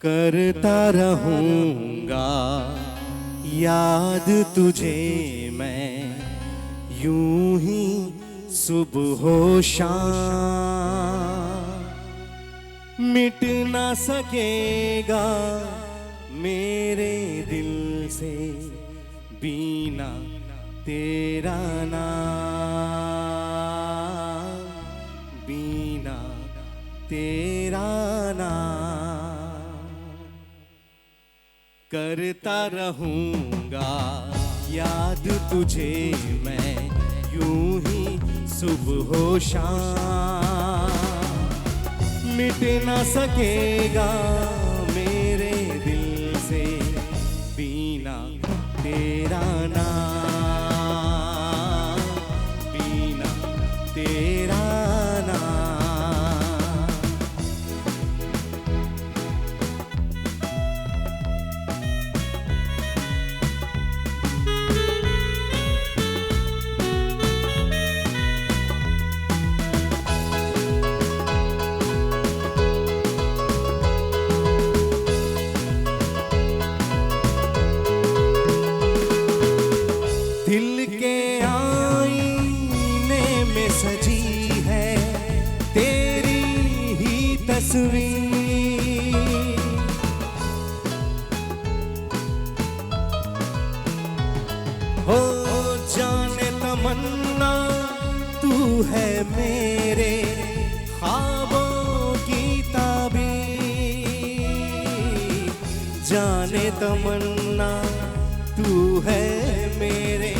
करता रहूंगा याद तुझे मैं यूं ही सुबह शाम। मिट ना सकेगा मेरे दिल से बीना तेरा नाम, बीना तेरा नाम। करता रहूंगा याद तुझे मैं यूं ही सुबह शाम। मिट ना सकेगा मेरे दिल से बीना तेरा नाम, बीना तेरा नाम। दिल के आईने में सजी है तेरी ही तस्वीर। हो जाने तमन्ना तू है मेरे ख्वाबों की ताबीर। जाने तमन्ना तू है मेरे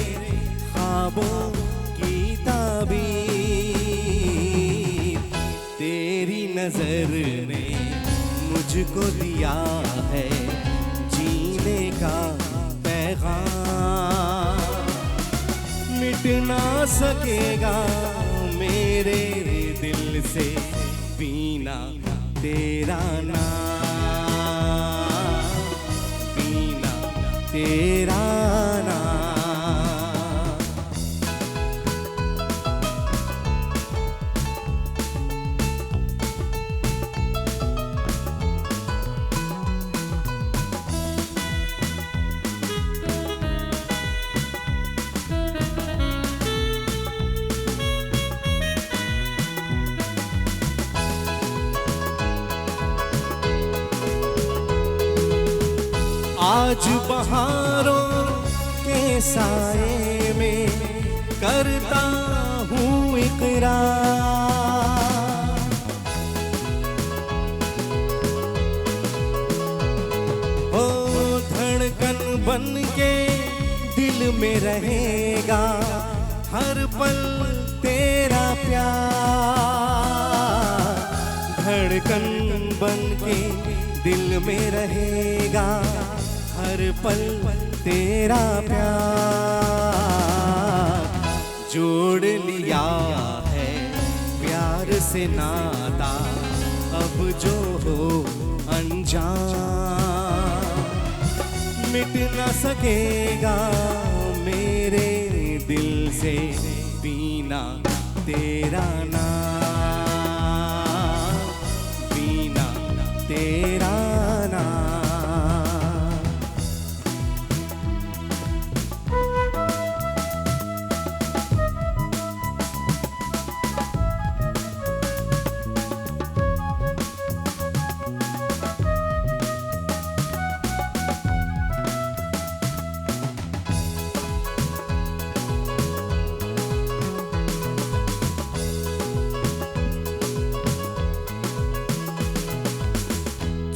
ख्वाबों की ताबीर। तेरी नजर ने मुझको दिया है जीने का पैगाम। मिट ना सकेगा मेरे दिल से बीना तेरा नाम, बीना तेरा नाम। आज बहारों के साए में करता हूँ इकरार। ओ धड़कन बन के दिल में रहेगा हर पल तेरा प्यार। धड़कन बन के दिल में रहेगा हर पल तेरा प्यार। जोड़ लिया है प्यार से नाता अब जो हो अनजान। मिट ना सकेगा मेरे दिल से बीना तेरा नाम, बीना तेरा नाम।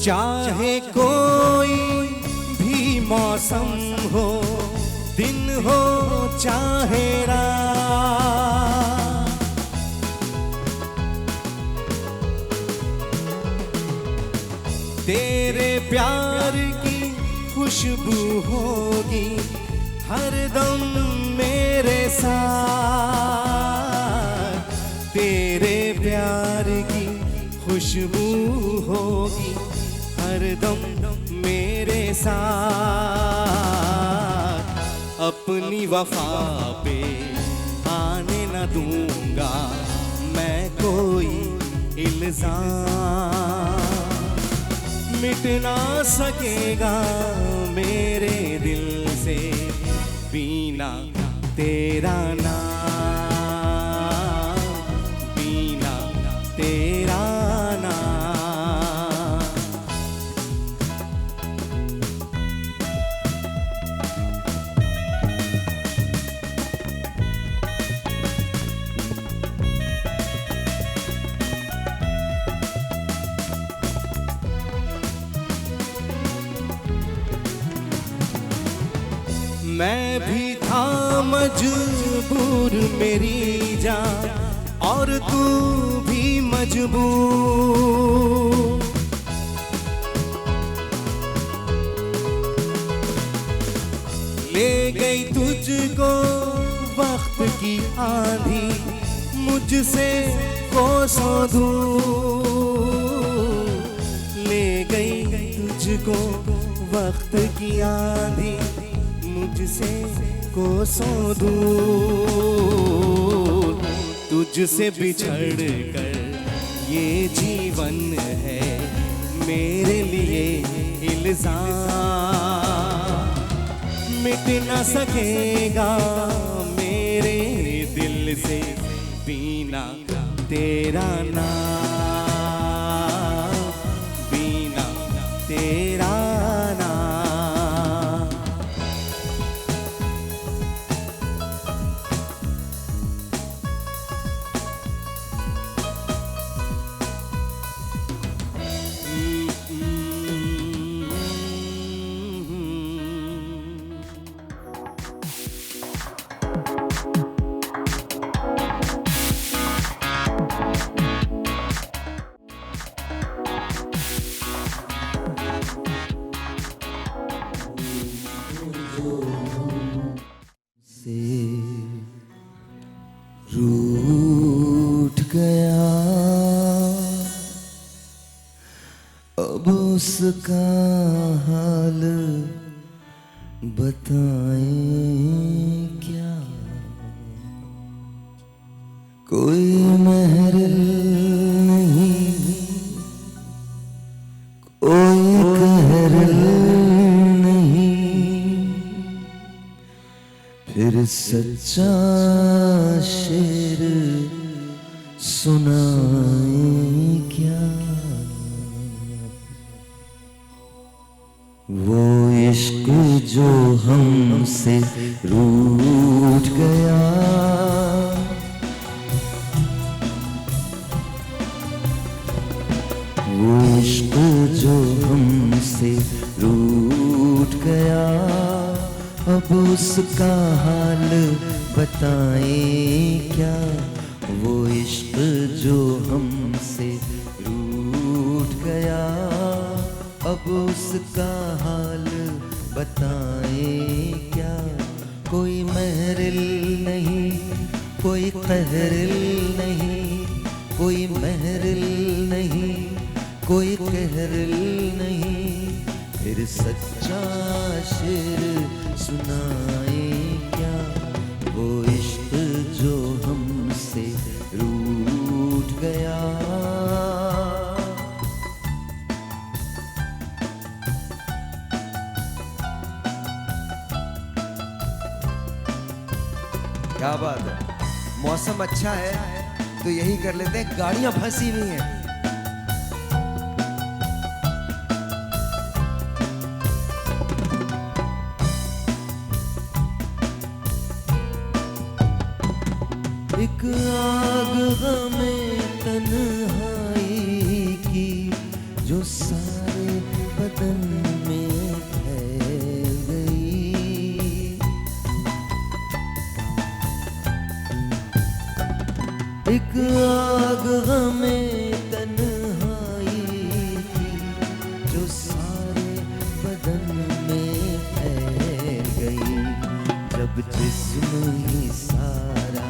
चाहे कोई भी मौसम हो, दिन हो चाहे रात, तेरे प्यार की खुशबू होगी हर दम मेरे साथ। तेरे प्यार की खुशबू होगी हरदम मेरे साथ। अपनी वफा पे आने न दूंगा मैं कोई इल्जाम। मिट ना सकेगा मेरे दिल से बिना तेरा नाम, बिना तेरा नाम। मैं भी था मजबूर मेरी जान, और तू भी मजबूर। ले गई तुझको वक्त की आंधी, मुझसे कोसों दूर। ले गई तुझको वक्त की आंधी, मुझसे कोसों दूर। तुझसे बिछड़ कर ये जीवन है मेरे लिए इल्जाम। मिट न सकेगा मेरे दिल से बिना तेरा नाम, बिना तेरा रूठ गया। अब उसका हाल बताएं क्या। कोई महरल नहीं, कोई कहरल नहीं, फिर सच्चा शेर सुनाए क्या। वो इश्क जो हमसे रूठ गया, वो इश्क जो हमसे रूठ गया, अब उसका हाल बताएं क्या। वो इश्क जो हमसे रूठ गया, अब उसका हाल बताएं क्या। कोई महरिल नहीं, कोई कहरिल नहीं, कोई महरिल नहीं, कोई कहरिल नहीं, फिर सच्चा शेर सुनाए क्या। वो इश्क जो हमसे रूठ गया। क्या बात है, मौसम अच्छा है तो यही कर लेते हैं, गाड़ियां फंसी हुई हैं। एक आग हमें तन्हाई की, जो सारे बदन में फैल गई। एक आग हमें तन्हाई की, जो सारे बदन में फैल गई। जब जिस्म ही सारा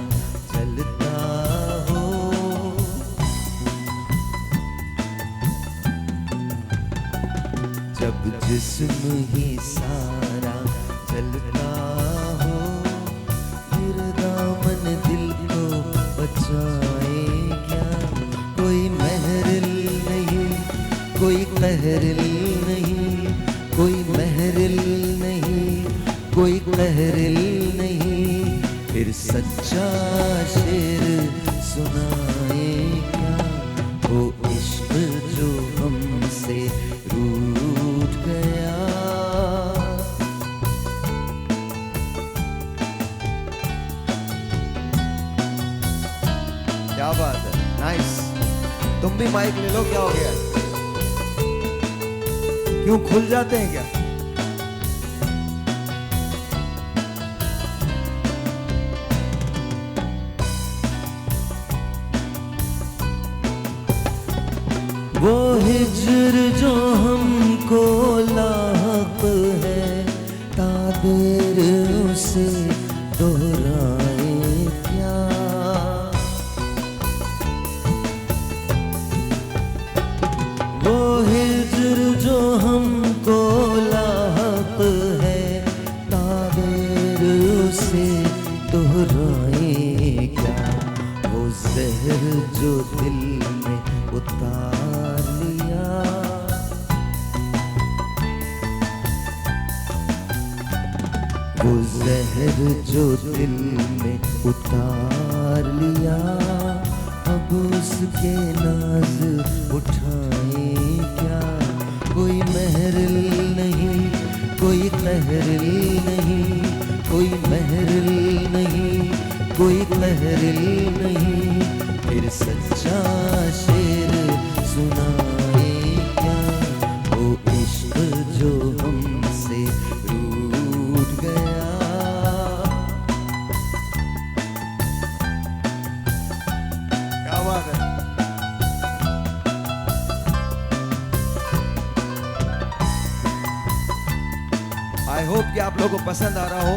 चलता हो, जब जिस्म ही सारा चलता हो, फिर दामन दिल को बचाए क्या। कोई महरिल नहीं, कोई कहरिल कोई महरिल नहीं, कोई कहरिल नहीं, फिर सच्चा शेर सुनाए क्या, वो इश्क जो हमसे रूठ गया। क्या बात है, नाइस। तुम भी माइक ले लो, क्या हो गया, क्यों खुल जाते हैं क्या? वो हिज्र जो हमको लाहक है, ताबीर उसे दोहराए क्या। वो हिज्र जो हमको लाहक है, ताबीर उसे दोहराए क्या। वो जहर जो दिल में उतार लिया, वो जहर जो दिल में उतार लिया, अब उसके नाज उठाए क्या। कोई महरिल नहीं, कोई कहरिल नहीं, कोई महरिल नहीं, कोई कहरिल नहीं, फिर सच्चा शेर सुनाए क्या। वो इश्क जो हमसे रूठ गया। क्या बात है। आई होप कि आप लोगों को पसंद आ रहा हो,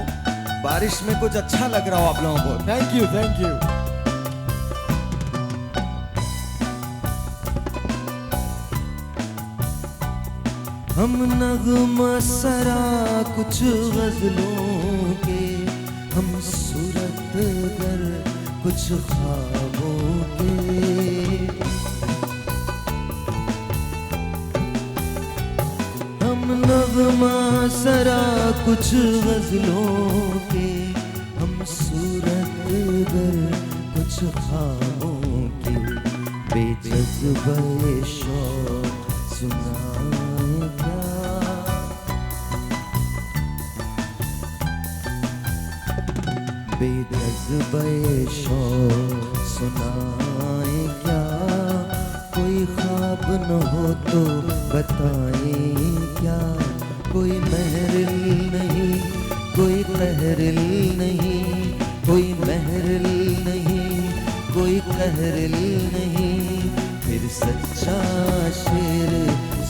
बारिश में कुछ अच्छा लग रहा हो आप लोगों को। Thank you, thank you. हम नगमा सरा कुछ गजलों के, हम सूरत गर कुछ ख्वाबों के। हम नगमा सरा कुछ गजलों के, हम सूरत गर कुछ ख्वाबों के। बेजज़्बा शौक़ सुनाए क्या। बेजज़्बा शौक़ सुनाए क्या। कोई ख्वाब न हो तो बताए क्या। कोई महरिल नहीं, कोई कहरिल नहीं, कोई महरिल नहीं, कोई कहरिल नहीं, फिर सच्चा शेर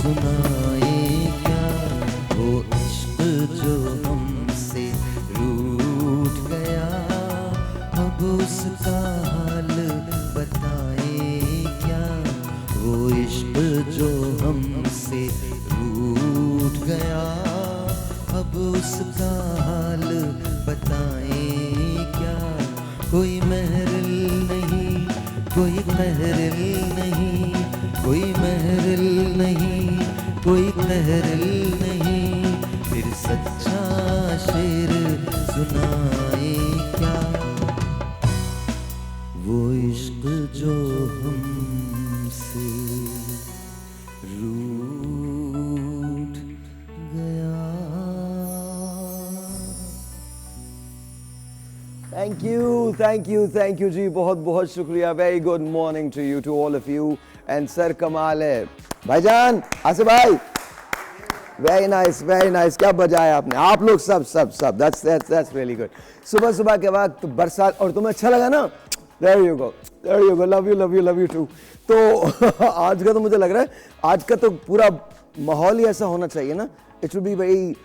सुनाए क्या। वो इश्क जो हमसे रूठ गया, अब उसका हाल बताए क्या। वो इश्क जो हमसे रूठ गया, अब उसका हाल बताए क्या। कोई महरिल नहीं, कोई कहरिल नहीं, कोई महरिल नहीं, कोई कहरिल नहीं, फिर सच्चा शेर सुनाए क्या। वो इश्क जो हमसे रूठ गया। थैंक यू जी, बहुत बहुत शुक्रिया। Very good morning to you, to all of you. And sir कमाल है भाईजान, आसिफ भाई, वेरी नाइस, क्या बजाया आपने, आप लोग सब दैट्स रियली गुड। सुबह सुबह के वक्त बरसात, और तुम्हें अच्छा लगा ना, there you go, love you too. तो आज का तो मुझे लग रहा है, आज का तो पूरा माहौल ही ऐसा होना चाहिए ना, it should be very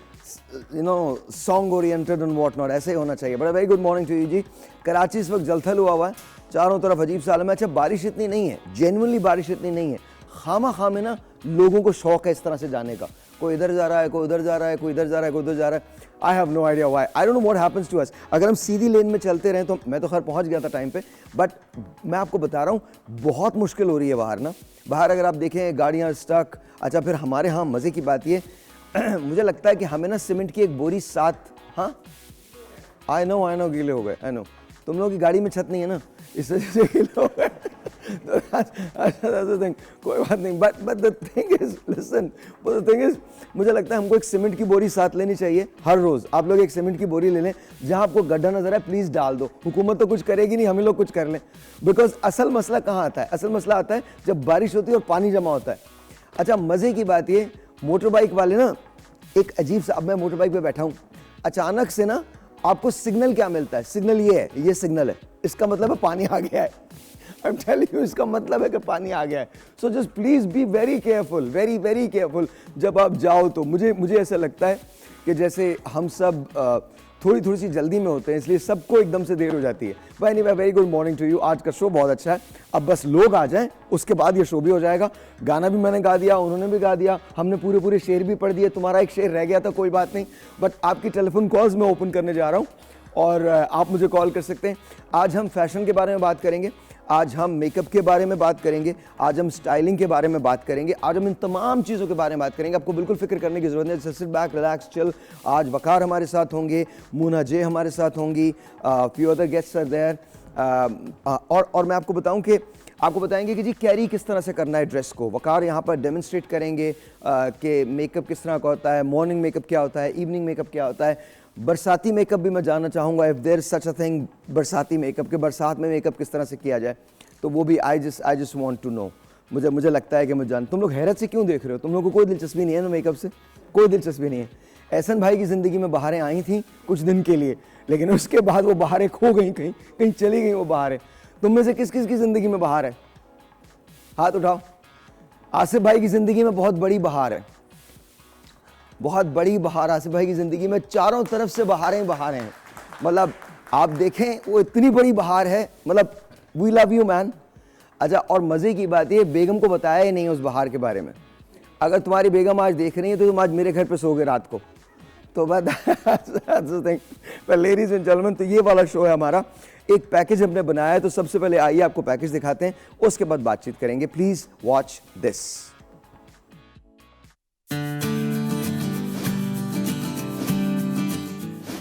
song oriented and what not, ऐसे ही होना चाहिए। बड़ा very good morning to you ji. Karachi इस वक्त जलथल हुआ है, चारों तरफ अजीब सा आलम है। अच्छा, बारिश इतनी नहीं है, जेन्युइनली बारिश इतनी नहीं है, खामा में ना लोगों को शौक है इस तरह से जाने का, कोई इधर जा रहा है, कोई उधर जा रहा है, कोई इधर जा रहा है, कोई उधर जा रहा है। I have no idea why, I don't know what happens to us. अगर हम सीधी लेन में चलते रहें तो, मैं तो खैर पहुंच गया था टाइम पे, बट मैं आपको बता रहा हूँ बहुत मुश्किल हो रही है बाहर ना। बाहर अगर आप देखें गाड़ियाँ स्टक। अच्छा, फिर हमारे यहाँ मज़े की बात ये, मुझे लगता है कि हमें ना सीमेंट की एक बोरी 7, हाँ आई नो गीले हो गए, आई नो तुम लोगों की गाड़ी में छत नहीं है ना, इस वजह से गीले हो गए। कोई बात नहीं, but the thing is, listen, the thing is, मुझे लगता है हमको एक सीमेंट की बोरी साथ लेनी चाहिए हर रोज। आप लोग एक सीमेंट की बोरी ले लें, जहां आपको गड्ढा नजर आए प्लीज डाल दो। हुकूमत तो कुछ करेगी नहीं, हम ही लोग कुछ कर लें। बिकॉज असल मसला कहाँ आता है? असल मसला आता है जब बारिश होती है और पानी जमा होता है। अच्छा, मजे की बात ये, मोटर बाइक वाले ना एक अजीब सा, अब मैं मोटर बाइक पे बैठा हूँ, अचानक से ना आपको सिग्नल क्या मिलता है? सिग्नल ये है, ये सिग्नल है, इसका मतलब है पानी आ गया है। I'm telling you, इसका मतलब है कि पानी आ गया है। So just please be very careful, very very careful जब आप जाओ तो। मुझे ऐसा लगता है कि जैसे हम सब थोड़ी सी जल्दी में होते हैं, इसलिए सबको एकदम से देर हो जाती है। But anyway, very good morning to you। आज का शो बहुत अच्छा है, अब बस लोग आ जाएं, उसके बाद ये शो भी हो जाएगा। गाना भी मैंने गा दिया, उन्होंने भी गा दिया, हमने पूरे शेर भी पढ़ दिए। तुम्हारा एक शेर रह गया था, कोई बात नहीं, बट आपकी टेलीफोन कॉल्स मैं ओपन करने जा रहा हूँ और आप मुझे कॉल कर सकते हैं। आज हम फैशन के बारे में बात करेंगे, आज हम मेकअप के बारे में बात करेंगे, आज हम स्टाइलिंग के बारे में बात करेंगे, आज हम इन तमाम चीज़ों के बारे में बात करेंगे। आपको बिल्कुल फिक्र करने की जरूरत नहीं है, सिट बैक, रिलैक्स, चिल। आज वकार हमारे साथ होंगे, मुना जे हमारे साथ होंगी, few other guests are there, और मैं आपको बताएंगे कि जी कैरी किस तरह से करना है ड्रेस को। वकार यहाँ पर डेमोन्स्ट्रेट करेंगे कि मेकअप किस तरह का होता है, मॉर्निंग मेकअप क्या होता है, इवनिंग मेकअप क्या होता है, बरसाती मेकअप भी मैं जानना चाहूँगा, if there is such a thing बरसाती मेकअप, के बरसात में मेकअप किस तरह से किया जाए, तो वो भी I just want to know. मुझे लगता है कि मैं तुम लोग हैरत से क्यों देख रहे हो? तुम लोगों को कोई दिलचस्पी नहीं है ना मेकअप से? कोई दिलचस्पी नहीं है। एहसन भाई की ज़िंदगी में बहारें आई थी कुछ दिन के लिए, लेकिन उसके बाद वो बहारें खो गई, कहीं चली गई वो बहारें। तुम में से किस किस की ज़िंदगी में बहार है? हाथ उठाओ। आसिफ भाई की ज़िंदगी में बहुत बड़ी बहार है, बहुत बड़ी बहार आसिफ भाई की ज़िंदगी में, चारों तरफ से बहारें हैं। मतलब आप देखें वो इतनी बड़ी बहार है, मतलब वी लव यू मैन। अच्छा, और मज़े की बात ये, बेगम को बताया ही नहीं उस बहार के बारे में। अगर तुम्हारी बेगम आज देख रही है तो तुम आज मेरे घर पे सोगे रात को। तो लेडीज एंड जेंटलमैन, तो ये वाला शो है हमारा। एक पैकेज हमने बनाया है, तो सबसे पहले आइए आपको पैकेज दिखाते हैं, उसके बाद बातचीत करेंगे। Please watch this.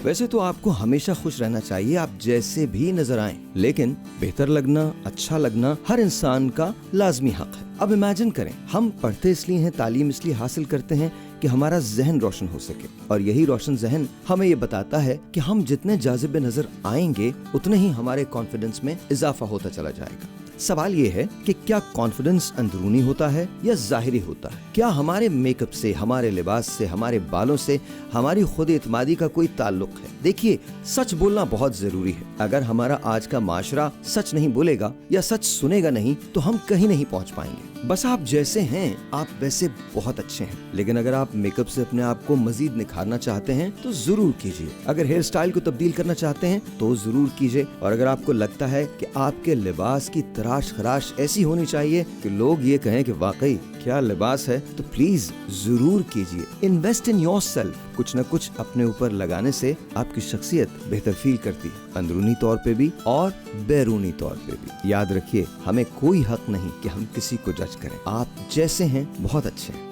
वैसे तो आपको हमेशा खुश रहना चाहिए, आप जैसे भी नजर आएं, लेकिन बेहतर लगना, अच्छा लगना हर इंसान का लाजमी हक है। अब इमेजिन करें, हम पढ़ते इसलिए हैं, तालीम इसलिए हासिल करते हैं कि हमारा जहन रोशन हो सके, और यही रोशन जहन हमें ये बताता है कि हम जितने जाज़िब नजर आएंगे उतने ही हमारे कॉन्फिडेंस में इजाफा होता चला जाएगा। सवाल ये है कि क्या कॉन्फिडेंस अंदरूनी होता है या जाहिरी होता है? क्या हमारे मेकअप से, हमारे लिबास से, हमारे बालों से हमारी खुद एतमादी का कोई ताल्लुक है? देखिए, सच बोलना बहुत जरूरी है। अगर हमारा आज का माशरा सच नहीं बोलेगा या सच सुनेगा नहीं, तो हम कहीं नहीं पहुंच पाएंगे। बस आप जैसे हैं, आप वैसे बहुत अच्छे हैं, लेकिन अगर आप मेकअप से अपने आप को मजीद निखारना चाहते हैं तो जरूर कीजिए। अगर हेयर स्टाइल को तब्दील करना चाहते हैं तो जरूर कीजिए, और अगर आपको लगता है कि आपके लिबास की तराश खराश ऐसी होनी चाहिए कि लोग ये कहें कि वाकई क्या लिबास है, तो प्लीज जरूर कीजिए। Invest in yourself. कुछ न कुछ अपने ऊपर लगाने से आपकी शख्सियत बेहतर फील करती है, अंदरूनी तौर पे भी और बैरूनी तौर पे भी। याद रखिए, हमें कोई हक नहीं कि हम किसी को जज करें। आप जैसे हैं बहुत अच्छे हैं।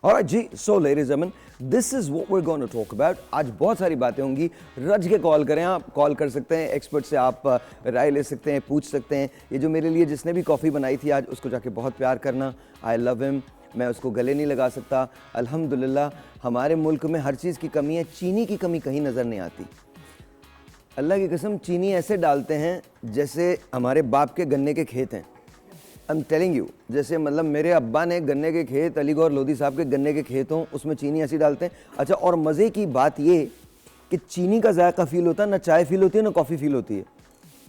Alright ji, so ladies and gentlemen, this is what we're going to talk about। आज बहुत सारी बातें होंगी, रज के कॉल करें, आप कॉल कर सकते हैं, एक्सपर्ट से आप राय ले सकते हैं, पूछ सकते हैं। ये जो मेरे लिए जिसने भी कॉफ़ी बनाई थी आज, उसको जाके बहुत प्यार करना। I love him. मैं उसको गले नहीं लगा सकता। अल्हम्दुलिल्लाह हमारे मुल्क में हर चीज़ की कमी है, चीनी की कमी कहीं नज़र नहीं आती। अल्लाह की कसम, चीनी ऐसे डालते हैं जैसे हमारे बाप के गन्ने के खेत हैं। आई एम टेलिंग यू, जैसे मतलब मेरे अब्बा ने गन्ने के खेत, अलीगौर लोधी साहब के गन्ने के खेत हों, उसमें चीनी ऐसी डालते हैं। अच्छा, और मज़े की बात ये कि चीनी का जायका फील होता है, ना चाय फील होती है ना कॉफ़ी फील होती है,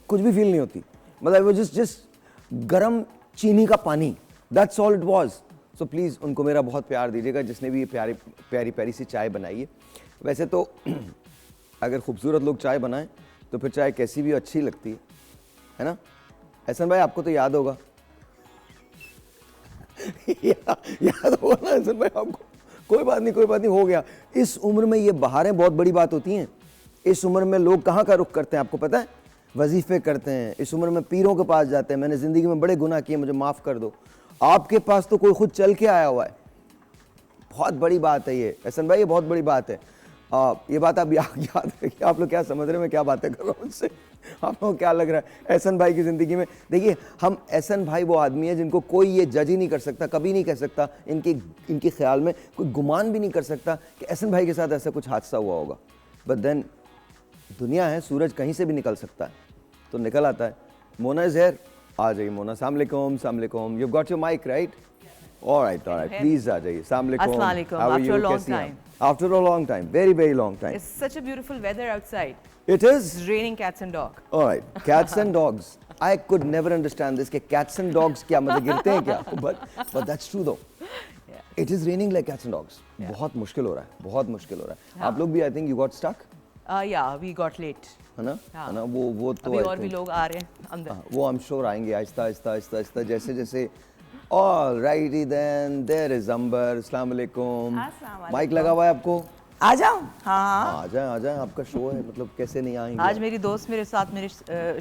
कुछ भी फील नहीं होती। मतलब वो जस्ट गरम चीनी का पानी, that's all it was. So please उनको मेरा बहुत प्यार दीजिएगा, जिसने भी ये प्यारी प्यारी सी चाय बनाई है। वैसे तो अगर खूबसूरत लोग चाय बनाएं तो फिर चाय कैसी भी अच्छी लगती है ना? एहसन भाई, आपको तो याद होगा याद होगा ना एहसन भाई आपको? कोई बात नहीं, हो गया। इस उम्र में ये बहारें बहुत बड़ी बात होती हैं। इस उम्र में लोग कहाँ का रुख करते हैं आपको पता है? वजीफे करते हैं। इस उम्र में पीरों के पास जाते हैं। मैंने ज़िंदगी में बड़े गुनाह किए, मुझे माफ़ कर दो। आपके पास तो कोई खुद चल के आया हुआ है, बहुत बड़ी बात है ये एहसन भाई, ये बहुत बड़ी बात है। ये बात आप याद रखिए। आप लोग क्या समझ रहे हैं मैं क्या बातें कर रहा हूँ उससे? आप लोगों को क्या लग रहा है एहसन भाई की ज़िंदगी में? देखिए, हम एहसन भाई वो आदमी है जिनको कोई ये जज ही नहीं कर सकता, कभी नहीं कह सकता, इनके ख्याल में कोई गुमान भी नहीं कर सकता कि एहसन भाई के साथ ऐसा कुछ हादसा हुआ होगा। बट देन दुनिया है, सूरज कहीं से भी निकल सकता है, तो निकल आता है। मोना इज़ हियर, आ जाइए मोना। अस्सलाम वालेकुम, you got your mic right? Alright, please आ जाइए। अस्सलाम वालेकुम, हाउ आर यू? कैसी हैं? After a long time, very long time. It's such a beautiful weather outside. It is. It's raining cats and dogs. All right, cats and dogs. I could never understand this. कि cats and dogs क्या मतलब गिरते हैं क्या? But that's true though. Yeah. It is raining like cats and dogs. बहुत मुश्किल हो रहा है, बहुत मुश्किल हो रहा है। आप लोग भी I think you got stuck. Yeah, we got late. है ना? है ना? वो तो अभी I और भी think- लोग आ रहे हैं अंदर। वो I'm sure आएंगे आहिस्ता जैसे All righty then, there is Amber. अस्सलाम वालेकुम। माइक लगा हुआ है आपको? आ जाओ। हाँ, आ जाए, आपका शो है, मतलब कैसे नहीं आएंगे? आज मेरी दोस्त मेरे साथ मेरे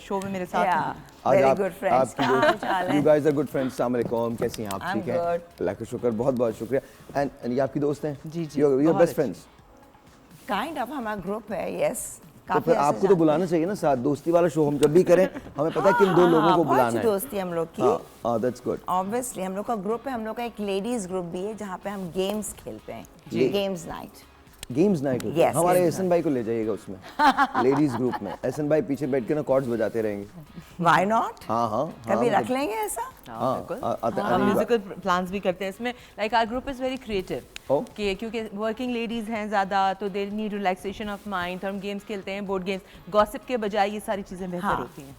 शो में मेरे साथ हैं। आज वेरी आप- गुड फ्रेंड्स। आपकी क्या हाल चाल दोस्त, है? you guys are good friends। अस्सलाम वालेकुम, कैसी हैं आप? I'm ठीक है, good. अल्लाह का शुक्र, बहुत शुक्रिया। एंड ये आपकी दोस्त हैं? जी, जी, You're बहुत बेस्ट अच्छी। फ्रेंड्स। काइंड ऑफ हमारा ग्रुप है, यस। तो फिर आपको तो बुलाना चाहिए ना साथ, दोस्ती वाला शो हम जब भी करें हमें पता है किन दो लोगों को बुलाना है। दोस्ती हम लोग की। हाँ, दैट्स गुड। ऑब्वियसली हम लोग का ग्रुप है, हम लोग का एक लेडीज ग्रुप भी है जहाँ पे हम गेम्स खेलते हैं, गेम्स नाइट। गेम्स नाइट होती है, Yes, हमारे games एहसन भाई को ले जाइएगा उसमें, लेडीज ग्रुप में। एहसन भाई पीछे बैठ के ना कॉर्ड्स बजाते रहेंगे। Why not? हाँ, कभी रख लेंगे ऐसा। हाँ, बिल्कुल। आते हम म्यूजिकल प्लान्स भी करते हैं इसमें। Like our group is very creative Oh. कि क्योंकि वर्किंग लेडीज हैं ज़्यादा, तो they need relaxation of mind. तो हम गेम्स खेलते हैं, बोर्ड गेम्स। गॉसिप के बजाय ये सारी चीज़ें बेहतर हाँ। होती हैं।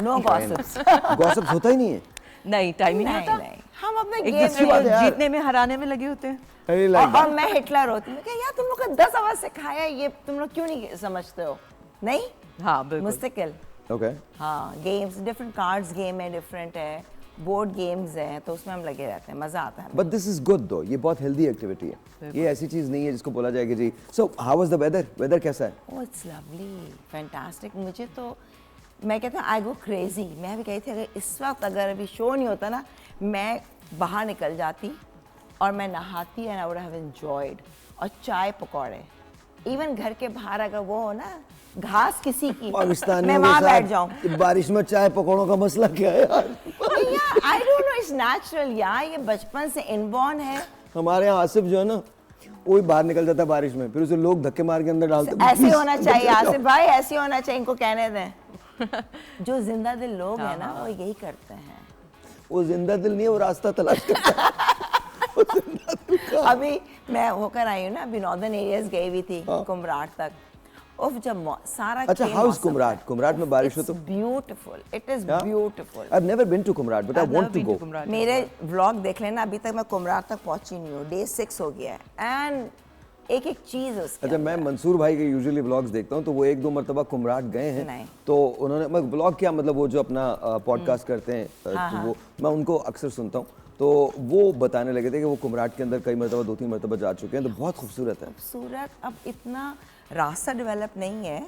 No gossips. गॉसिप होता ही नहीं है। नहीं, टाइम ही नहीं नहीं होता। नहीं, हम अपने एक गेम दूसरे बात है को यार। जीतने में हराने में लगे होते हैं। I really like और that. मैं हिटलर होती हूँ कि यार तुम लोग का 10 आवाज सिखाया, ये तुम लोग क्यों नहीं समझते हो? नहीं, हाँ बिल्कुल। मुस्तकिल। Okay. हाँ, गेम्स डिफरेंट, कार्ड्स गेम है डिफरेंट है, बोर्ड गेम्स हैं, तो उसमें हम लगे रहते हैं, मजा आता है। बट दिस इज गुड दो, ये बहुत हेल्दी एक्टिविटी है। ये ऐसी चीज नहीं है जिसको बोला जाएगा जी। So how was the weather? Weather कैसा है? Oh it's lovely, fantastic. मुझे तो, मैं कहता हूँ आई गो क्रेजी। मैं भी कही थी अगर इस वक्त अगर अभी शो नहीं होता ना, मैं बाहर निकल जाती और मैं नहाती and I would have enjoyed. और चाय पकौड़े, इवन घर के बाहर अगर वो हो ना घास किसी की, मैं पाकिस्तानियों वहाँ के बैठ साथ जाऊँ। बारिश में चाय पकौड़ों का मसला क्या है यार? आई डोंट नो, इट्स नेचुरल यार, ये बचपन से इनबॉर्न है। हमारे यहाँ आसिफ जो है ना, वो ही बाहर निकल जाता है बारिश में, फिर उसे लोग धक्के मार के अंदर डालते हैं। ऐसे होना चाहिए आसिफ भाई, ऐसे होना चाहिए, इनको कहने दें। जो जिंदा दिल लोग हैं ना, वो यही करते हैं। वो जिंदा दिल नहीं है, वो रास्ता तलाश करता है। वो जिंदा दिल का- अभी मैं होकर आई हूँ ना, अभी नॉर्दर्न एरियाज गई हुई थी, कुमराट तक। उफ, जब सारा अच्छा, हाउ इज कुमराट? कुमराट में बारिश हो तो beautiful, it is beautiful. I've never been to Kumrat, but I I've want never to been go. to Kumrat. मेरे व्लॉग देख लेना, अभी तक मैं कुमराट तक पहुंची नहीं हूँ, डे 6 हो गया है एंड एक एक चीज है उसके अच्छा, मैं अंदर। मंसूर भाई के यूजुअली व्लॉग्स देखता हूँ, तो वो 1-2 मरतबा कुमराट गए हैं। नहीं। तो उन्होंने, मैं व्लॉग क्या मतलब, वो जो अपना पॉडकास्ट करते हैं, तो वो मैं उनको अक्सर सुनता हूँ, तो वो बताने लगे थे कि वो कुमराट के अंदर कई मरतबा 2-3 मरतबा जा चुके हैं, तो बहुत खूबसूरत है। सूरत अब इतना रास्ता डेवलप नहीं है,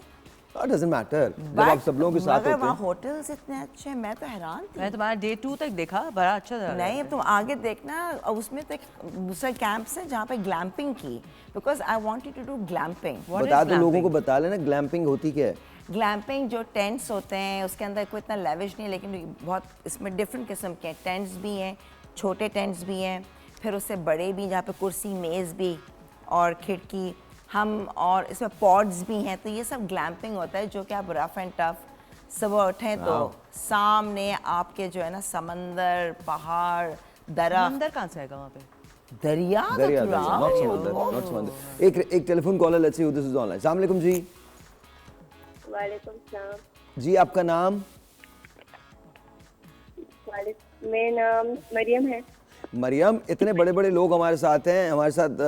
It doesn't matter, जब आप सब लोगों के साथ मगर होते वहाँ हैं। होटल्स इतने अच्छे हैं, मैं तो हैरान थी। मैं तुम्हारा डे 2 तक देखा, बड़ा अच्छा था। नहीं, अब तुम आगे देखना, और उसमें तो एक दूसरा कैंप्स है जहाँ पे ग्लैम्पिंग की, because I wanted to do glamping. What बता is दो लोगों glamping? को, बता लेना ग्लैम्पिंग होती क्या है। ग्लैम्पिंग जो टेंट्स होते हैं, उसके अंदर कोई इतना लेविश नहीं, लेकिन बहुत इसमें डिफरेंट किस्म के टेंट्स भी हैं, छोटे टेंट्स भी हैं, फिर उससे बड़े भी जहाँ पे कुर्सी मेज़ भी और खिड़की हम, और इसमें पॉड्स भी हैं। तो ये सब ग्लैम्पिंग होता है, जो कि आप रफ एंड टफ सुबह उठें तो सामने आपके जो है ना समंदर, पहाड़, दरा, अंदर कहाँ से आएगा वहाँ पे? दरिया तो दरिया, throughout। नॉट समंदर, नॉट समंदर। एक telephone caller, let's see who this is online. अस्सलाम वालेकुम जी। वालेकुम सलाम। जी, आपका नाम? मेरा नाम मरियम है। मरियम, इतने बड़े बड़े लोग हमारे साथ हैं, हमारे साथ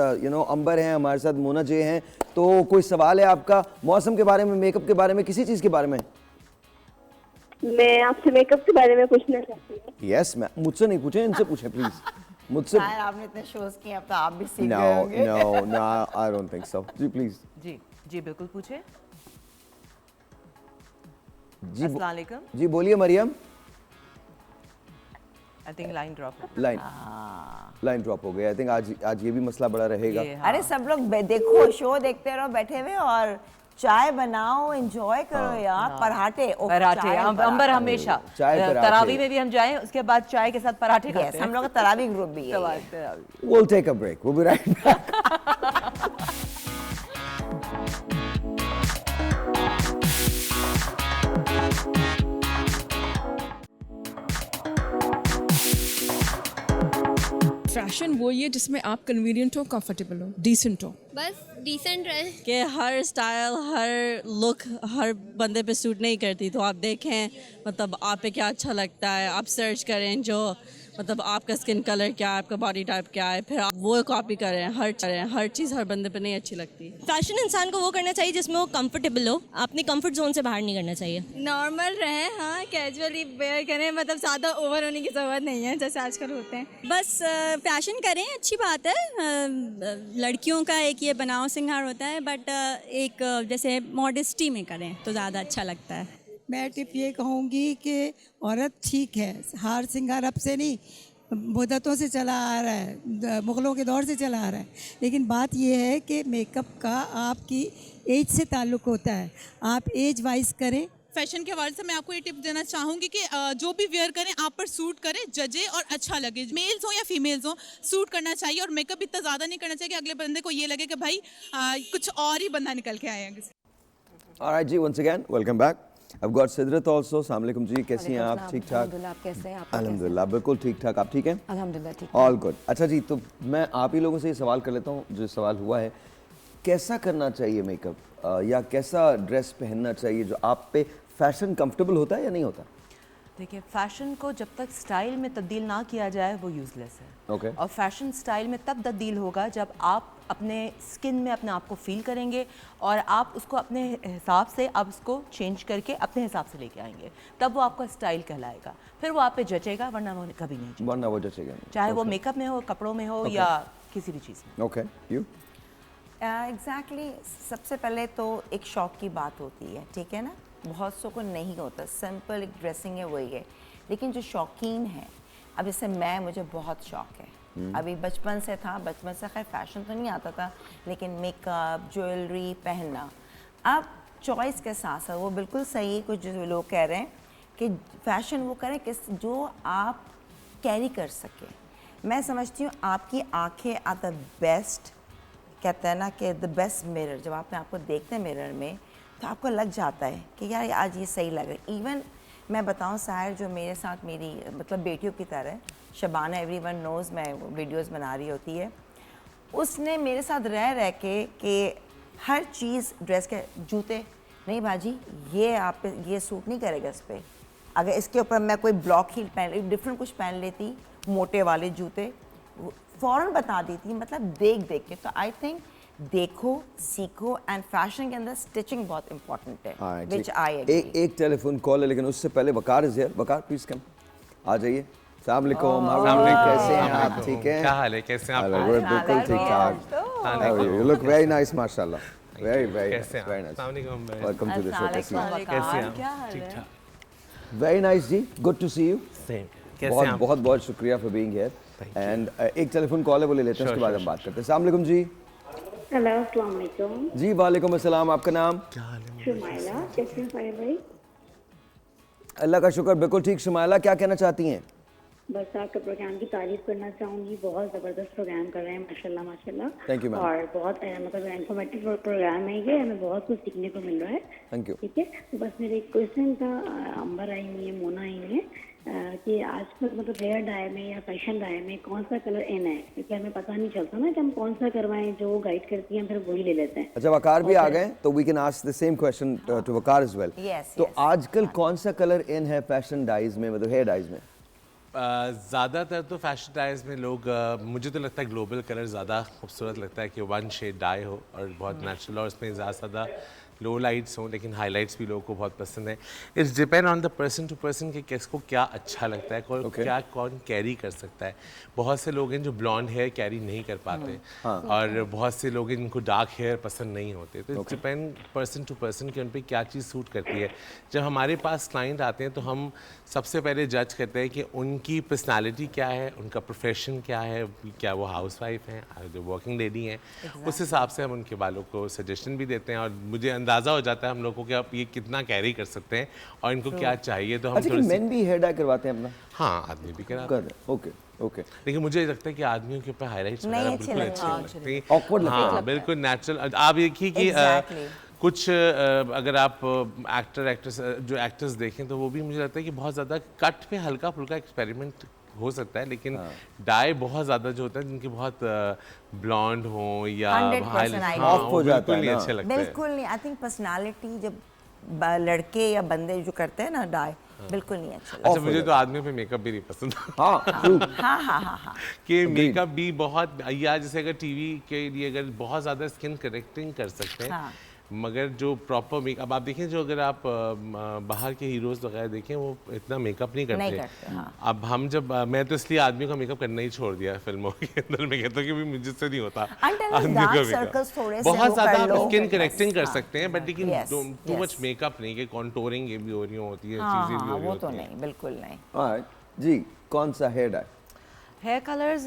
अंबर हैं, हमारे साथ मोना जे हैं, तो कोई सवाल है आपका मौसम के बारे में, मेकअप के बारे में, किसी चीज़ के बारे में? मैं आपसे मेकअप के बारे में पूछना चाहती हूँ। यस, मैं मुझसे नहीं पूछे, इनसे पूछे प्लीज। मुझसे शायद आपने इतने शोज किए, अब तो आप भी सीख नो गए होंगे। No no, I don't think so. जी प्लीज। जी जी बिल्कुल पूछे। जी अस्सलाम वालेकुम। जी बोलिए Mariam. I think line drop है। लाइन लाइन ड्रॉप हो गई। आई थिंक आज ये भी मसला बड़ा रहेगा। अरे सब लोग देखो, शो देखते रहो बैठे हुए और चाय बनाओ, एंजॉय करो यार। पराठे पराठे अंबर हमेशा चाय पराठे। तरावी में भी हम जाएं, उसके बाद चाय के साथ पराठे खाते हैं। हम लोग का तरावी ग्रुप भी है। We'll take a break. We'll be right back. Fashion वो ही है जिसमें आप कन्वीनियंट हो, कंफर्टेबल हो, डिसेंट हो। बस डिसेंट रहे। कि हर स्टाइल, हर लुक हर बंदे पे सूट नहीं करती, तो आप देखें मतलब आप पे क्या अच्छा लगता है, आप सर्च करें जो मतलब आपका स्किन कलर क्या है, आपका बॉडी टाइप क्या है, फिर आप वो कॉपी करें। हर चीज़ हर बंदे पे नहीं अच्छी लगती। फैशन इंसान को वो करना चाहिए जिसमें वो कंफर्टेबल हो, अपने कंफर्ट जोन से बाहर नहीं करना चाहिए। नॉर्मल रहे, हाँ, कैजुअली वेयर करें, मतलब ज़्यादा ओवर होने की ज़रूरत नहीं है जैसे आजकल होते हैं। बस फैशन करें, अच्छी बात है। लड़कियों का एक ये बनाव सिंगार होता है, बट एक जैसे मॉडेस्टी में करें तो ज़्यादा अच्छा लगता है। मैं टिप ये कहूँगी कि औरत ठीक है, हार सिंगार अब से नहीं, मुद्दतों से चला आ रहा है, मुग़लों के दौर से चला आ रहा है। लेकिन बात ये है कि मेकअप का आपकी एज से ताल्लुक़ होता है, आप एज वाइज करें। फैशन के हवाले से मैं आपको ये टिप देना चाहूँगी कि जो भी वेयर करें आप पर सूट करे, जजे और अच्छा लगे। मेल्स हो या फीमेल्स हो, सूट करना चाहिए और मेकअप इतना ज़्यादा नहीं करना चाहिए कि अगले बंदे को ये लगे कि भाई कुछ और ही बंदा निकल के आया है। Alright जी, once again, welcome back. I've got Sidrat also. अस्सलाम वालेकुम जी, कैसी हैं आप? ठीक ठाक? आप कैसे हैं? अल्हम्दुलिल्लाह, बिल्कुल ठीक ठाक। आप ठीक हैं? अल्हम्दुलिल्लाह ठीक। All good. अच्छा जी, तो मैं आप ही लोगों से ये सवाल कर लेता हूँ जो सवाल हुआ है, कैसा करना चाहिए मेकअप या कैसा ड्रेस पहनना चाहिए जो आप पे फैशन कंफर्टेबल होता है या नहीं होता? देखिए, फैशन को जब तक स्टाइल में तब्दील ना किया जाए वो यूज़लेस है। Okay. और फैशन स्टाइल में तब तब्दील होगा जब आप अपने स्किन में अपने आप को फील करेंगे और आप उसको अपने हिसाब से आप उसको चेंज करके अपने हिसाब से लेके आएंगे, तब वो आपका स्टाइल कहलाएगा। फिर वो आप पे जचेगा, वरना वो कभी नहीं जचेगा। वरना वो जचेगा नहीं। चाहे वो मेकअप में हो, कपड़ों में हो या किसी भी चीज़ में। Okay, you? एग्जैक्टली। सबसे पहले तो एक शौक की बात होती है, ठीक है ना, बहुत सौ को नहीं होता, सिंपल एक ड्रेसिंग है वही है। लेकिन जो शौकीन है, अब जैसे मुझे बहुत शौक है, अभी बचपन से था, बचपन से खैर फैशन तो नहीं आता था, लेकिन मेकअप ज्वेलरी पहनना, अब चॉइस के साथ साथ वो बिल्कुल सही। कुछ जो लोग कह रहे हैं कि फैशन वो करें किस जो आप कैरी कर सके। मैं समझती हूँ आपकी आंखें आर द बेस्ट, कहते हैं ना कि द बेस्ट मिरर। जब आप आपको देखते हैं मिरर में तो आपको लग जाता है कि यार आज ये सही लग रहा है। इवन मैं बताऊं, सायर जो मेरे साथ मेरी मतलब बेटियों की तरह, शबाना एवरीवन नोज़, मैं वीडियोस बना रही होती है, उसने मेरे साथ रह के कि हर चीज़ ड्रेस के, जूते नहीं बाजी ये आप पे ये सूट नहीं करेगा इस पर, अगर इसके ऊपर मैं कोई ब्लॉक हील पहन डिफरेंट कुछ पहन लेती, मोटे वाले जूते, फ़ौरन बता देती, मतलब देख के। तो आई थिंक देखो, सीखो, एंड फैशन के अंदर स्टिचिंग बहुत इंपॉर्टेंट है, विच आई एग्री। एक टेलीफोन कॉल है, लेकिन उससे पहले Waqar is here. Waqar please come, आ जाइए। अस्सलाम वालेकुम, कैसे हैं आप? ठीक हैं? क्या हाल है, कैसे हैं आप? बिल्कुल ठीक ठाक। यू लुक वेरी नाइस, माशाल्लाह, very very nice. Welcome to the show. कैसे हैं? ठीक ठाक। वेरी नाइस जी, good to see you. Same. कैसे हैं आप? बहुत बहुत शुक्रिया फॉर बीइंग हियर। एंड एक टेलीफोन कॉल है, वो ले लेते हैं, उसके बाद हम बात करते हैं। अस्सलाम वालेकुम जी। हेलो, अस्सलाम वालेकुम जी। वालेकुम अस्सलाम। आपका नाम? शुमाइला। कैसे हैं साहिर भाई? अल्लाह का शुक्र, बिल्कुल ठीक। शुमाइला, क्या कहना चाहती हैं? बस आपके प्रोग्राम की तारीफ करना चाहूँगी, बहुत ज़बरदस्त प्रोग्राम कर रहे हैं, माशाल्लाह माशाल्लाह। Thank you ma'am. और बहुत मतलब इन्फॉर्मेटिव प्रोग्राम है ये, हमें बहुत कुछ सीखने को मिल रहा है। Thank you. ठीक है, तो बस मेरे एक क्वेश्चन था, अंबर आई हुई है, मोना आई हुई है, कि आजकल मतलब हेयर डाई में या फैशन डाई में कौन सा कलर इन है, क्योंकि हमें पता नहीं चलता ना कि हम कौन सा करवाएं, जो गाइड करती हैं फिर वही ले लेते हैं। अच्छा, वकार भी आ गए, तो we can ask the same question to Waqar as well. तो आजकल कौन सा कलर इन है फैशन डाइज में, मतलब हेयर डाइज में? ज़्यादातर तो फैशन डाइज में लोग मुझे तो लगता है ग्लोबल कलर ज़्यादा खूबसूरत लगता है कि वन शेड डाई हो और बहुत नेचुरल, और उसमें ज़्यादा लो लाइट्स हों, लेकिन हाईलाइट्स भी लोगों को बहुत पसंद है। It's depend on the person to person कि किसको क्या अच्छा लगता है, क्या कौन कैरी कर सकता है। बहुत से लोग हैं जो ब्लॉन्ड हेयर कैरी नहीं कर पाते, और बहुत से लोग हैं जिनको डार्क हेयर पसंद नहीं होते। तो it's depend person to person कि उन पर क्या चीज़ सूट करती है। जब हमारे पास क्लाइंट आते हैं तो हम सबसे पहले जज करते हैं कि उनकी पर्सनालिटी क्या है, उनका प्रोफेशन क्या है, क्या वो हाउसवाइफ हैं, जो वर्किंग लेडी हैं, उस हिसाब से हम उनके बालों को सजेशन भी देते हैं, और मुझे अंदाज़ा हो जाता है हम लोगों को कि आप ये कितना कैरी कर सकते हैं और इनको क्या चाहिए। तो हम अच्छा, मेन भी हेयर डाई करवाते हैं अपना? हाँ, आदमी भी कराते हैं। Okay okay. लेकिन मुझे लगता है कि आदमियों के ऊपर हाईलाइट्स बिल्कुल अच्छे लगते हैं, ऑकवर्ड लगता है। हाँ बिल्कुल नेचुरल। आप देखिए कि कुछ अगर आप एक्टर्स जो एक्टर्स देखें तो वो भी मुझे लगता है कि बहुत ज़्यादा कट पे हल्का फुल्का एक्सपेरिमेंट हो सकता है, लेकिन डाई बहुत ज़्यादा जो होता है जिनके बहुत ब्लॉन्ड हो या ऑफ हो जाता है, अच्छे लगते हैं। बिल्कुल नहीं। आई थिंक पर्सनालिटी जब लड़के या बंदे जो करते हैं ना डाई, बिल्कुल नहीं अच्छा। अच्छा, मुझे तो आदमियों पे मेकअप भी नहीं पसंद। हाँ कि मेकअप भी बहुत, या जैसे अगर टीवी के लिए अगर बहुत ज़्यादा स्किन करेक्टिंग कर सकते हैं, मगर जो प्रॉपर मेकअप आप देखें, जो अगर आप बाहर के हीरोज वगैरह देखें वो इतना मेकअप नहीं करते। अब हम जब मैं तो इसलिए आदमी का मेकअप करना ही छोड़ दिया फिल्मों के अंदर। मैं कहता हूँ कि मुझसे नहीं होता आदमी का मेकअप। बहुत ज़्यादा आप स्किन करेक्टिंग कर सकते हैं, बट लेकिन टू मच मेकअप नहीं, कि कॉन्टोरिंग ये भी हो रही होती है, चीज़ें भी हो रही होती हैं। बिल्कुल नहीं। जी, कौन सा हेयर डाई? हेयर कलर्स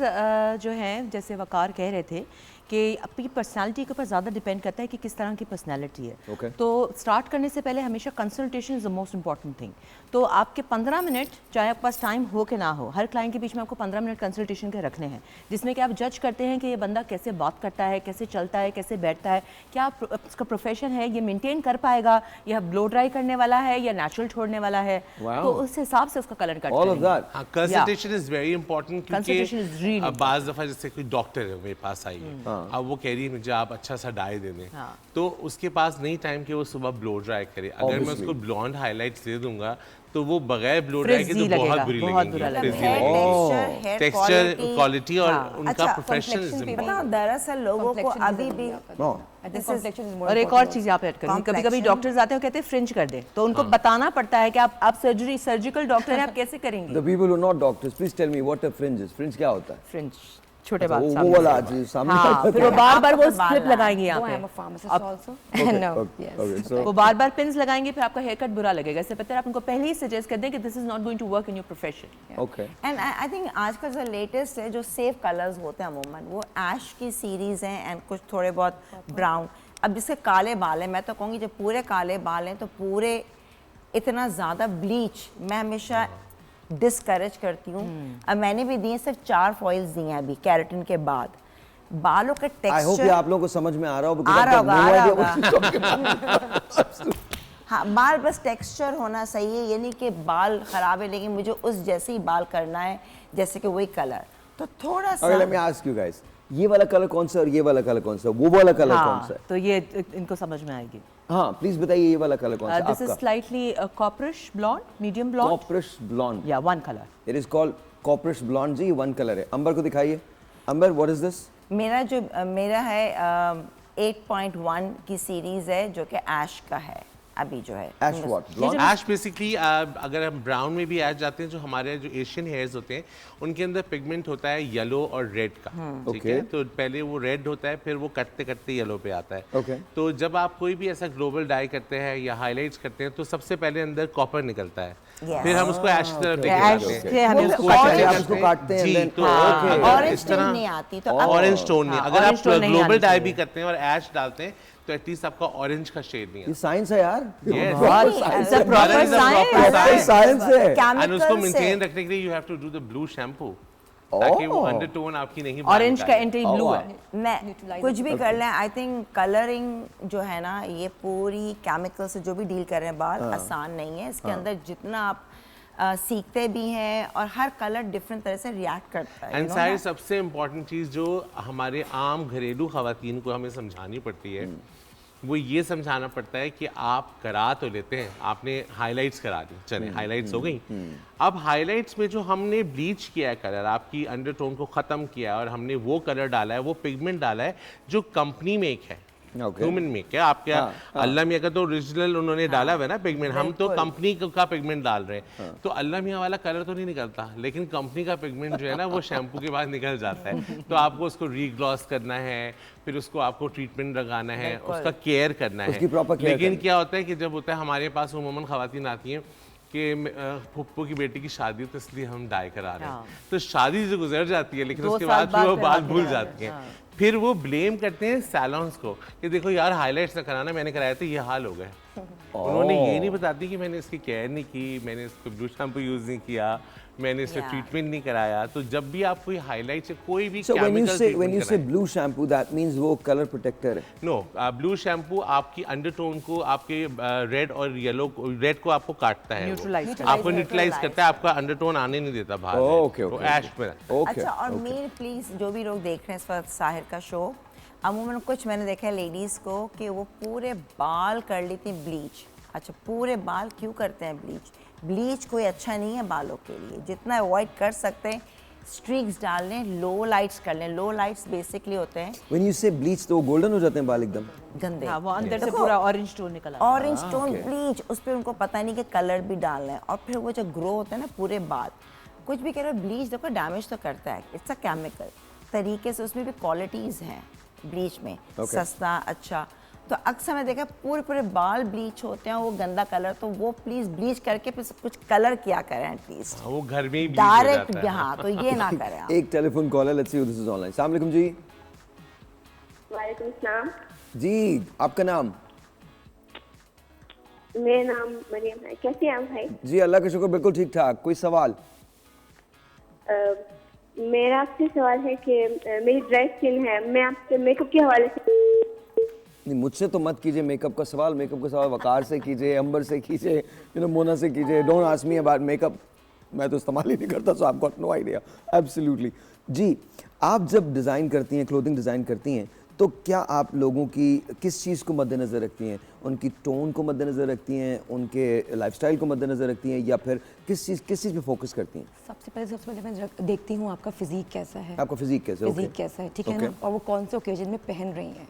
जो हैं, जैसे वकार कह रहे थे कि आपकी पर्सनालिटी के ऊपर ज़्यादा डिपेंड करता है कि किस तरह की पर्सनालिटी है। तो स्टार्ट करने से पहले हमेशा consultation is the most important thing. तो आपके 15 मिनट, चाहे आपके पास टाइम हो कि ना हो, हर क्लाइंट के बीच में आपको 15 मिनट कंसल्टेशन के रखने हैं, जिसमें कि आप जज करते हैं कि ये बंदा कैसे बात करता है, कैसे चलता है, कैसे बैठता है, क्या उसका प्रोफेशन है, ये मेनटेन कर पाएगा, या ब्लो ड्राई करने वाला है या नेचुरल छोड़ने वाला है। तो उस हिसाब से उसका कलर कट करेंगे। कंसल्टेशन इज वेरी इंपॉर्टेंट, क्योंकि बाज़ दफ़ा जैसे कोई डॉक्टर है मेरे पास आई है, अब वो कह रही है मुझे आप अच्छा सा डाई दे दें, तो उसके पास नहीं टाइम कि वो सुबह ब्लो ड्राई करे। अगर मैं उसको ब्लॉन्ड हाइलाइट्स दे दूंगा तो वो बगैर ब्लो ड्राई के तो बहुत बुरी लगेगी। टेक्सचर, क्वालिटी और उनका प्रोफेशनलिज्म। दरअसल लोगों को अभी भी और एक और चीज़ आप ऐड करेंगे, कभी कभी डॉक्टर्स आते हैं कहते हैं फ्रिंज कर दें, तो उनको बताना पड़ता है कि आप सर्जिकल डॉक्टर हैं, आप कैसे करेंगे। The people who are not doctors, please tell me what a fringe is. Fringe क्या होता है? फ्रिंज छोटे बाल वो वाला जी सामने। हाँ, फिर वो बार-बार वो स्ट्रिप लगाएंगे यहाँ पे। वो बार-बार पिन्स लगाएंगे, फिर आपका हेयर कट बुरा लगेगा। इससे बेहतर आप उनको पहले ही सजेस्ट कर दें कि this is not going to work in your profession. Okay. And I think आजकल जो लेटेस्ट है, जो सेफ कलर्स होते हैं अमूमन, वो ऐश की सीरीज हैं एंड कुछ थोड़े बहुत ब्राउन। अब जिसके काले बाल हैं, मैं तो कहूँगी जब पूरे काले बाल हैं तो पूरे इतना ज़्यादा ब्लीच मैं हमेशा डिस्करेज करती हूँ। अब मैंने भी दिए, सिर्फ 4 फॉइल्स दिए हैं अभी केराटिन के बाद। बालों का टेक्सचर, आई होप आप लोगों को समझ में आ रहा होगा। हाँ, बाल बस टेक्सचर होना सही है, ये नहीं कि बाल खराब है लेकिन मुझे उस जैसे ही बाल करना है जैसे कि वही कलर। तो थोड़ा सा let me ask you guys, ये वाला कलर कौन सा और ये वाला कलर कौन सा, वो वाला कलर कौन सा है? तो ये इनको समझ में आएगी। हाँ, प्लीज बताइए ये वाला कलर कौन सा आपका? This is slightly copperish blonde, medium blonde. Copperish blonde, या one colour. It is called copperish blonde जी, वन कलर है। अंबर को दिखाइए। Amber, what is this? मेरा है 8.1 की सीरीज है, जो कि ऐश का है अभी जो है। ऐश व्हाट? ऐश बेसिकली अगर हम ब्राउन में भी ऐश जाते हैं, जो हमारे जो एशियन हेयर्स होते हैं उनके अंदर पिगमेंट होता है येलो और रेड का, ठीक है। तो पहले वो रेड होता है, फिर वो कटते कटते येलो पे आता है। तो जब आप कोई भी ऐसा ग्लोबल डाई करते हैं या हाईलाइट्स करते हैं तो सबसे पहले अंदर कॉपर निकलता है, फिर हम उसको ऐश की तरफ लेके जाते हैं, उसको काटते हैं। तो ऑरेंज टोन नहीं आती, तो ऑरेंज टोन नहीं। अगर आप ग्लोबल डाई भी करते हैं और ऐश डालते हैं तो एटलीस्ट आपका ऑरेंज का शेड नहीं है। ये साइंस है यार। साइंस है। एंड उसको मेंटेन रखने के लिए you have to do the blue shampoo, ताकि वो अंडरटोन आपकी नहीं। ऑरेंज का एंटी ब्लू है। मैं कुछ भी कर लें, आई थिंक कलरिंग जो है ना, ये पूरी केमिकल से जो भी डील कर रहे हैं बाल, आसान नहीं है। इसके अंदर जितना आप सीखते भी हैं और हर कलर डिफरेंट तरह से रिएक्ट करता है। एंड सारी सबसे इम्पोर्टेंट चीज़ जो हमारे आम घरेलू खवातीन को हमें समझानी पड़ती है, वो ये समझाना पड़ता है कि आप करा तो लेते हैं, आपने हाइलाइट्स करा दी, चले हाइलाइट्स हो गई। अब हाइलाइट्स में जो हमने ब्लीच किया है कलर, आपकी अंडरटोन को ख़त्म किया है और हमने वो कलर डाला है, वो पिगमेंट डाला है जो कंपनी मेक है, Okay. ह्यूमन मेक है आपके अल्लाह मियाँ का तो ओरिजिनल उन्होंने डाला हुआ है ना पिगमेंट, हम तो कंपनी का पिगमेंट डाल रहे हैं, तो अल्लाह मियाँ वाला कलर तो नहीं निकलता, लेकिन कंपनी का पिगमेंट जो है ना वो शैम्पू के बाद निकल जाता है। तो आपको उसको रीग्लॉस करना है, फिर उसको आपको ट्रीटमेंट लगाना है, उसका केयर करना है। लेकिन क्या होता है कि जब होता है हमारे पास उमूमन खवातीन आती हैं कि फुप्पो की बेटी की शादी तो इसलिए हम डाई करा रहे हैं, तो शादी जो गुजर जाती है लेकिन उसके बाद वो बात भूल जाती हैं, फिर वो ब्लेम करते हैं सैलून्स को कि देखो यार हाईलाइट्स ना कराना, मैंने कराया तो ये हाल हो गए। उन्होंने ये नहीं बताती कि मैंने इसकी केयर नहीं की, मैंने इसको ब्लू शैम्पू यूज़ नहीं किया, मैंने इससे ट्रीटमेंट नहीं कराया। तो जब भी आप कोई हाईलाइट से कोई भी when you say blue shampoo that means वो कलर प्रोटेक्टर है? नो, ब्लू शैम्पू आपकी अंडरटोन को, आपके रेड और येलो, रेड को आपको काटता है, आपको न्यूट्रलाइज करता है, आपका अंडरटोन आने नहीं देता बाहर। ओके ऐश में। अच्छा, और मेरे प्लीज जो भी लोग देख रहे हैं इस वक्त साहिर का शो, अमूमन कुछ मैंने देखा है लेडीज़ को कि वो पूरे बाल कर लेती हैं ब्लीच। अच्छा, पूरे बाल क्यों करते हैं ब्लीच? ब्लीच कोई अच्छा नहीं है बालों के लिए, जितना अवॉइड कर सकते हैं स्ट्रीक्स डाल लें, लो लाइट्स कर लें। लो लाइट्स बेसिकली होते हैं When you say bleach तो गोल्डन हो जाते हैं बाल एकदम गंदे। हाँ, वो अंदर से पूरा ऑरेंज टोन निकल आता है। ऑरेंज टोन ब्लीच, उस पर उनको पता नहीं कि कलर भी डालना है, और फिर वो जो ग्रो होता है ना पूरे बाल, कुछ भी कह रहे हो ब्लीच देखो डैमेज तो करता है, इट्स अ केमिकल तरीके से, उसमें भी क्वालिटीज़ हैं ब्लीच में, सस्ता अच्छा। तो अक्सर मैं देखा पूरे बाल ब्लीच होते हैं, वो गंदा कलर, तो वो प्लीज ब्लीच करके फिर कुछ कलर किया करें एटलीस्ट, वो घर में ही डायरेक्ट यहाँ, तो ये ना करें आप। एक टेलीफोन कॉल है, let's see this is online. अस्सलाम वालेकुम जी। वालेकुम सलाम। जी, आपका नाम? मेरा नाम मरियम है। कैसे हैं आप भाई? जी अल्लाह का शुक्र, बिल्कुल ठीक ठाक। कोई सवाल? मेरा आपसे सवाल है कि मेरी ड्राई स्किन है, मैं आपसे मेकअप के हवाले से। नहीं, मुझसे तो मत कीजिए मेकअप का सवाल। मेकअप का सवाल वकार से कीजिए, अंबर से कीजिए, मोना से कीजिए। Don't ask me about makeup, मैं तो इस्तेमाल ही नहीं करता, so I got no idea. Absolutely. जी, आप जब डिज़ाइन करती हैं, क्लोथिंग डिज़ाइन करती हैं, तो क्या आप लोगों की किस चीज़ को मद्देनज़र रखती हैं? उनकी टोन को मद्देनज़र रखती हैं, उनके लाइफस्टाइल को मद्देनज़र रखती हैं, या फिर किस चीज़ पे फोकस करती हैं? सबसे पहले मैं देखती हूँ आपका फिजिक कैसा है। आपका फिजिक कैसा है, ठीक है ना, और वो कौन से ओकेजन में पहन रही हैं।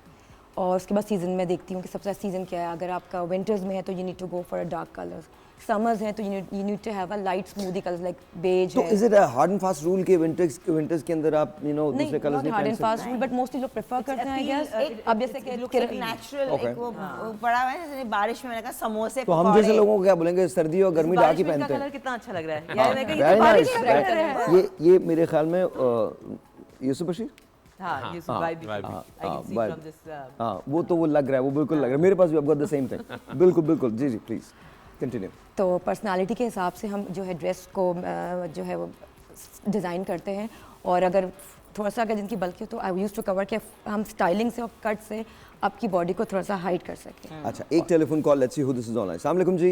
और उसके बाद सीज़न में देखती हूँ कि सबसे सीज़न क्या है। अगर आपका विंटर्स में है तो you need to go for a dark colours, summers हैं तो you need to have a light smoothie colours like beige. तो is it a hard and fast rule के विंटर्स के अंदर आप दूसरे कलर्स नहीं hard and fast rule, but mostly लोग प्रेफर करते हैं आई गेस। अब जैसे कि नेचुरल एक वो पड़ा हुआ है, जैसे बारिश में लगा समोसे, तो हम जैसे लोगों को क्या बोलेंगे, सर्दी और गर्मी डार्क ही पहनते हैं। कलर कितना अच्छा लग रहा है यार। ये मेरे ख्याल में यूसुफ बशीर, वो तो वो लग रहा है, वो बिल्कुल लग रहा है। मेरे पास भी आपको द सेम थिंग। बिल्कुल बिल्कुल। जी जी प्लीज कंटिन्यू। तो पर्सनालिटी के हिसाब से हम जो है ड्रेस को जो है वो डिज़ाइन करते हैं, और अगर थोड़ा सा अगर जिनकी बल्कि तो आई यूज टू कवर कि हम स्टाइलिंग से और कट से आपकी बॉडी को थोड़ा सा हाइड कर सकते हैं। अच्छा, एक telephone call, let's see who this is online. अस्सलाम वालेकुम जी।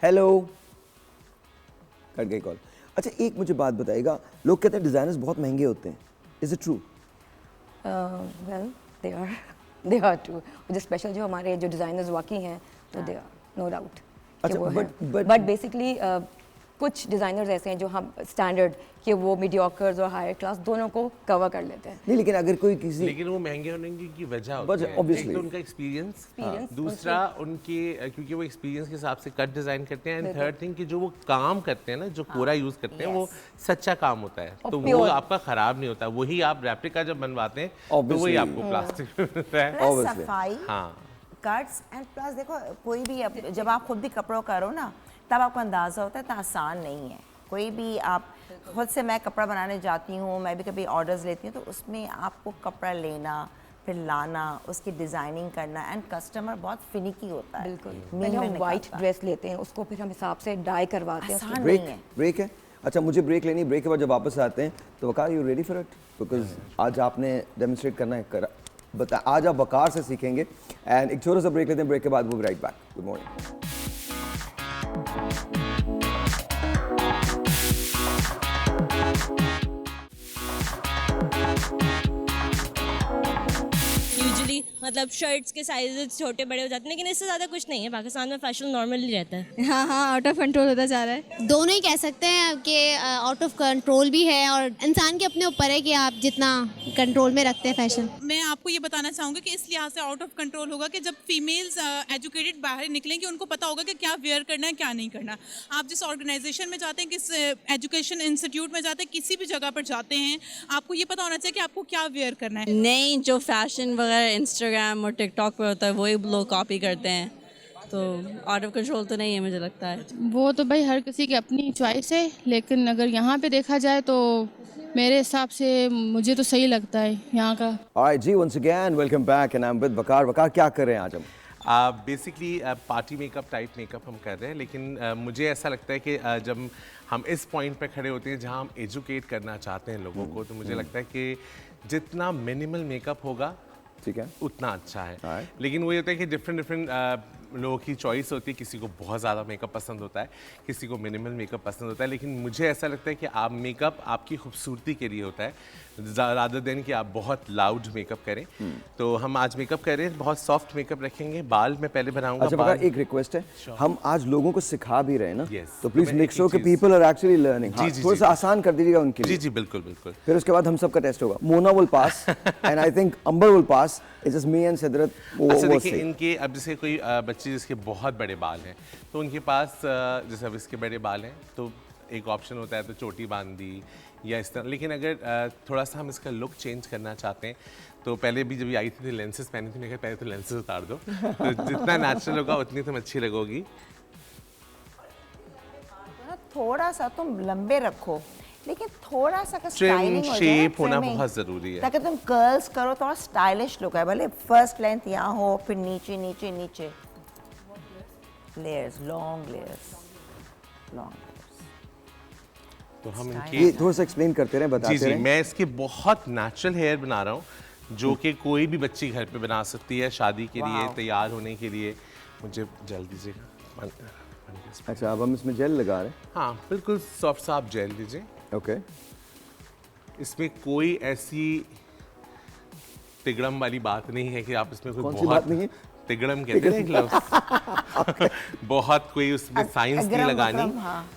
हेलो, कट गई कॉल। अच्छा, एक मुझे बात बताइएगा, लोग कहते हैं डिज़ाइनर्स बहुत महंगे होते हैं, is it true? Well they are true. जो स्पेशल जो हमारे जो डिज़ाइनर्स वाकई हैं तो दे आर नो डाउट। अच्छा, बट बेसिकली कुछ डिज़ाइनर्स ऐसे हैं जो हम स्टैंडर्ड कि वो मीडियोकर्स और हायर क्लास दोनों को कवर कर लेते हैं। नहीं, लेकिन अगर कोई किसी, लेकिन वो महंगे होने की वजह होती है, एक तो उनका एक्सपीरियंस, दूसरा उनके क्योंकि वो एक्सपीरियंस के हिसाब से कट डिज़ाइन करते हैं, एंड थर्ड थिंग कि जो वो काम करते हैं ना, जो कोरा यूज़ करते हैं, वो सच्चा काम होता है, तो वो आपका ख़राब नहीं होता। वही आप रेप्लिका जब बनवाते हैं तो वही आपको प्लास्टिक में मिलता है। सफाई, कट्स एंड प्लस देखो, कोई भी जब आप खुद भी कपड़ों करो ना, तब आपको अंदाज़ा होता है इतना आसान नहीं है। कोई भी आप खुद से, मैं कपड़ा बनाने जाती हूँ, मैं भी कभी ऑर्डर्स लेती हूँ, तो उसमें आपको कपड़ा लेना, फिर लाना, उसकी डिज़ाइनिंग करना, एंड कस्टमर बहुत फिनिकी होता है। बिल्कुल। हम वाइट ड्रेस लेते हैं, उसको फिर हम हिसाब से डाई करवाते हैं। आसान नहीं है। ब्रेक है? अच्छा, मुझे ब्रेक लेनी है। ब्रेक के बाद जब वापस आते हैं तो Waqar, you ready for it? Because आज आपने डेमोन्स्ट्रेट करना है, बता आज आप वकार से सीखेंगे। एंड एक छोटा सा ब्रेक लेते हैं, ब्रेक के बाद वो राइट बैक। Good morning. मतलब शर्ट्स के साइजेस छोटे बड़े हो जाते हैं, लेकिन इससे ज़्यादा कुछ नहीं है। पाकिस्तान में फैशन नॉर्मली रहता है। हाँ हाँ, आउट ऑफ कंट्रोल होता जा रहा है। दोनों ही कह सकते हैं कि आउट ऑफ कंट्रोल भी है और इंसान के अपने ऊपर है कि आप जितना कंट्रोल में रखते हैं फैशन। मैं आपको ये बताना चाहूँगी कि इस लिहाज से आउट ऑफ कंट्रोल होगा कि जब फीमेल्स एजुकेटेड बाहर निकलेंगी उनको पता होगा कि क्या वेयर करना है क्या नहीं करना। आप जिस ऑर्गेनाइजेशन में जाते हैं, किस एजुकेशन इंस्टीट्यूट में जाते हैं, किसी भी जगह पर जाते हैं, आपको ये पता होना चाहिए कि आपको क्या वेयर करना है। नहीं, जो फैशन वगैरह इंस्टाग्राम और टिकटॉक पे होता है वही लोग कॉपी करते हैं, तो आउट ऑफ कंट्रोल तो नहीं है मुझे लगता है। वो तो भाई हर किसी की अपनी चॉइस है, लेकिन अगर यहाँ पे देखा जाए तो मेरे हिसाब से मुझे तो सही लगता है यहाँ का। Alright ji, once again welcome back and I'm with वकार। वकार, क्या कर रहे हैं आज हम? Basically party makeup type makeup हम कर रहे हैं, लेकिन मुझे ऐसा लगता है कि जब हम इस पॉइंट पे खड़े होते हैं जहाँ हम एजुकेट करना चाहते हैं लोगों को, तो मुझे लगता है कि जितना मिनिमल मेकअप होगा, ठीक है, उतना अच्छा है। लेकिन वो ये होता है कि डिफरेंट लोगों की चॉइस होती है। किसी को बहुत ज़्यादा मेकअप पसंद होता है, किसी को मिनिमल मेकअप पसंद होता है, लेकिन मुझे ऐसा लगता है कि आप मेकअप आपकी खूबसूरती के लिए होता है, ज़्यादा दिन कि आप बहुत लाउड मेकअप करें। तो हम आज मेकअप कर रहे हैं, बहुत सॉफ्ट मेकअप रखेंगे। बाल मैं पहले बनाऊंगा। अच्छा वकार, एक रिक्वेस्ट है, हम आज लोगों को सिखा भी रहे हैं ना, तो प्लीज मेक श्योर कि पीपल आर एक्चुअली लर्निंग। थोड़ा सा आसान कर दीजिएगा उनके लिए। जी जी बिल्कुल बिल्कुल। फिर उसके बाद हम सबका टेस्ट होगा। Mona will pass and I think Amber will pass. It's just me and Sidrat. अच्छा देखिए, इनके अब जैसे कोई बच्चे जिसके बहुत बड़े बाल हैं, तो उनके पास जैसे अब इसके बड़े बाल हैं तो एक ऑप्शन होता है तो चोटी बांध दी या इस तरह। लेकिन अगर थोड़ा सा हम इसका लुक चेंज करना चाहते हैं, तो पहले भी जब ये आई थी लेंसेज पहनी थी, मैं कहा पहले तो लेंसेज उतार दो, तो जितना नेचुरल होगा उतनी तुम अच्छी लगोगी। थोड़ा सा तुम लंबे रखो, लेकिन थोड़ा सा का ट्रिम स्टाइलिंग शेप होना बहुत ज़रूरी है, ताकि तुम कर्ल्स करो, थोड़ा स्टाइलिश लुक है। भले फर्स्ट लेंथ यहाँ हो, फिर नीचे नीचे नीचे लेयर्स, लॉन्ग लेयर्स, लॉन्ग। तो हम इनकी ये थोड़ा सा एक्सप्लेन करते रहे, बताते रहे। मैं इसके बहुत नेचुरल हेयर बना रहा हूँ, जो कि कोई भी बच्ची घर पे बना सकती है शादी के लिए, तैयार होने के लिए। मुझे जल दीजिएगा। अच्छा, अब हम इसमें जेल लगा रहे हैं। हाँ बिल्कुल सॉफ्ट सा आप जेल दीजिए। ओके। इसमें कोई ऐसी तिगड़म वाली बात नहीं है कि आप इसमें कोई कौन सी बात नहीं है? तिगड़म कहते हैं लफ्ज़। बहुत कोई उसमें साइंस नहीं लगानी,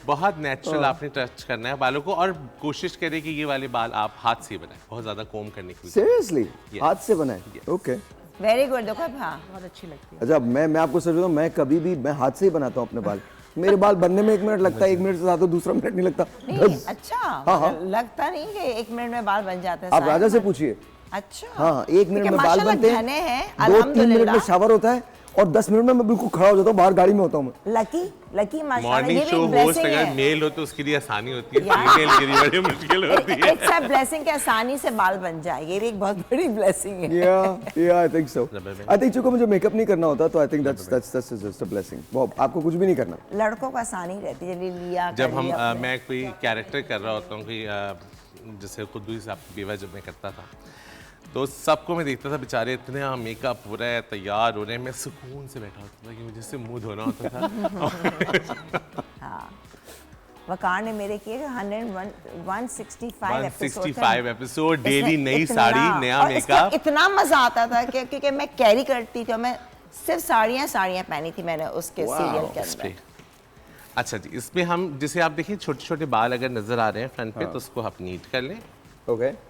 बहुत नेचुरल आपने टच करना है बालों को, और कोशिश करें कि ये वाले बाल आप हाथ से बनाएं, बहुत ज़्यादा कोम करने की। सीरियसली हाथ से बनाएं? Okay, very good. देखो हाँ, बहुत अच्छी लगती है। अच्छा मैं आपको सच बताऊं, मैं कभी भी मैं हाथ से ही बनाता हूँ अपने बाल। मेरे बाल बनने में 1 मिनट लगता है, 1 मिनट से ज़्यादा दूसरा मिनट नहीं लगता। नहीं, अच्छा हाँ। लगता नहीं कि 1 मिनट में बाल बन जाते हैं। आप राजा से पूछिए। अच्छा हाँ, 1 मिनट में बाल बनते हैं, 2-3 मिनट में शावर होता है, और 10 मिनट में मैं बिल्कुल खड़ा हो जाता हूँ, बाहर गाड़ी में होता हूँ मैं। लकी माशाल्लाह। मॉर्निंग शो होस्ट अगर मेल हो तो उसके लिए आसानी होती है, फीमेल के लिए बड़ी मुश्किल होती है। इट्स अ ब्लेसिंग कि आसानी से बाल बन जाए, ये भी एक बहुत बड़ी ब्लेसिंग है। या I think so. I think चूंकि मुझे मेकअप नहीं करना होता, तो I think that's just a blessing. वो आपको कुछ भी नहीं करना। लड़कों को आसानी रहती है लिया। जब हम मैं कोई कैरेक्टर कर रहा होता हूँ, कोई जैसे कुद्दूस साहब बेवा जब मैं करता था, तो सबको मैं देखता था बेचारे इतने मेकअप हो रहा है, तैयार हो रहे हैं, मैं सुकून से बैठा होता था कि मुझे से मुंह धोना होता था। हाँ, वकार ने मेरे किए 165 एपिसोड डेली, नई साड़ी, नया मेकअप। इतना मजा आता था क्योंकि मैं कैरी करती थी, मैं सिर्फ साड़ियाँ पहनी थी मैंने उसके सीरियल के अंदर। अच्छा जी, इसमें हम जैसे आप देखिए छोटे छोटे बाल अगर नजर आ रहे हैं फ्रंट पे, तो उसको आप नीट कर लें। ओके,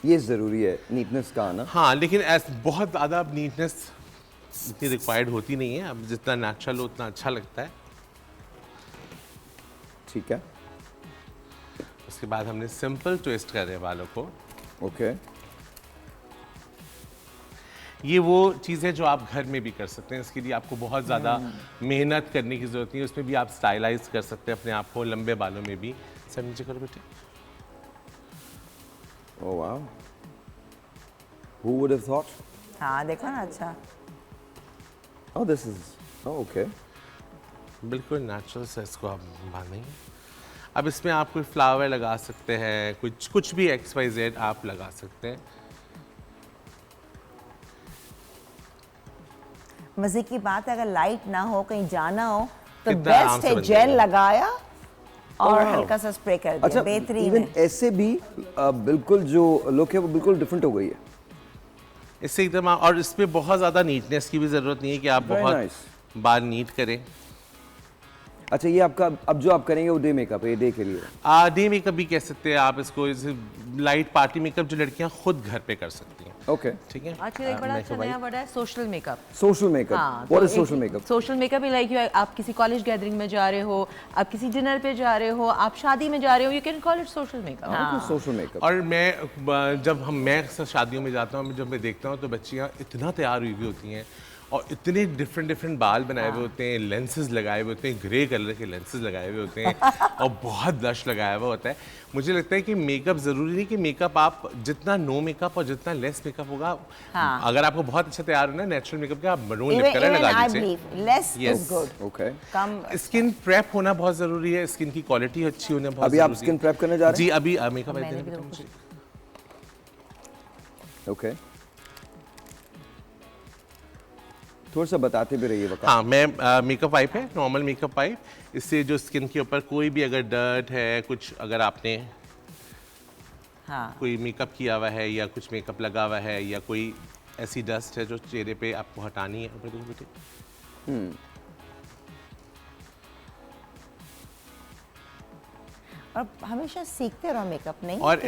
ये जरूरी है नीटनेस का आना। हाँ, लेकिन बहुत ज़्यादा अब नीटनेस इतनी रिक्वायर्ड होती नहीं है, अब जितना नेचुरल हो उतना अच्छा लगता है। ठीक है, उसके बाद हमने सिंपल ट्विस्ट कर रहे हैं बालों को। ओके, ये वो चीज़ है जो आप घर में भी कर सकते हैं, इसके लिए आपको बहुत ज़्यादा मेहनत करने की ज़रूरत नहीं है। उसमें भी आप स्टाइलाइज कर सकते हैं अपने आप को, लंबे बालों में भी। सर नीचे करो बेटे। Oh wow, who would have thought? हाँ देखो ना, अच्छा। Oh this is, oh okay. बिल्कुल नेचुरल से इसको आप बांधेंगे। अब इसमें आप कोई फ्लावर लगा सकते हैं, कुछ भी XYZ आप लगा सकते हैं। मजे की बात है, अगर लाइट ना हो, कहीं जाना हो, तो बेस्ट है जेल लगाया और हल्का सा स्प्रे कर दिया। अच्छा, बेहतरीन इवन है। ऐसे भी बिल्कुल जो लुक है वो बिल्कुल डिफरेंट हो गई है इससे एकदम। और इसमें बहुत ज़्यादा नीटनेस की भी ज़रूरत नहीं है कि आप बहुत बार नीट करें। अच्छा, ये आपका अब जो आप करेंगे वो डे मेकअप है, डे के लिए? डे मेकअप भी कह सकते हैं आप इसको, इसे लाइट पार्टी मेकअप जो लड़कियां खुद घर पे कर सकती हैं। ओके, ठीक है। आजकल एक बड़ा अच्छा नया वर्ड है social makeup. Social makeup, what is social makeup? Social makeup like आप किसी कॉलेज गैदरिंग में जा रहे हो, आप किसी डिनर पे जा रहे हो, आप शादी में जा रहे हो, you can call it social makeup. Social makeup. और मैं अक्सर शादियों में जाता हूँ, जब मैं देखता हूँ तो बच्चियाँ इतना तैयार हुई हुई होती हैं और इतने डिफरेंट बाल बनाए हुए होते हैं, लेंसेज लगाए हुए होते हैं, ग्रे कलर के लेंसेज लगाए हुए होते हैं और बहुत ब्लश लगाया हुआ होता है। मुझे लगता है कि मेकअप ज़रूरी नहीं कि मेकअप आप जितना नो मेकअप और जितना लेस मेकअप होगा, अगर आपको बहुत अच्छा तैयार होना है नेचुरल मेकअप का, आप मरून लिप कलर लगा दीजिए। स्किन प्रेप होना बहुत ज़रूरी है, स्किन की क्वालिटी अच्छी होना बहुत अभी आप स्किन प्रेप करने जा रहे हैं? जी, अभी मेकअप। ओके, थोड़ा सा बताते भी रहिए। हाँ, मैं मेकअप वाइप है, नॉर्मल मेकअप वाइप। इससे जो स्किन के ऊपर कोई भी अगर डर्ट है, कुछ अगर आपने कोई मेकअप किया हुआ है या कुछ मेकअप लगा हुआ है या कोई ऐसी डस्ट है जो चेहरे पे आपको हटानी है, ऊपर देखो बेटे। और हमेशा सीखते रहो मेकअप, नहीं? और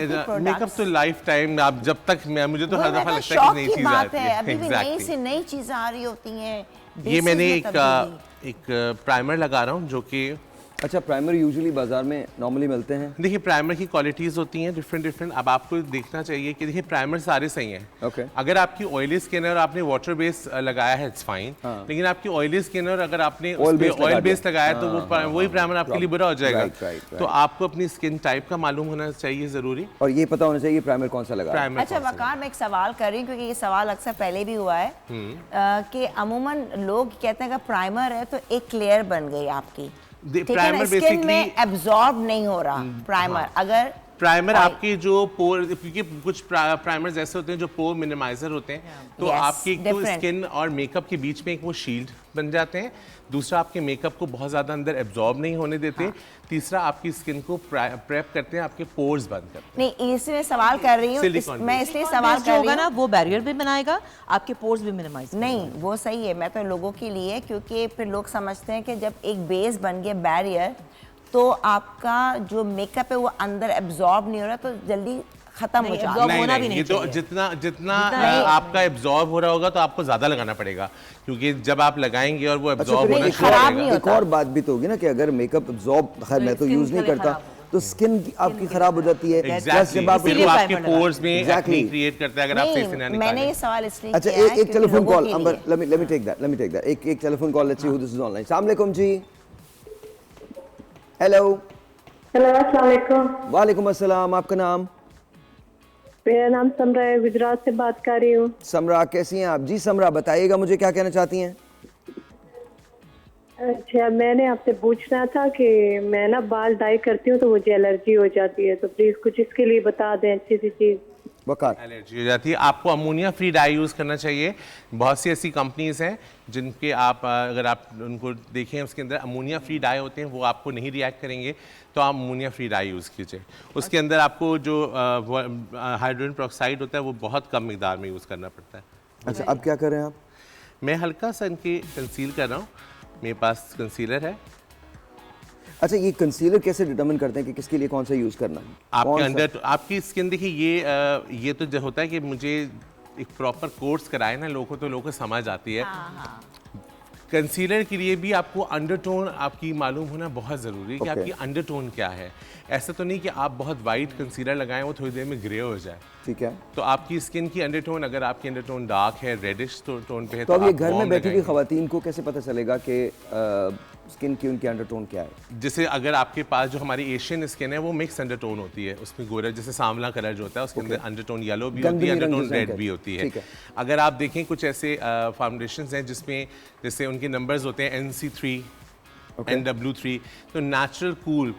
मेकअप तो लाइफ टाइम, आप जब तक मुझे तो हर दफा लगता है कि नई चीज आती है। अभी भी नई से नई चीजें आ रही होती हैं। ये मैंने एक प्राइमर लगा रहा हूँ जो कि अच्छा, प्राइमर यूजुअली बाजार में नॉर्मली मिलते हैं। देखिए, प्राइमर की क्वालिटीज़ होती हैं डिफरेंट। अब आपको देखना चाहिए कि देखिए प्राइमर सारे सही हैं। okay. अगर आपकी ऑयली स्किन है और आपने वाटर बेस लगाया है, इट्स फाइन। लेकिन आपकी ऑयली स्किन है और अगर आपने ऑयल बेस लगाया तो वही प्राइमर आपके लिए बुरा हो जाएगा। तो आपको अपनी स्किन टाइप का मालूम होना चाहिए ज़रूरी, और ये पता होना चाहिए प्राइमर कौन सा लगा। अच्छा वकार, मैं एक सवाल कर रही हूँ क्योंकि ये सवाल अक्सर पहले भी हुआ है कि अमूमन लोग कहते हैं कि प्राइमर है तो एक लेयर बन गई आपकी, प्राइमर स्किन में एब्जॉर्ब नहीं हो रहा। प्राइमर अगर प्राइमर आपके जो पोर, क्योंकि कुछ प्राइमर्स ऐसे होते हैं जो पोर मिनिमाइजर होते हैं, तो आपकी तो स्किन और मेकअप के बीच में एक वो शील्ड बन जाते हैं। दूसरा, आपके मेकअप को बहुत ज़्यादा अंदर एब्जॉर्ब नहीं होने देते। तीसरा, आपकी स्किन को प्रेप करते हैं, आपके पोर्स बंद करते हैं। नहीं, इसमें सवाल कर रही हूँ, मैं इसलिए सवाल कर रही हूँ ना, वो बैरियर भी बनाएगा, आपके पोर्स भी मिनिमाइज। नहीं, वो सही है, मैं तो लोगों के लिए, क्योंकि फिर लोग समझते हैं कि जब एक बेस बन गया बैरियर तो आपका जो मेकअप है वो अंदर एब्जॉर्ब नहीं हो रहा, तो जल्दी खत्म हो जाता है। नहीं, ये तो जितना आपका एब्जॉर्ब हो रहा होगा तो आपको ज्यादा लगाना पड़ेगा, क्योंकि जब आप लगाएंगे और वो एब्जॉर्ब होना शुरू हो जाएगा। एक और बात भी तो होगी ना कि अगर मेकअप एब्जॉर्ब, खैर मैं तो यूज नहीं करता, तो स्किन आपकी खराब हो जाती है। जब आपके पोर्स में एक्ने क्रिएट करता है अगर आप सही से ना निकालें। मैंने ये सवाल इसलिए अच्छा, एक telephone call, Amber, let me take that. एक telephone call, let's see who this is online. अस्सलाम वालेकुम जी। हेलो। अस्सलाम वालेकुम। वालेकुम अस्सलाम, आपका नाम? मेरा नाम समरा है, गुजरात से बात कर रही हूँ। समरा, कैसी हैं आप? जी समरा, बताइएगा मुझे क्या कहना चाहती हैं? अच्छा, मैंने आपसे पूछना था कि मैं ना बाल डाई करती हूँ तो मुझे एलर्जी हो जाती है, तो प्लीज कुछ इसके लिए बता दें अच्छी सी चीज। एलर्जी हो जाती है, आपको अमोनिया फ्री डाई यूज़ करना चाहिए। बहुत सी ऐसी कंपनीज हैं जिनके आप अगर आप उनको देखें उसके अंदर अमोनिया फ्री डाई होते हैं, वो आपको नहीं रिएक्ट करेंगे, तो आप अमोनिया फ्री डाई यूज़ कीजिए। उसके अंदर आपको जो हाइड्रोजन पेरोक्साइड होता है वो बहुत कम मिकदार में यूज़ करना पड़ता है। अच्छा, अब क्या कर रहे हैं आप? मैं हल्का सा इनके कंसील कर रहा हूँ, मेरे पास कंसीलर है। अच्छा, ये कंसीलर कैसे डिटरमिन करते हैं कि किसके लिए कौन सा यूज़ करना है? आपके अंदर आपकी स्किन, देखिए ये तो जो होता है कि मुझे एक प्रॉपर कोर्स कराए ना लोगों तो लोगों को समझ आती है। कंसीलर के लिए भी आपको अंडरटोन आपकी मालूम होना बहुत ज़रूरी है कि आपकी अंडरटोन क्या है। ऐसा तो नहीं कि आप बहुत वाइट कंसीलर लगाएं वो थोड़ी देर में ग्रे हो जाए। ठीक है, तो आपकी स्किन की अंडरटोन, अगर आपकी अंडरटोन डार्क है, रेडिश टोन पे है, तो अब ये घर में बैठी हुई खवातीन को कैसे पता चलेगा कि स्किन की उनकी अंडरटोन क्या है? जैसे अगर आपके पास जो हमारी एशियन स्किन है वो मिक्स अंडरटोन होती है, उसमें गोरा जैसे सांवला कलर जो होता है उसके अंदर अंडरटोन येलो भी होती है, अंडरटोन रेड भी होती है। अगर आप देखें कुछ ऐसे फाउंडेशंस हैं जिसमें जैसे उनके नंबर्स होते हैं NC3 NW3, तो नेचुरल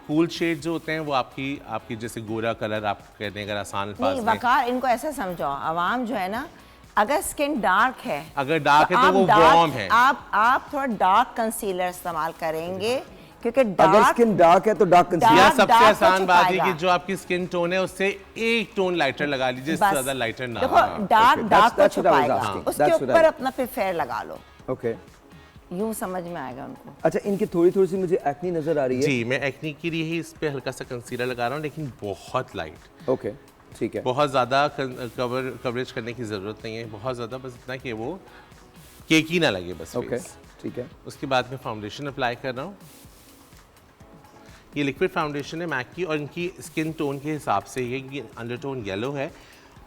कूल शेड जो होते हैं वो आपकी जैसे गोरा कलर आप कहते हैं अगर आसान अल्फाज में। वकार, इनको ऐसा समझो, आवाम जो है ना, अगर स्किन डार्क है तो वो वार्म है, आप थोड़ा डार्क कंसीलर इस्तेमाल करेंगे क्योंकि अगर स्किन डार्क है तो डार्क कंसीलर सबसे आसान बात है कि जो आपकी स्किन टोन है उससे एक टोन लाइटर लगा लीजिए, इससे ज्यादा लाइटर ना। देखो डार्क को छुपाएगा, उसके ऊपर अपना फिर फेयर लगा लो। ओके, यूं समझ में आएगा उनको। अच्छा, इनकी थोड़ी थोड़ी सी मुझे एक्नी नजर आ रही है। जी, मैं एक्नी के लिए ही इस पे हल्का सा कंसीलर लगा रहा हूँ, लेकिन बहुत लाइट। ओके, ठीक है। बहुत ज़्यादा कवरेज करने की ज़रूरत नहीं है, बहुत ज़्यादा, बस इतना कि वो केकी ना लगे बस। ओके, ठीक है। उसके बाद मैं फाउंडेशन अप्लाई कर रहा हूँ। ये लिक्विड फाउंडेशन है मैक की, और इनकी स्किन टोन के हिसाब से ये अंडरटोन येलो है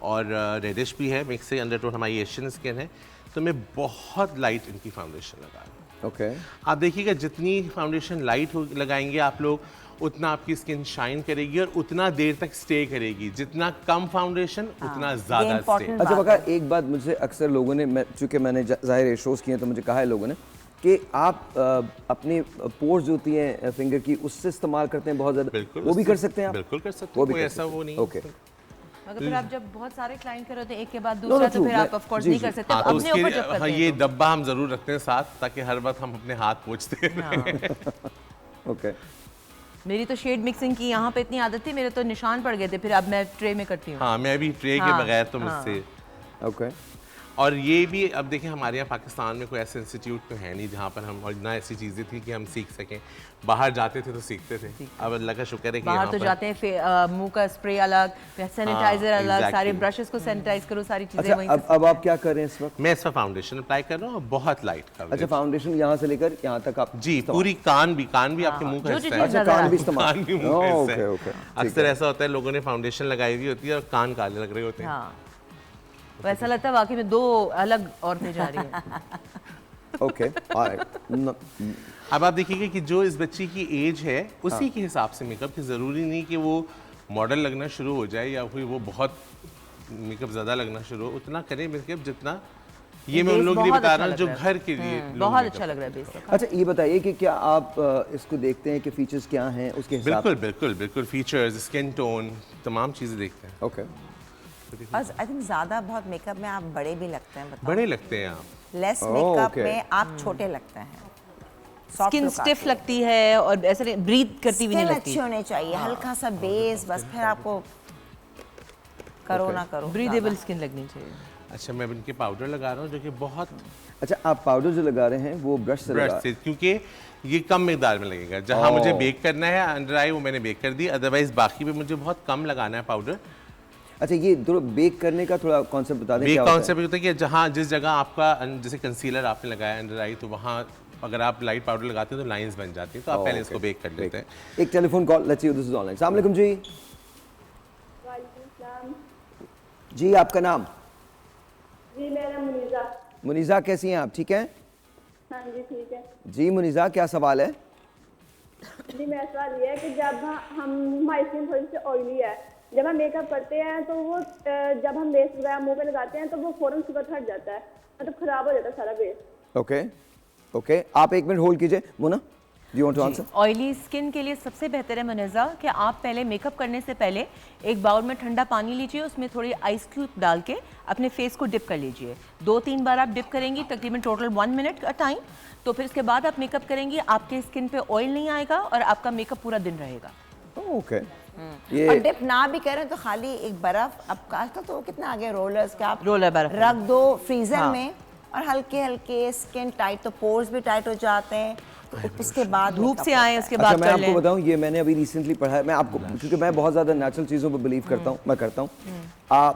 और रेडिश भी है, मिक्स से अंडरटोन हमारी एशियन स्किन है, तो मैं बहुत लाइट इनकी फाउंडेशन लगा रहा हूँ। ओके, आप देखिएगा जितनी फाउंडेशन लाइट लगाएंगे आप लोग, उतना आपकी स्किन शाइन करेगी और उतना देर तक स्टे करेगी। जितना कम फाउंडेशन उतना ज़्यादा स्टे। अच्छा बका, एक बात मुझे अक्सर लोगों ने, चूँकि मैंने ज़ाहिर शोज़ किए तो मुझे कहा है लोगों ने कि आप अपनी पोर्स जो होती हैं फिंगर की उससे इस्तेमाल करते हैं बहुत ज़्यादा, वो भी कर सकते हैं आप? बिल्कुल कर सकते हैं, कोई ऐसा वो नहीं। ओके, मगर फिर आप जब बहुत सारे क्लाइंट कर होते हैं एक के बाद दूसरा, तो फिर आप ऑफ कोर्स नहीं कर सकते, हाँ, अपने ऊपर जब करते हैं। ये डब्बा हम जरूर रखते हैं साथ, ताकि हर वक्त हम अपने हाथ पोंछते रहें। ओके, मेरी तो शेड मिक्सिंग की यहाँ पे इतनी आदत थी, मेरे तो निशान पड़ गए थे, फिर अब मैं ट्रे में करती हूँ। हाँ, मैं भी ट्रे के बगैर तो मुझसे। ओके, और ये भी अब देखें, हमारे यहाँ पाकिस्तान में कोई ऐसा इंस्टीट्यूट तो है नहीं जहाँ पर हम, और ना ऐसी चीज़ें थी कि हम सीख सकें। बाहर जाते थे तो सीखते थे, अब अल्लाह का शुक्र है कि बाहर तो जाते हैं, मुंह का स्प्रे अलग, सैनिटाइजर अलग, सारे ब्रशेस को सैनिटाइज करो, सारी चीजें वहीं। अब आप क्या कर रहे हैं इस वक्त? मैं इस वक्त फाउंडेशन अप्लाई कर रहा हूँ, बहुत लाइट कवरेज। अच्छा, फाउंडेशन यहाँ से लेकर यहाँ तक आप? जी, पूरी कान भी आपके मुंह का हिस्सा है। अच्छा, कान भी इस्तेमाल। ओके ओके, अक्सर ऐसा होता है लोगों ने फाउंडेशन लगाई हुई होती है और कान काले लग रहे होते हैं। वैसा लगता है वाकई में दो अलग औरतें जा रही हैं। ओके, अब आप देखिएगा कि जो इस बच्ची की एज है उसी के हिसाब से मेकअप, की ज़रूरी नहीं कि वो मॉडल लगना शुरू हो जाए या कोई वो बहुत मेकअप ज़्यादा लगना शुरू हो, उतना करें मेकअप जितना। ये मैं उन लोगों के लिए बता रहा हूँ जो घर के लिए बहुत अच्छा लग रहा है बेस। अच्छा, ये बताइए कि क्या आप इसको देखते हैं कि फीचर्स क्या हैं उसके हिसाब? बिल्कुल बिल्कुल बिल्कुल, फीचर्स, स्किन टोन, तमाम चीज़ें देखते हैं। ओके, आई थिंक ज़्यादा बहुत मेकअप में आप बड़े भी लगते हैं। बड़े लगते हैं आप, लेस मेकअप में आप छोटे लगते हैं। स्किन स्टिफ लगती है और ऐसे नहीं ब्रीथ करती भी नहीं लगती। अच्छी होनी चाहिए, हल्का सा बेस, बस फिर आपको करो ना करो, ब्रीदेबल स्किन लगनी चाहिए। अच्छा, मैं इनके पाउडर लगा रहा हूँ जो कि बहुत। अच्छा, आप पाउडर जो लगा रहे हैं वो ब्रश से क्योंकि ये कम मिकदार में लगेगा। जहाँ मुझे बेक करना है अंडर आई, वो मैंने बेक कर दी, अदरवाइज बाकी पे मुझे बहुत कम लगाना है पाउडर। अच्छा, ये बेक करने का थोड़ा कॉन्सेप्ट बता दें। बेक कॉन्सेप्ट होता है कि जहाँ जिस जगह आपका जैसे कंसीलर आपने लगाया अंडर आई, तो वहाँ अगर आप लाइट पाउडर लगाते हैं तो लाइंस बन जाती हैं, तो आप पहले इसको बेक कर लेते हैं। एक telephone call, let's see this is online. अस्सलाम वालेकुम जी। जी, आपका नाम? जी, मेरा मुनीजा। मुनीजा, कैसी हैं आप? ठीक हैं? हाँ जी, ठीक है। जी मुनीजा, क्या सवाल है? जी, मेरा सवाल ये है कि जब हमारी स्किन थोड़ी सी ऑयली है, जब हम मेकअप करते हैं तो वो जब हम बेस वगैरह मुंह पे लगाते हैं तो वो फौरन सुबह हट जाता है, मतलब खराब हो जाता है सारा बेस। ओके ओके, आप एक मिनट होल्ड कीजिए। मुना, Do you want to answer? Oily skin के लिए सबसे बेहतर है मुनीजा कि आप पहले मेकअप करने से पहले एक बाउल में ठंडा पानी लीजिए, उसमें थोड़ी आइस क्यूब डाल के अपने फेस को डिप कर लीजिए। 2-3 बार आप डिप करेंगी, तकरीबन टोटल 1 मिनट का टाइम। तो फिर उसके बाद आप मेकअप करेंगी, आपके स्किन पे ऑयल नहीं आएगा और आपका मेकअप पूरा दिन रहेगा। ओके, और डिप ना भी करें तो खाली एक बर्फ, अब आजकल तो कितना आगे रोलर्स का, आप रोलर बर्फ रख दो फ्रीजर में और हल्के हल्के स्किन टाइट, तो पोर्स भी टाइट हो जाते हैं। उसके बाद धूप से आए, उसके बाद मैं आपको बताऊं, ये मैंने अभी रिसेंटली पढ़ा है। मैं आपको, क्योंकि मैं बहुत ज़्यादा नेचुरल चीज़ों पर बिलीव करता हूँ, मैं करता हूँ।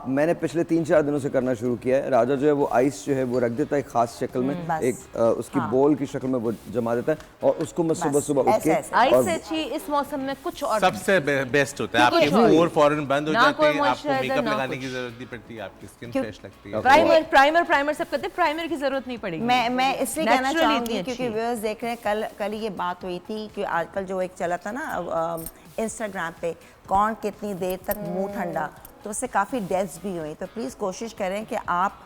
मैंने पिछले 3-4 दिनों से करना शुरू किया है। राजा जो है वो आइस जो है वो रख देता है एक खास शक्ल में, एक उसकी बोल की शक्ल में वो जमा देता है और उसको मैं सुबह सुबह उठ के, आइस से अच्छी इस मौसम में कुछ और सबसे बेस्ट होता है। आपके पोर फौरन बंद हो जाते हैं, आपको मेकअप लगाने की जरूरत नहीं पड़ती, आपकी स्किन फ्रेश लगती है। प्राइमर सब कहते हैं, प्राइमर की जरूरत नहीं पड़ेगी। मैं इसलिए कहना चाहूँगी क्योंकि व्यूअर्स देख रहे हैं, कल ये बात हुई थी कि आजकल जो एक चला था ना इंस्टाग्राम पे, कौन कितनी देर तक मुंह ठंडा, तो उससे काफ़ी डेथ्स भी हुई। तो प्लीज़ कोशिश करें कि आप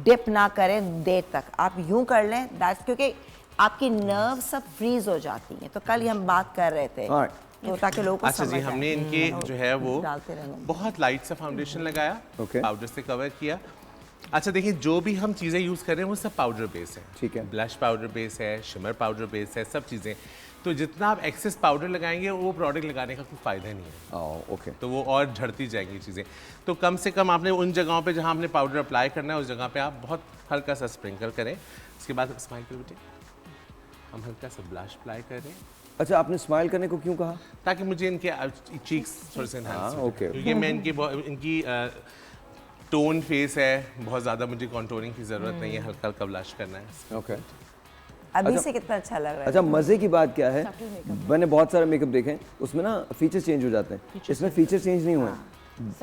डिप ना करें देर तक, आप यूं कर लें दैट्स, क्योंकि आपकी नर्व सब फ्रीज हो जाती हैं। तो कल ही हम बात कर रहे थे तो ताकि लोगों को अच्छा जी, हमने इनके जो है वो बहुत लाइट सा फाउंडेशन लगाया, पाउडर से कवर किया। अच्छा देखिए, जो भी हम चीज़ें यूज़ कर रहे हैं वो सब पाउडर बेस है। ठीक है, ब्लश पाउडर बेस है, शिमर पाउडर बेस है, सब चीज़ें। तो जितना आप एक्सेस पाउडर लगाएंगे वो प्रोडक्ट लगाने का कोई फ़ायदा नहीं है। ओके। तो वो और झड़ती जाएंगी चीज़ें। तो कम से कम आपने उन जगहों पे जहाँ आपने पाउडर अप्लाई करना है उस जगह पे आप बहुत हल्का सा स्प्रिंकल करें। उसके बाद स्माइल कर बेटे, हम हल्का सा ब्लश अप्लाई करें। अच्छा, आपने स्माइल करने को क्यों कहा? ताकि मुझे इनके चीक्स थोड़े से enhance हो। ओके। क्योंकि मैं इनकी टोन फेस है, बहुत ज़्यादा मुझे कॉन्टोरिंग की ज़रूरत नहीं है, हल्का हल्का ब्लश करना है। ओके। अभी से कितना अच्छा लग रहा है। अच्छा, मज़े की बात क्या है, मैंने बहुत सारे मेकअप देखे हैं, उसमें ना फीचर चेंज हो जाते हैं, इसमें फीचर चेंज नहीं हुए।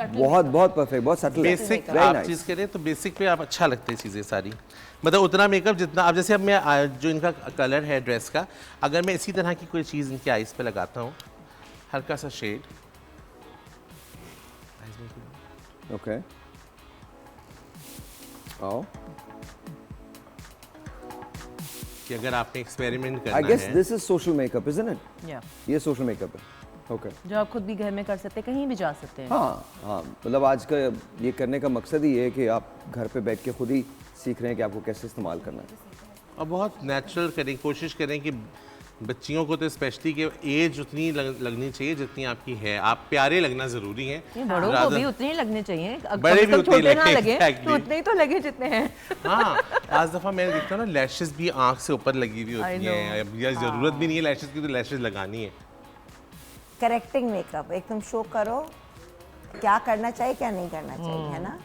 बहुत बहुत परफेक्ट, बहुत सटल। बेसिक आप चीज़ करें तो बेसिक पे आप अच्छा लगते हैं चीज़ें सारी, मतलब उतना मेकअप जितना। अब जैसे अब मैं जो इनका कलर है ड्रेस का, अगर मैं इसी तरह की कोई चीज़ इनके आइज़ पे लगाता हूँ, हल्का सा शेड, ओके, आओ, कि अगर आपने एक्सपेरिमेंट करना है। I guess है, this is social makeup, isn't it? Yeah. ये social makeup है। ओके। जो आप खुद भी घर में कर सकते हैं, कहीं भी जा सकते हैं। हाँ, मतलब आज का ये करने का मकसद ही है कि आप घर पे बैठ के खुद ही सीख रहे हैं कि आपको कैसे इस्तेमाल करना है। और बहुत नेचुरल करें, कोशिश करें कि बच्चियों को तो स्पेशली कि एज उतनी लगनी चाहिए जितनी आपकी है। आप प्यारे लगना ज़रूरी है, बड़ों को भी उतने ही लगने चाहिए, बड़े भी उतने लगे तो उतने ही तो लगे जितने हैं। हाँ, आज दफ़ा मैंने देखता ना लैशेस भी आँख से ऊपर लगी हुई होती हैं, या ज़रूरत भी नहीं है लैशेस की, तो लैशेस लगानी है। करेक्टिंग मेकअप एक तुम शो करो, क्या करना चाहिए क्या नहीं करना चाहिए, है ना?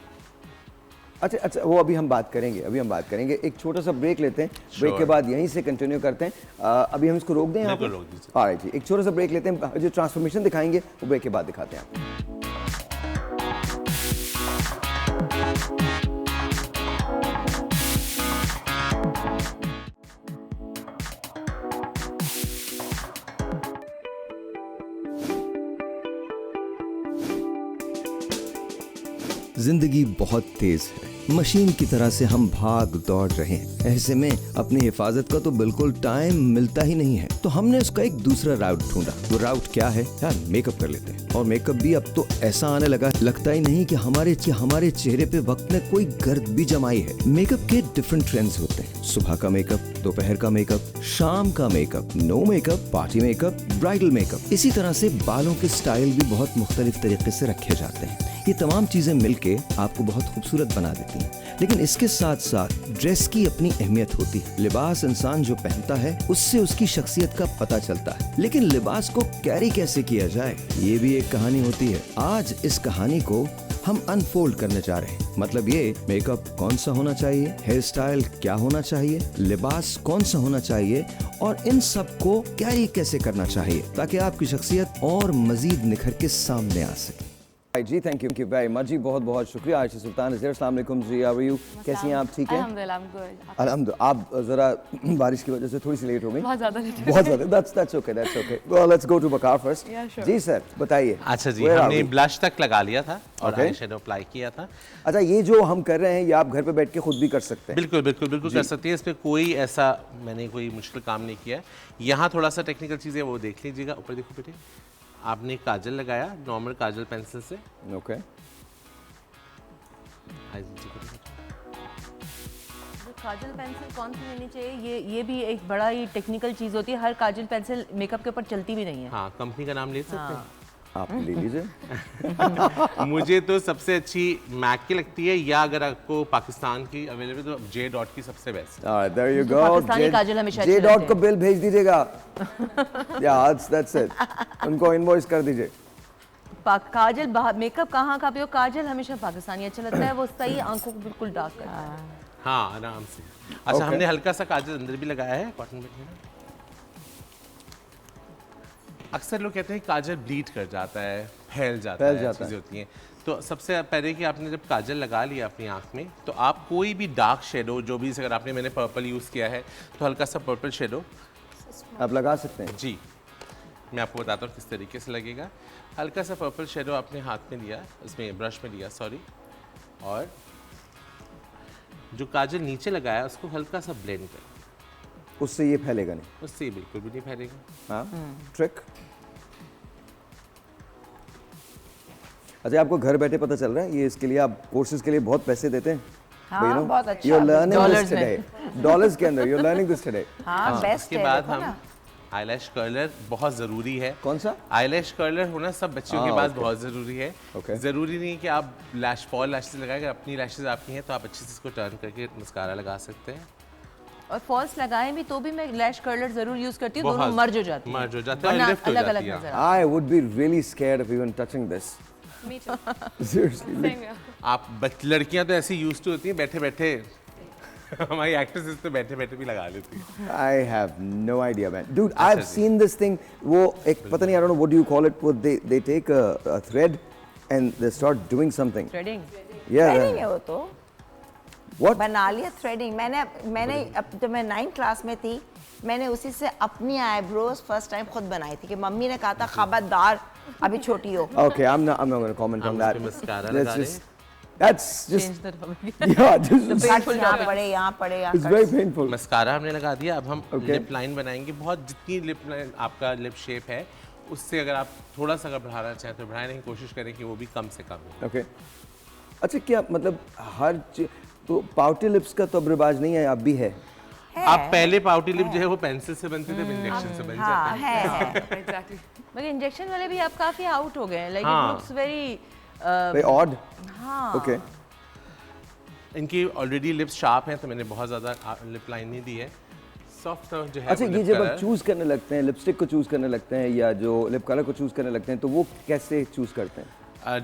अच्छा, वो अभी हम बात करेंगे, एक छोटा सा ब्रेक लेते हैं, ब्रेक के बाद यहीं से कंटिन्यू करते हैं। अभी हम इसको रोक दें यहाँ पे? ऑलराइट जी, एक छोटा सा ब्रेक लेते हैं, जो ट्रांसफॉर्मेशन दिखाएंगे वो ब्रेक के बाद दिखाते हैं आपको। जिंदगी बहुत तेज है, मशीन की तरह से हम भाग दौड़ रहे हैं। ऐसे में अपनी हिफाजत का तो बिल्कुल टाइम मिलता ही नहीं है, तो हमने उसका एक दूसरा राउट ढूंढा। वो राउट क्या है यार? मेकअप कर लेते हैं। और मेकअप भी अब तो ऐसा आने लगा, लगता ही नहीं कि हमारे चेहरे पे वक्त ने कोई गर्द भी जमाई है। मेकअप के डिफरेंट ट्रेंड्स होते हैं, सुबह का मेकअप, दोपहर का मेकअप, शाम का makeup, no makeup, party makeup, bridal makeup. इसी तरह से बालों के स्टाइल भी बहुत मुख्तलिफ तरीके से रखे जाते हैं। ये तमाम चीजें मिलके आपको बहुत खूबसूरत बना देती हैं। लेकिन इसके साथ साथ ड्रेस की अपनी अहमियत होती है। लिबास इंसान जो पहनता है उससे उसकी शख्सियत का पता चलता है, लेकिन लिबास को कैरी कैसे किया जाए ये भी एक कहानी होती है। आज इस कहानी को हम अनफोल्ड करने जा रहे हैं। मतलब ये, मेकअप कौन सा होना चाहिए, हेयर स्टाइल क्या होना चाहिए, लिबास कौन सा होना चाहिए, और इन सब को कैरी कैसे करना चाहिए ताकि आपकी शख्सियत और मजीद निखर के सामने आ सके। जी, थैंक यू वेरी मच जी, बहुत बहुत शुक्रिया। आयशा सुल्तान, अस्सलाम वालेकुम जी, हाउ आर यू? कैसी हैं आप? ठीक है, अल्हम्दुलिल्लाह। आप जरा बारिश की वजह से थोड़ी सी लेट हो गई, बहुत ज़्यादा। That's okay. Well, let's go to Baqar first. जी सर, बताइए। अच्छा जी, हमने ब्लश तक लगा लिया था और आई शेडो अप्लाई किया था। अच्छा, ये जो हम कर रहे हैं ये आप घर पे बैठ के खुद भी कर सकते हैं? बिल्कुल कर सकते हैं। इस पर कोई ऐसा मैंने कोई मुश्किल काम नहीं किया है। यहाँ थोड़ा सा टेक्निकल चीज़ें वो देख लीजिएगा। ऊपर देखो बेटे, आपने काजल लगाया नॉर्मल काजल पेंसिल से। ओके। काजल पेंसिल कौन सी लेनी चाहिए, ये भी एक बड़ा ही टेक्निकल चीज़ होती है। हर काजल पेंसिल मेकअप के ऊपर चलती भी नहीं है। हाँ, कंपनी का नाम ले सकते हैं आप, ले लीजिए। मुझे तो सबसे अच्छी मैक की लगती है, या अगर आपको पाकिस्तान की अवेलेबल तो जे डॉट की सबसे best. There you go, Pakistani kajal हमेशा जे डॉट को बिल भेज दीजिएगा। या दैट्स इट, उनको इनवॉइस कर दीजिए। काजल मेकअप कहाँ का भी हो, काजल हमेशा पाकिस्तानी अच्छा लगता है, वो सही आंखों को बिल्कुल डार्क करता है। हाँ, आराम से। अच्छा, हमने हल्का सा काजल अंदर भी लगाया है कॉटन में। अक्सर लोग कहते हैं काजल ब्लीड कर जाता है, फैल जाता है, चीज़ें होती हैं। तो सबसे पहले कि आपने जब काजल लगा लिया अपनी आँख में, तो आप कोई भी डार्क शेडो जो भी, अगर आपने, मैंने पर्पल यूज़ किया है तो हल्का सा पर्पल शेडो आप लगा सकते हैं। जी, मैं आपको बताता हूँ किस तरीके से लगेगा। हल्का सा पर्पल शेडो आपने हाथ में लिया, उसमें ब्रश में लिया, सॉरी, और जो काजल नीचे लगाया उसको हल्का सा ब्लेंड कर। उससे ये फैलेगा नहीं? उससे ये बिल्कुल भी नहीं फैलेगा। हाँ, ट्रिक। अच्छा, आपको घर बैठे पता चल रहा है, ये इसके लिए आप कोर्सेज के लिए बहुत पैसे देते हैं। हाँ, बहुत अच्छा। You're learning this today. Dollars के अंदर you're learning this today. हाँ, बेस्ट है। उसके बाद हम आईलैश कर्लर बहुत ज़रूरी है। कौन सा? आईलैश कर्लर होना सब बच्चियों के पास बहुत ज़रूरी है। Okay. ज़रूरी नहीं कि आप लैश फॉल लैशेस लगाएं, अगर अपनी लैशेस आपकी हैं तो आप अच्छे से इसको टर्न करके मस्कारा लगा सकते हैं। और फॉल्स लगाएं भी तो भी मैं लैश कर्लर जरूर यूज करती हूँ, दोनों मर्ज हो जाती है, और लिफ्ट हो जाती है। I would be really scared of even touching this. Me too. Seriously. आप लड़कियां तो ऐसी यूज्ड टू होती हैं बैठे बैठे हमारी एक्ट्रेसेस तो बैठे बैठे भी लगा लेती हैं। I have no idea, man. Dude, I've seen this thing. वो एक पता नहीं, I don't know what do you call it. वो they take a thread and they start doing something. Threading. Yeah. Threading है वो तो। What? बना लिया threading. मैंने जब मैं 9th क्लास में थी, मैंने उसी से अपनी आईब्रोज फर्स्ट टाइम खुद बनाई थी कि मम्मी ने कहा था खबरदार अभी छोटी हो। Okay, I'm not going to comment on that. Let's just. That's just. Yeah, just. यहाँ पड़े It's very painful. मस्कारा हमने लगा दिया, अब हम लिप लाइन बनाएंगे। बहुत जितनी लिप लाइन आपका लिप शेप है उससे अगर आप थोड़ा सा अगर बढ़ाना चाहें तो बढ़ाने की कोशिश करें कि वो भी कम से कम हो। Okay. अच्छा, क्या मतलब हर तो पाउटी लिप्स का तो अब रिवाज नहीं है, अब भी है। आप पहले पाउटी लिप जो है वो पेंसिल से बनते थे, इंजेक्शन से बन जाते हैं। एग्जैक्टली। मगर इंजेक्शन वाले भी आप काफी आउट हो गए हैं, लाइक हाँ। It looks very odd. हाँ। ओके। इनकी ऑलरेडी लिप्स शार्प हैं तो मैंने बहुत ज़्यादा लिप लाइन नहीं दी है, सॉफ्ट जो है। अच्छा, ये जब आप चूज करने लगते हैं, लिपस्टिक को चूज करने लगते हैं या जो लिप कलर को चूज करने लगते हैं, तो वो कैसे चूज करते हैं?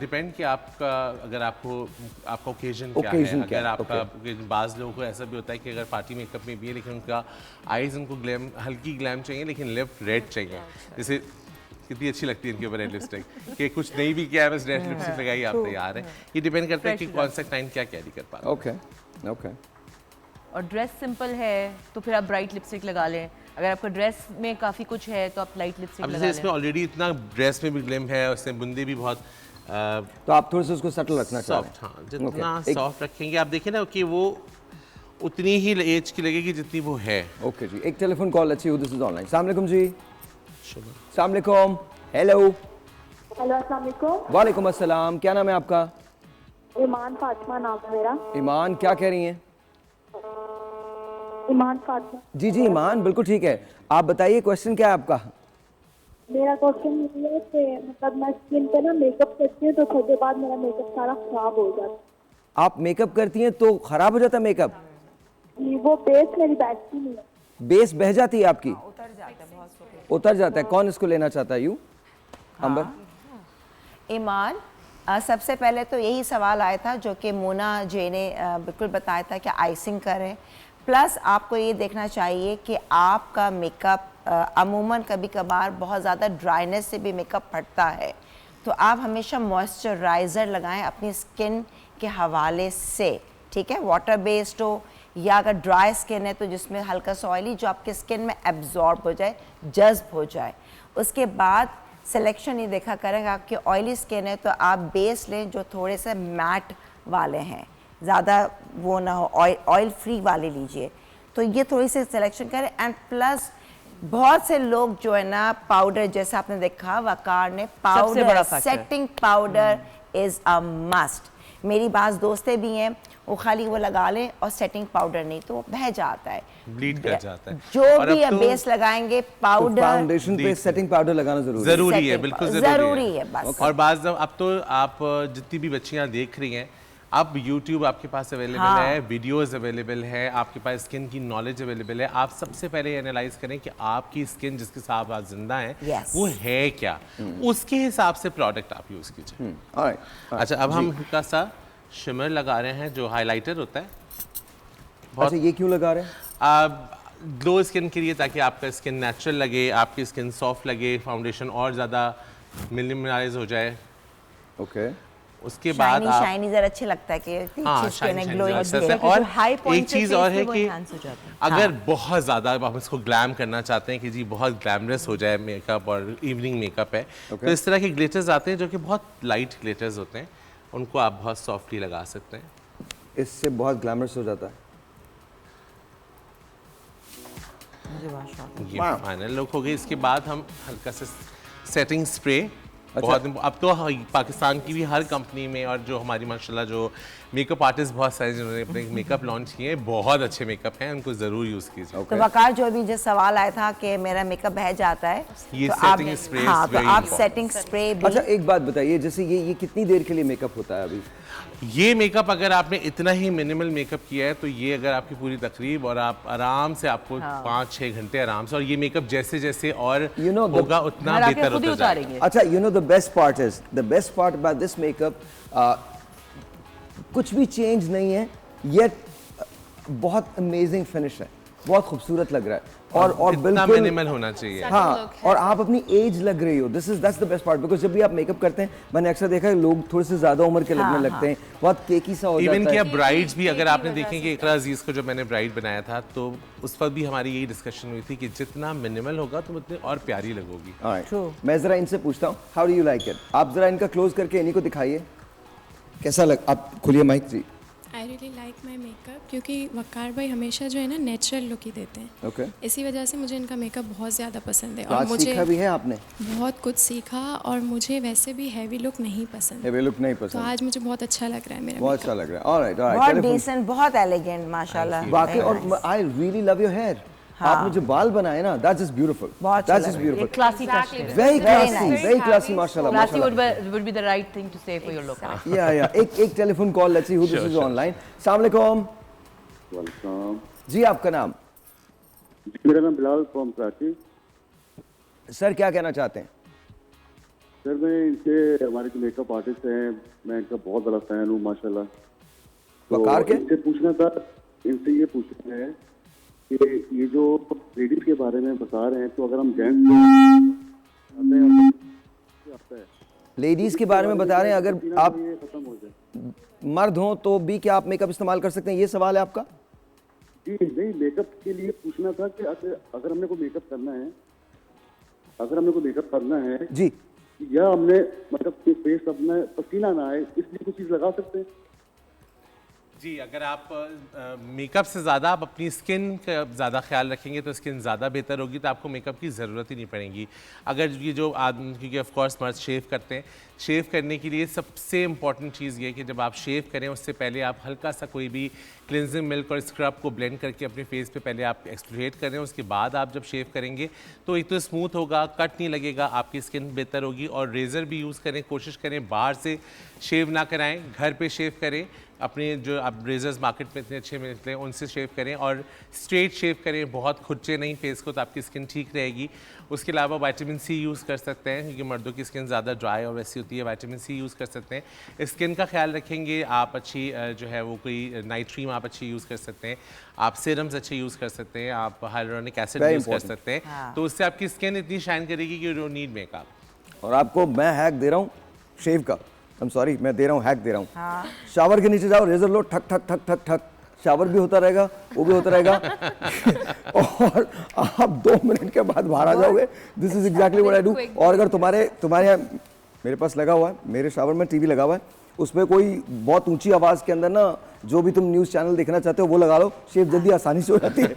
डिपेंड कि आपका अगर आपका ओकेजन क्या है। अगर आपका बाज़ लोगों को ऐसा भी होता है कि अगर पार्टी मेकअप में भी है लेकिन उनका आईज उनको ग्लैम हल्की ग्लैम चाहिए लेकिन लिप रेड चाहिए, जैसे कितनी अच्छी लगती है इनके ऊपर रेड लिपस्टिक कि कुछ नहीं भी किया है बस रेड लिपस्टिक लगाई आप तैयार हैं। ये डिपेंड करता है कि कौन सा क्लाइंट क्या कैरी कर पा रहा है। Okay okay. और ड्रेस सिंपल है तो फिर आप ब्राइट लिपस्टिक लगा लें, अगर आपका ड्रेस में काफ़ी कुछ है तो आप लाइट लिपस्टिक लगा लें। इसमें ऑलरेडी इतना ड्रेस में भी ग्लिम है, उससे बुंदे भी बहुत तो आप थोड़ा सा उसको सटल रखना चाहते हैं। सॉफ्ट, हाँ, जितना सॉफ्ट रखेंगे आप देखिए ना कि वो उतनी ही एज की लगेगी जितनी वो है। ओके जी, एक टेलीफोन कॉल अच्छी हो, दिस इज ऑनलाइन। अस्सलाम वालेकुम जी। अस्सलाम वालेकुम। हेलो। हेलो, अस्सलाम वालेकुम। वालेकुम अस्सलाम, क्या नाम है आपका? ईमान फातिमा नाम है मेरा। ईमान, क्या कह रही हैं? ईमान फातिमा। जी जी ईमान, बिल्कुल ठीक है। आप बताइए क्वेश्चन क्या है आपका? मेरा क्वेश्चन ये है कि मतलब मैं स्किन पे ना मेकअप करती हूँ तो थोड़ी देर बाद मेरा मेकअप सारा खराब हो जाता है। आप मेकअप करती हैं तो खराब हो जाता है मेकअप? वो बेस मेरी बैठती नहीं है। बेस बह जाती है आपकी? उतर जाता है बहुत। उतर जाता है। कौन इसको लेना चाहता है? यू अंबर? ईमान, सबसे पहले तो यही सवाल आया था जो कि मोना जे ने बिल्कुल बताया था कि आइसिंग करें, प्लस आपको ये देखना चाहिए कि आपका मेकअप अमूमन कभी कभार बहुत ज़्यादा ड्राइनेस से भी मेकअप फटता है, तो आप हमेशा मॉइस्चराइज़र लगाएं अपनी स्किन के हवाले से, ठीक है? वाटर बेस्ड हो या अगर ड्राई स्किन है तो जिसमें हल्का सा ऑयली, जो आपके स्किन में एब्जॉर्ब हो जाए, जज्ब हो जाए। उसके बाद सिलेक्शन ये देखा करें, आपकी ऑयली स्किन है तो आप बेस लें जो थोड़े से मैट वाले हैं, ज़्यादा वो ना हो, ऑयल फ्री वाले लीजिए। तो ये थोड़ी सी सिलेक्शन करें। एंड प्लस बहुत से लोग जो है ना पाउडर, जैसे आपने देखा वकार ने powder, setting powder is a must. मेरी बात दोस्तें भी हैं, वो खाली वो लगा लें और सेटिंग पाउडर नहीं तो बह जाता है, ब्लीड कर जाता है। जो भी तो बेस लगाएंगे पाउडर, फाउंडेशन पे सेटिंग पाउडर लगाना जरूरी है, बिल्कुल जरूरी है बस। और बाज़ अब तो आप जितनी भी बच्चियां देख रही हैं, अब YouTube आपके पास अवेलेबल है, वीडियोस अवेलेबल है, आपके पास स्किन की नॉलेज अवेलेबल है। आप सबसे पहले एनालाइज करें कि आपकी स्किन जिसके साथ आप जिंदा हैं वो है क्या, उसके हिसाब से प्रोडक्ट आप यूज कीजिए। अच्छा, अब हम हल्का सा शिमर लगा रहे हैं जो हाइलाइटर होता है। अच्छा, ये क्यों लगा रहे हैं? आप ग्लो स्किन के लिए, ताकि आपका स्किन नेचुरल लगे, आपकी स्किन सॉफ्ट लगे, फाउंडेशन और ज़्यादा मिनिमलाइज हो जाए। ओके। उसके बाद आप शाइनी जरा अच्छा लगता है कि और एक चीज़ और है कि अगर बहुत ज़्यादा आप इसको ग्लैम करना चाहते हैं कि जी बहुत ग्लैमरस हो जाए मेकअप और इवनिंग मेकअप है, तो इस तरह के ग्लिटर्स आते हैं जो कि बहुत लाइट ग्लिटर्स होते हैं, उनको आप बहुत सॉफ्टली लगा सकते हैं। इससे बहुत ग्लैमरस हो जाता है। ये फाइनल लुक हो गई। इसके बाद हम हल्का सा सेटिंग स्प्रे बहुत अब तो पाकिस्तान की भी हर कंपनी में और जो हमारी माशाल्लाह जो मेकअप आर्टिस्ट बहुत सारे जिन्होंने अपने मेकअप लॉन्च किए हैं, बहुत अच्छे मेकअप हैं, उनको ज़रूर यूज़ कीजिए। तो वकार जो अभी जो सवाल आया था कि मेरा मेकअप बह जाता है, ये तो सेटिंग आप, स्प्रे हाँ, तो आप सेटिंग स्प्रे भी। अच्छा एक बात बताइए, जैसे ये कितनी देर के लिए मेकअप होता है अभी? ये मेकअप अगर आपने इतना ही मिनिमल मेकअप किया है तो ये अगर आपकी पूरी तकरीब और आप आराम से आपको 5-6 घंटे आराम से, और ये मेकअप जैसे जैसे और होगा उतना बेहतर होता जाएगा। अच्छा you know the best part about this makeup, कुछ भी चेंज नहीं है, ये बहुत अमेजिंग फिनिश है, बहुत खूबसूरत लग रहा है और बिल्कुल मिनिमल होना चाहिए। हाँ, और आप अपनी एज लग रही हो, that's the best part, because जब भी आप मेकअप करते हैं, मैंने अक्सर देखा है लोग थोड़े से ज्यादा उम्र के लगने लगते हैं, बहुत केकी सा हो जाता है। इवन कि ब्राइड्स भी, अगर आपने देखें कि इकरा अजीज को जब मैंने ब्राइड बनाया था तो उस पर भी हमारी यही डिस्कशन हुई थी कि जितना मिनिमल होगा तुम उतनी और प्यारी लगोगी। मैं जरा इनसे पूछता हूँ, how do you like it? आप जरा इनका क्लोज करके इन्हीं को दिखाइए, कैसा लग, आप खुलिए माइक जी। I really like my makeup, क्योंकि वकार भाई हमेशा जो है ना नेचुरल लुक ही देते हैं। okay. इसी वजह से मुझे इनका मेकअप बहुत ज़्यादा पसंद है। तो और मुझे सीखा भी है आपने? बहुत कुछ सीखा, और मुझे वैसे भी हैवी लुक नहीं पसंद। हैवी लुक नहीं पसंद, तो आज मुझे बहुत अच्छा लग रहा है मेरा, बहुत अच्छा लग रहा है। ऑलराइट बहुत डिसेंट, बहुत एलिगेंट माशाल्लाह। बाकी और I really love your hair, आपने जो बाल बनाए ना, that's just beautiful, that's just beautiful, classy touch, very classy माशाल्लाह। Classy would be the right thing to say for your look. या एक telephone call, let's see who this is online. अस्सलाम वालेकुम। वेलकम जी, आपका नाम? मेरा नाम बिलाल फ्रॉम कराची। सर क्या कहना चाहते हैं? सर मैं इनके, हमारे जो मेकअप आर्टिस्ट हैं, मैं इनका बहुत बड़ा फैन हूँ माशाल्लाह। वकार के? इनसे पूछना था, इनसे ये पूछना है कि ये जो लेडीज के बारे में बता रहे हैं, तो अगर हम जेंट्स लेडीज के बारे में बता रहे हैं, अगर आप खत्म हो जाए, मर्द हो तो भी क्या आप मेकअप इस्तेमाल कर सकते हैं, ये सवाल है आपका? जी नहीं, मेकअप के लिए पूछना था कि अगर हमने को मेकअप करना है जी, या हमने मतलब फेस अपना पसीना ना आए, इसलिए कुछ चीज लगा सकते हैं? जी, अगर आप मेकअप से ज़्यादा आप अपनी स्किन का ज़्यादा ख्याल रखेंगे तो स्किन ज़्यादा बेहतर होगी, तो आपको मेकअप की ज़रूरत ही नहीं पड़ेगी। अगर ये जो आदमी, क्योंकि ऑफ कोर्स मर्द शेव करते हैं, शेव करने के लिए सबसे इम्पॉर्टेंट चीज़ ये है कि जब आप शेव करें उससे पहले आप हल्का सा कोई भी क्लिनजिंग मिल्क और स्क्रब को ब्लेंड करके अपने फेस पे पहले आप एक्सफोलिएट करें, उसके बाद आप जब शेव करेंगे तो एक तो स्मूथ होगा, कट नहीं लगेगा, आपकी स्किन बेहतर होगी। और रेज़र भी यूज़ करें, कोशिश करें बाहर से शेव ना कराएं, घर पे शेव करें। अपने जो आप रेजर्स मार्केट में इतने अच्छे मिलते हैं उनसे शेव करें, और स्ट्रेट शेव करें, बहुत खुरचे नहीं फेस को, तो आपकी स्किन ठीक रहेगी। उसके अलावा विटामिन सी यूज़ कर सकते हैं, क्योंकि मर्दों की स्किन ज़्यादा ड्राई और वैसी होती है, विटामिन सी यूज़ कर सकते हैं। स्किन का ख्याल रखेंगे आप, अच्छी जो है वो कोई नाइट क्रीम आप अच्छी यूज़ कर सकते हैं, आप सीरम्स अच्छे यूज़ कर सकते हैं, आप हाइलुरोनिक एसिड यूज़ कर सकते हैं, तो उससे आपकी स्किन इतनी शाइन करेगी कि यू डोंट नीड मेकअप। और आपको मैं हैक दे रहा हूँ शेव का, I'm sorry, मैं दे रहा हूँ, हैक दे रहा हूँ। शावर के नीचे जाओ, रेजर लो, ठक ठक ठक ठक ठक, शावर भी होता रहेगा, वो भी होता रहेगा और आप 2 मिनट के बाद बाहर आ जाओगे। This is exactly what I do. और अगर तुम्हारे यहाँ, मेरे पास लगा हुआ है, मेरे शावर में टीवी लगा हुआ है, उसमें कोई बहुत ऊंची आवाज़ के अंदर ना जो भी तुम न्यूज़ चैनल देखना चाहते हो वो लगा लो, शेव जल्दी आसानी से हो जाती है।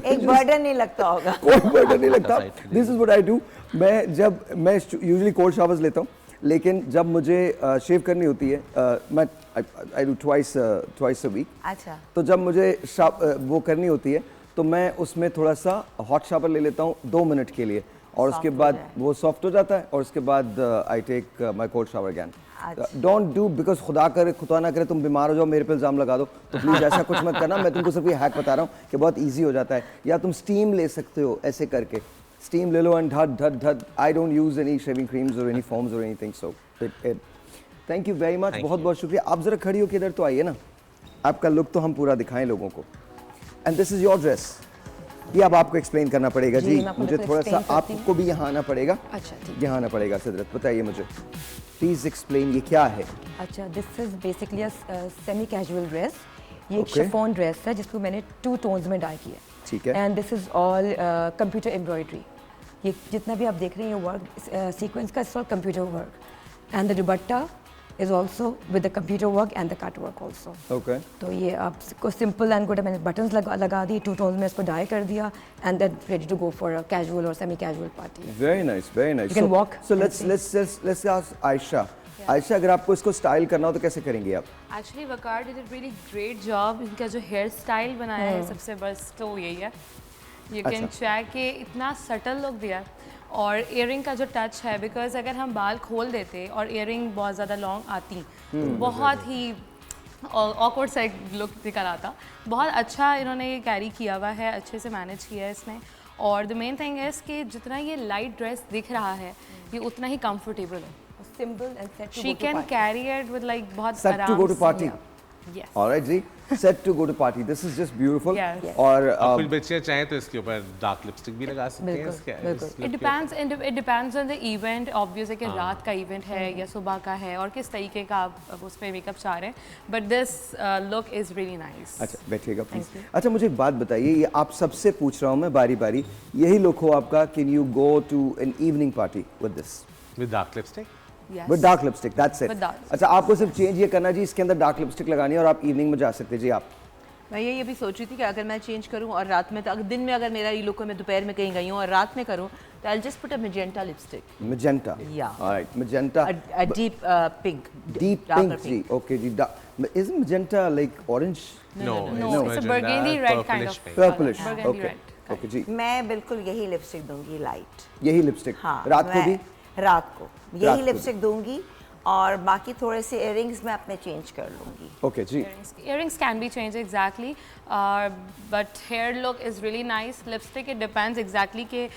एक बर्डन नहीं लगता होगा, कोई बर्डन नहीं लगता। This is what I do. मैं यूजुअली कोल्ड शावर्स लेता हूँ, लेकिन जब मुझे शेव करनी होती है, मैं I do twice a week. अच्छा। तो जब मुझे वो करनी होती है तो मैं उसमें थोड़ा सा हॉट शावर ले लेता हूँ 2 मिनट के लिए, और उसके बाद वो सॉफ्ट हो जाता है, और उसके बाद I take my cold shower again. Don't do, because खुदा ना करे तुम बीमार हो जाओ, मेरे पे इल्ज़ाम लगा दो, तो प्लीज़ ऐसा कुछ मत करना। मैं तुमको सिर्फ ये हैक बता रहा हूँ कि बहुत ईजी हो जाता है। या तुम स्टीम ले सकते हो, ऐसे करके स्टीम ले लो एंड धड धड धड। I don't use any shaving creams और एनी फॉर्म्स और anything, so thank you very much, बहुत बहुत शुक्रिया। आप जरा खड़ी हो के इधर तो आइए ना, आपका लुक तो हम पूरा दिखाएं लोगों को। And this is your dress, ये अब आपको एक्सप्लेन करना पड़ेगा जी, मुझे थोड़ा सा आपको भी यहाँ आना पड़ेगा। अच्छा, यहाँ आना पड़ेगा। सिदरत बताइए मुझे प्लीज एक्सप्लेन, ये क्या है? अच्छा, this is basically a semi casual dress. ये एक शिफॉन ड्रेस है जिसको मैंने 2 टोन्स में डाई किया है। ठीक है। And this is all computer embroidery. ये जितना भी आप देख रहे हैं वर्क सीक्वेंस का, it's all computer work. And the dupatta is also with the computer work and the cut work also. Okay. तो ये आपको simple and good मैंने buttons लगा दी, 2 tones में इसको dye कर दिया, and then ready to go for a casual or semi-casual party. Very nice, very nice. You can walk. So let's ask Aisha. Ayesha, अगर आपको इसको स्टाइल करना हो तो कैसे करेंगे आप? Actually Waqar did a really great job. इनका जो हेयर स्टाइल बनाया है सबसे बस तो यही है. यू कैन चेक कि इतना सटल लुक दिया और इयरिंग का जो टच है, बिकॉज अगर हम बाल खोल देते और इयरिंग बहुत ज़्यादा लॉन्ग आती तो बहुत ही ऑकवर्ड सा एक लुक निकल आता. बहुत अच्छा इन्होंने ये कैरी किया हुआ है, अच्छे से मैनेज किया है इसमें. और द मेन थिंग है कि जितना ये लाइट ड्रेस दिख रहा है ये उतना ही कंफर्टेबल है. Simple and set to She go to can party. carry it with like बहुत Set to go to party. Yes. All right जी. Set to go to party. This is just beautiful. Yes. और आप कुछ बच्चियाँ चाहें तो इसके ऊपर डार्क लिपस्टिक भी लगा सकते हैं. It depends on the event. Obvious है कि रात का इवेंट है या सुबह का है और किस तरीके का आप उस पर मेकअप चाह रहे हैं. But this look is really nice. अच्छा बैठिएगा प्लीज. अच्छा मुझे एक बात बताइए, ये आप सबसे पूछ रहा हूँ मैं बारी बारी, यही लुक हो आपका, can you go to an evening party with this? With dark lipstick? Yes. With dark lipstick, that's it. With dark. अच्छा आपको सिर्फ चेंज ये करना जी, इसके अंदर डार्क लिपस्टिक लगानी है और आप इवनिंग में जा सकते हैं जी. आप मैं ये भी सोच रही थी कि अगर मैं चेंज करूं और रात में, तो अगर दिन में अगर मेरा ये लुक है, मैं दोपहर में कहीं गई हूं और रात में करूं तो I just put a magenta lipstick. Magenta? Yeah. All right, magenta. a deep pink. Deep pink जी. Okay जी. Isn't magenta like orange? No, it's a burgundy red kind of. Purplish. Burgundy Okay. red. Okay जी. मैं बिल्कुल यही lipstick दूंगी, light. यही lipstick? हाँ. रात को भी? रात को यही लिपस्टिक दूंगी और बाकी थोड़े से इयरिंग्स मैं अपने चेंज कर लूँगी. ओके जी. Earrings can be changed exactly, but hair look is really nice. Lipstick it depends exactly कि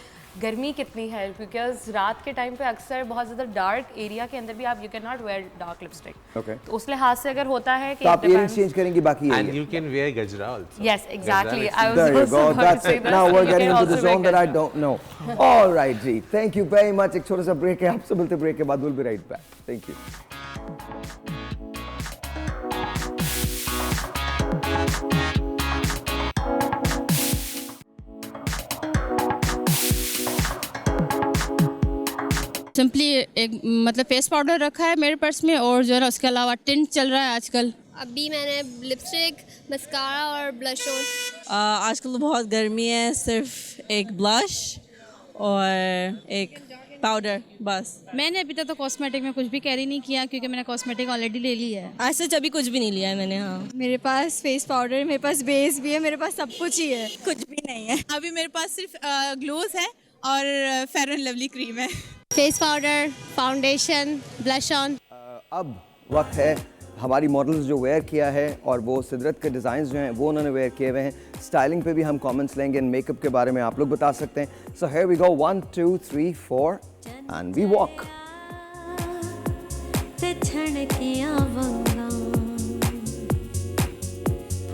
गर्मी कितनी है, बिकॉज रात के टाइम पे अक्सर बहुत ज़्यादा डार्क एरिया के अंदर भी आप you can not wear dark lipstick. Okay. तो उस लिहाज से अगर होता है कि तो आप इयरिंग्स चेंज करेंगी बाकी एंड यू कैन वेयर गजरा also. Yes, exactly. I was There you go. also going That's to say it. that. Now we're You getting can into the also zone wear that I gajra. don't know. All right जी. Thank you very much. एक छोटा सा break है, आपसे मिलते break के बाद. We'll be right back. Thank you. Simply एक मतलब फेस पाउडर रखा है मेरे पर्स में, और जो है ना उसके अलावा टिंट चल रहा है आजकल. अभी मैंने लिपस्टिक, मस्कारा और ब्लश ऑन. आजकल तो बहुत गर्मी है, सिर्फ एक ब्लश और एक पाउडर बस. मैंने अभी तक तो कॉस्मेटिक में कुछ भी कैरी नहीं किया क्योंकि मैंने कॉस्मेटिक ऑलरेडी ले ली है. आज से अभी कुछ भी नहीं लिया है मैंने. हाँ, मेरे पास फेस पाउडर है, मेरे पास बेस भी है, मेरे पास सब कुछ ही है. कुछ भी नहीं है. अभी मेरे पास सिर्फ ग्लोज है और फेयर एंड लवली क्रीम है. Face powder, foundation, blush on. अब वक्त है हमारी मॉडल्स जो वेयर किया है और वो सिदरत के डिज़ाइंस जो हैं वो उन्होंने वेयर किए हुए हैं. स्टाइलिंग पे भी हम कमेंट्स लेंगे, मेकअप के बारे में आप लोग बता सकते हैं. So here we go. 1 2 3 4 and we walk.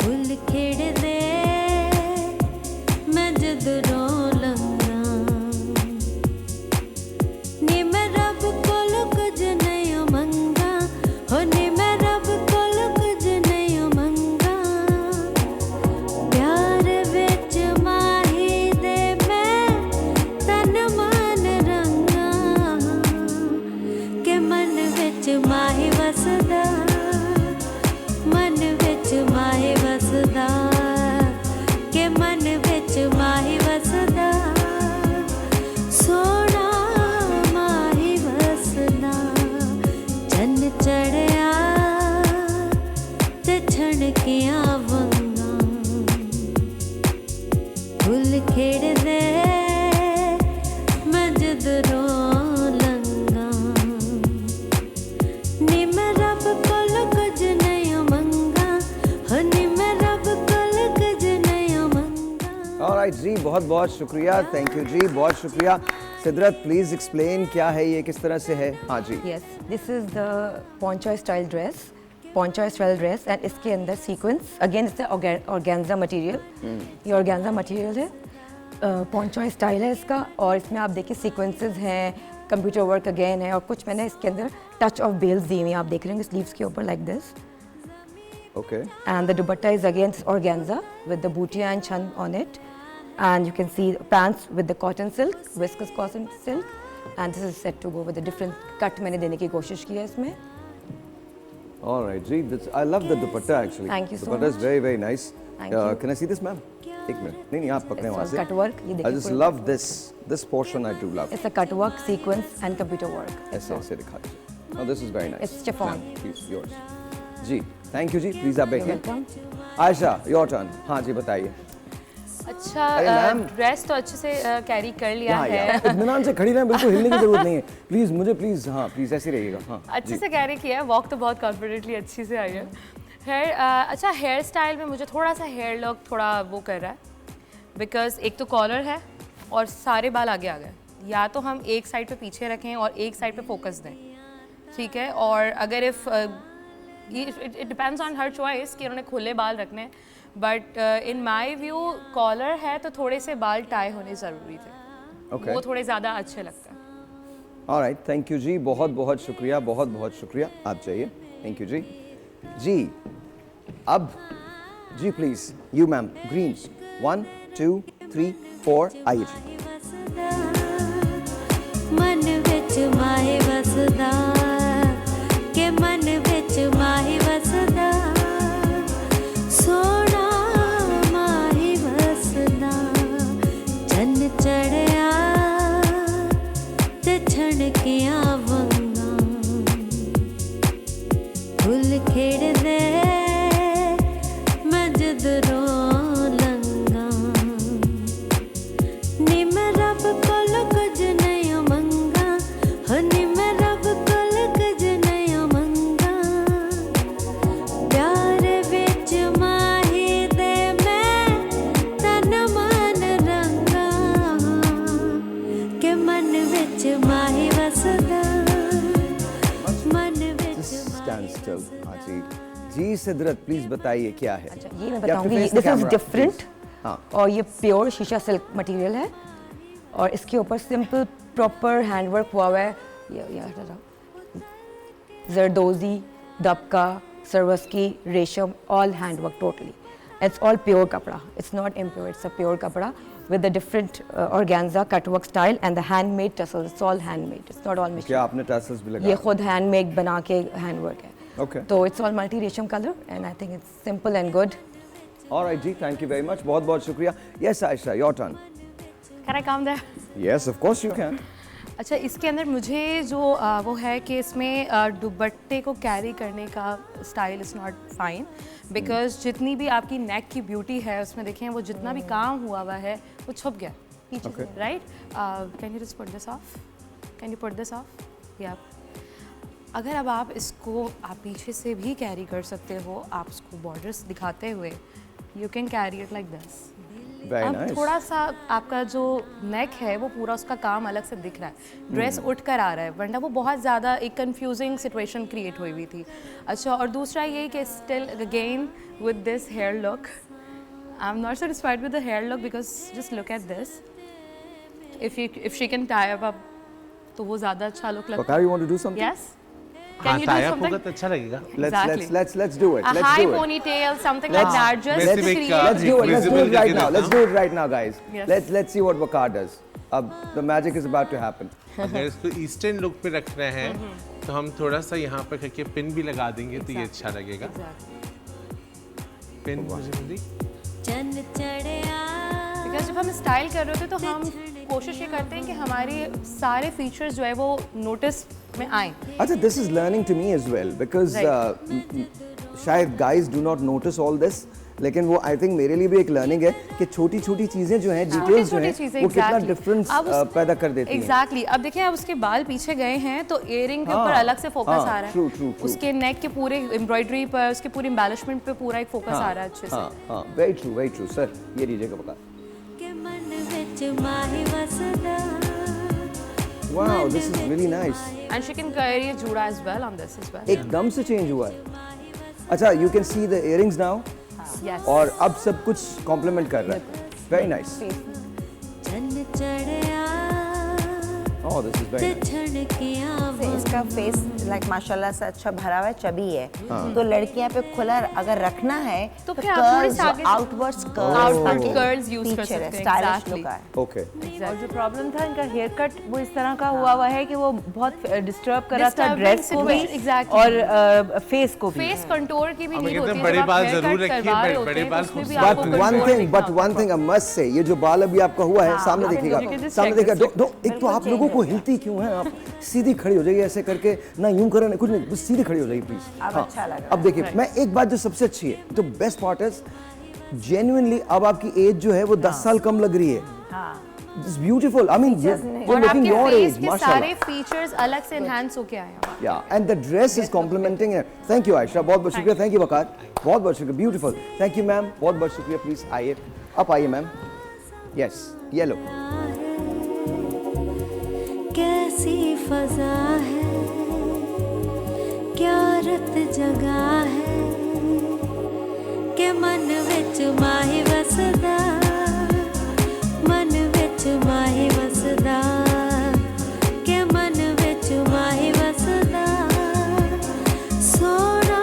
फुल खेड़ दे मैं जद रो लंगा नी मैं रब कोल कुछ नहीं मंगा हो नी मैं रब कोल कुछ नहीं मंगा प्यार विच माही दे मैं तन मन रंगा के मन विच माही वसदा मन विच माही वसदा के मन विच माही वसदा सोना माही वसदा चन चढ़िया ते छणकिया वंगा फुल खेड़ दे मैं जद रो लंगा नी मैं रब कोल कुछ नहीं मंगा हो नी मैं रब कोल कुछ नहीं मंगा. ऑलराइट जी, बहुत बहुत शुक्रिया. थैंक यू जी, बहुत शुक्रिया. सिदरत प्लीज एक्सप्लेन क्या है ये, किस तरह से है? हाँ जी. Yes, this is the poncho style dress. Poncho style dress and इसके अंदर sequence. Again it's the organza material. ये organza material है. poncho style है इसका और इसमें आप देखिए sequences हैं, कंप्यूटर वर्क अगेन है और कुछ मैंने इसके अंदर टच ऑफ बेल्स दी हुई हैं. आप देख रहे होंगे स्लीव्स के ऊपर like this. Okay. And the dupatta is again organza with the bootia and chun on it. And you can see pants with the cotton silk, viscous cotton silk. And this is set to go with a different cut मैंने देने की कोशिश की है इसमें. All right, Ji. I love the dupatta actually. Thank you so Dupatta is much. very, very nice. Thank you. Can I see this, ma'am? एक minute. नहीं, आप पकड़े वहाँ से. cut work. ये देखिए I just पूरा love this. This portion I do love. It's a cut work, sequence and computer work. ऐसे दिखा दीजिए. Oh, this is very nice. It's chiffon. Ma'am, please, yours. Ji, thank you ji. Please आप बैठिए. welcome. Ayesha, your turn. हाँ जी, बताइए. अच्छा, अरे ma'am. Dress तो अच्छे से कैरी कर लिया यहाँ, है। यहाँ. इत्मीनान से खड़ी रहें, बिल्कुल हिलने की जरूरत नहीं है. प्लीज मुझे प्लीज, हाँ प्लीज ऐसे रहिएगा. हाँ. अच्छे जी. से कैरी किया है, वॉक तो बहुत कॉन्फिडेंटली अच्छी से आई है। हेयर अच्छा, हेयर स्टाइल में मुझे थोड़ा सा हेयर लॉक थोड़ा वो कर रहा है, बिकॉज एक तो कॉलर है और सारे बाल आगे आ गए। या तो हम एक साइड पे पीछे रखें और एक साइड पे फोकस दें, ठीक है। और अगर if it depends on her choice कि उन्होंने खुले बाल रखने, but in my view collar है तो थोड़े से बाल टाई होने ज़रूरी थे। Okay. वो थोड़े ज़्यादा अच्छे लगते हैं। Alright, thank you जी. बहुत बहुत शुक्रिया, बहुत बहुत शुक्रिया. आप जाइए. Thank you जी. जी, अब जी प्लीज, you ma'am, green. 1, 2, 3, 4. आइए जी. मन विच माहे वसदा के मन विच माहे वसदा सोना माहे वसदा चन्न चढ़िया ते छणकिया वंगा फुल खेड़दे मैं जदरों लंगा नी मैं रब कोल कुछ नहीं मंगा हो नी मैं रब कोल कुछ नहीं मंगा प्यार विच माही दे मैं तन मन रंगा के मन विच माही वसदा मन विच Stand still. हाँ जी. जी सिद्रत प्लीज बताइए क्या है. अच्छा, ये मैं You have to बताऊंगी, face the this is camera, different please. हाँ. और ये प्योर शीशा सिल्क मटेरियल है और इसके ऊपर सिंपल प्रॉपर हैंडवर्क हुआ हुआ है। ये जरदोजी, दबका, सरवस्की, रेशम, all handwork totally. It's all pure कपड़ा. It's not impure, it's a pure कपड़ा with the different organza cutwork style and the handmade tassels. It's all handmade. It's not all machine. क्या आपने tassels भी लगाए? ये खुद handmade बना के handwork है. Okay. तो it's all multi-resham color and I think it's simple and good. All right जी, thank you very much. बहुत बहुत शुक्रिया. Yes Aisha, your turn. Can I come there? Yes, of course you can. अच्छा, इसके अंदर मुझे जो वो है कि इसमें दुपट्टे को कैरी करने का style is not fine, because जितनी भी आपकी नेक की ब्यूटी है उसमें देखें वो जितना भी काम हुआ हुआ है वो छुप गया पीछे से, right? Can you just put this of? Can you put this of? या अगर अब आप इसको आप पीछे से भी कैरी कर सकते हो, आप इसको बॉर्डर्स दिखाते हुए, you can carry it like this. Very अब nice. थोड़ा सा आपका जो नेक है वो पूरा उसका काम अलग से दिख रहा है, ड्रेस उठ कर आ रहा है, वरना वो बहुत ज़्यादा एक कंफ्यूजिंग सिचुएशन क्रिएट हुई थी। अच्छा, और दूसरा ये कि still again with this hair look, I am not satisfied with the hair look because just look at this, if she can tie up तो वो ज़्यादा अच्छा लुक लगता है। Bakari, you want to do something? Yes. हाँ, tie up होगा तो अच्छा लगेगा. Let's do it. A high ponytail, something like that. Just to create. Let's do it right now. Let's do it right now, guys. Yes. Let's see what Bakar does. अब the magic is about to happen. अगर इसको eastern look पे रखना है तो हम थोड़ा सा यहाँ पर करके पिन भी लगा देंगे तो ये अच्छा लगेगा. पिन मुझे मिली. बिकॉज जब हम स्टाइल कर रहे होते तो हम कोशिश ये करते हैं कि हमारे सारे फीचर्स जो है वो नोटिस में आए. अच्छा, this is learning to me as well because शायद guys do not notice all this, लेकिन वो आई थिंक मेरे लिए भी एक लर्निंग है कि छोटी छोटी चीजें जो हैं, डिटेल्स जो हैं, वो कितना डिफरेंस पैदा कर देती हैं. एग्जैक्टली. अब देखिए, अब उसके बाल पीछे गए हैं तो इयरिंग के ऊपर अलग से फोकस आ रहा है. ट्रू. उसके नेक के पूरे एम्ब्रॉयडरी पर, उसके पूरे एम्बेलिशमेंट पे पूरा एक फोकस आ रहा है अच्छे से. हाँ, वेरी ट्रू सर. ये लीजिएगा बता. Wow, this is really nice. And she can carry a juda as well on this as well. एकदम से चेंज हुआ है. अच्छा, you can see the earrings now. Yes. और अब सब कुछ कॉम्प्लीमेंट कर रहा है. Very nice. Oh, this is very nice. इसका फेस लाइक माशाल्लाह से अच्छा भरा हुआ है, चबी है। हाँ। तो लड़कियां पे खुला अगर रखना है तो फिर आप थोड़ी सी आउटवर्ड्स कर्ल्स यूज कर सकते हैं। स्टाइलिश लुक है। ओके। और जो प्रॉब्लम था इनका हेयर कट वो इस तरह का हुआ है कि वो बहुत डिस्टर्ब कर रहा था ड्रेस को भी और फेस को भी। फेस कंटूर की भी नीड होती है। बड़े बाल जरूर रखिए, बड़े बाल but one thing I must say, ये जो बाल अभी आपका हुआ है, सामने देखिएगा, सामने देखिएगा। एक तो आप लोगों को हिलती क्यों है? आप सीधी खड़ी हो जाइए ऐसे करके, ना यूं करें कुछ नहीं, सीधी खड़ी हो जाइए प्लीज। अच्छा लग रहा है। अब देखिए, मैं एक बात जो सबसे अच्छी है, जो बेस्ट पार्ट है, जेन्युइनली अब आपकी एज जो है वो 10 साल कम लग रही है। It's beautiful. I mean, you're looking your age, mashallah. सारे फीचर्स अलग से एनहांस होके आए हैं। Yeah, and the dress is complementing it. Thank you, Aisha. बहुत बहुत शुक्रिया. Thank you, वकार. बहुत बहुत शुक्रिया. Beautiful. Thank you, ma'am. बहुत बहुत शुक्रिया. Please आइए. आप आइए, ma'am. Yes, yellow. कैसी फजा है, क्या रत जगा है, के मन विच माही वसदा, मन विच माही वसदा, के मन विच माही वसदा, सोना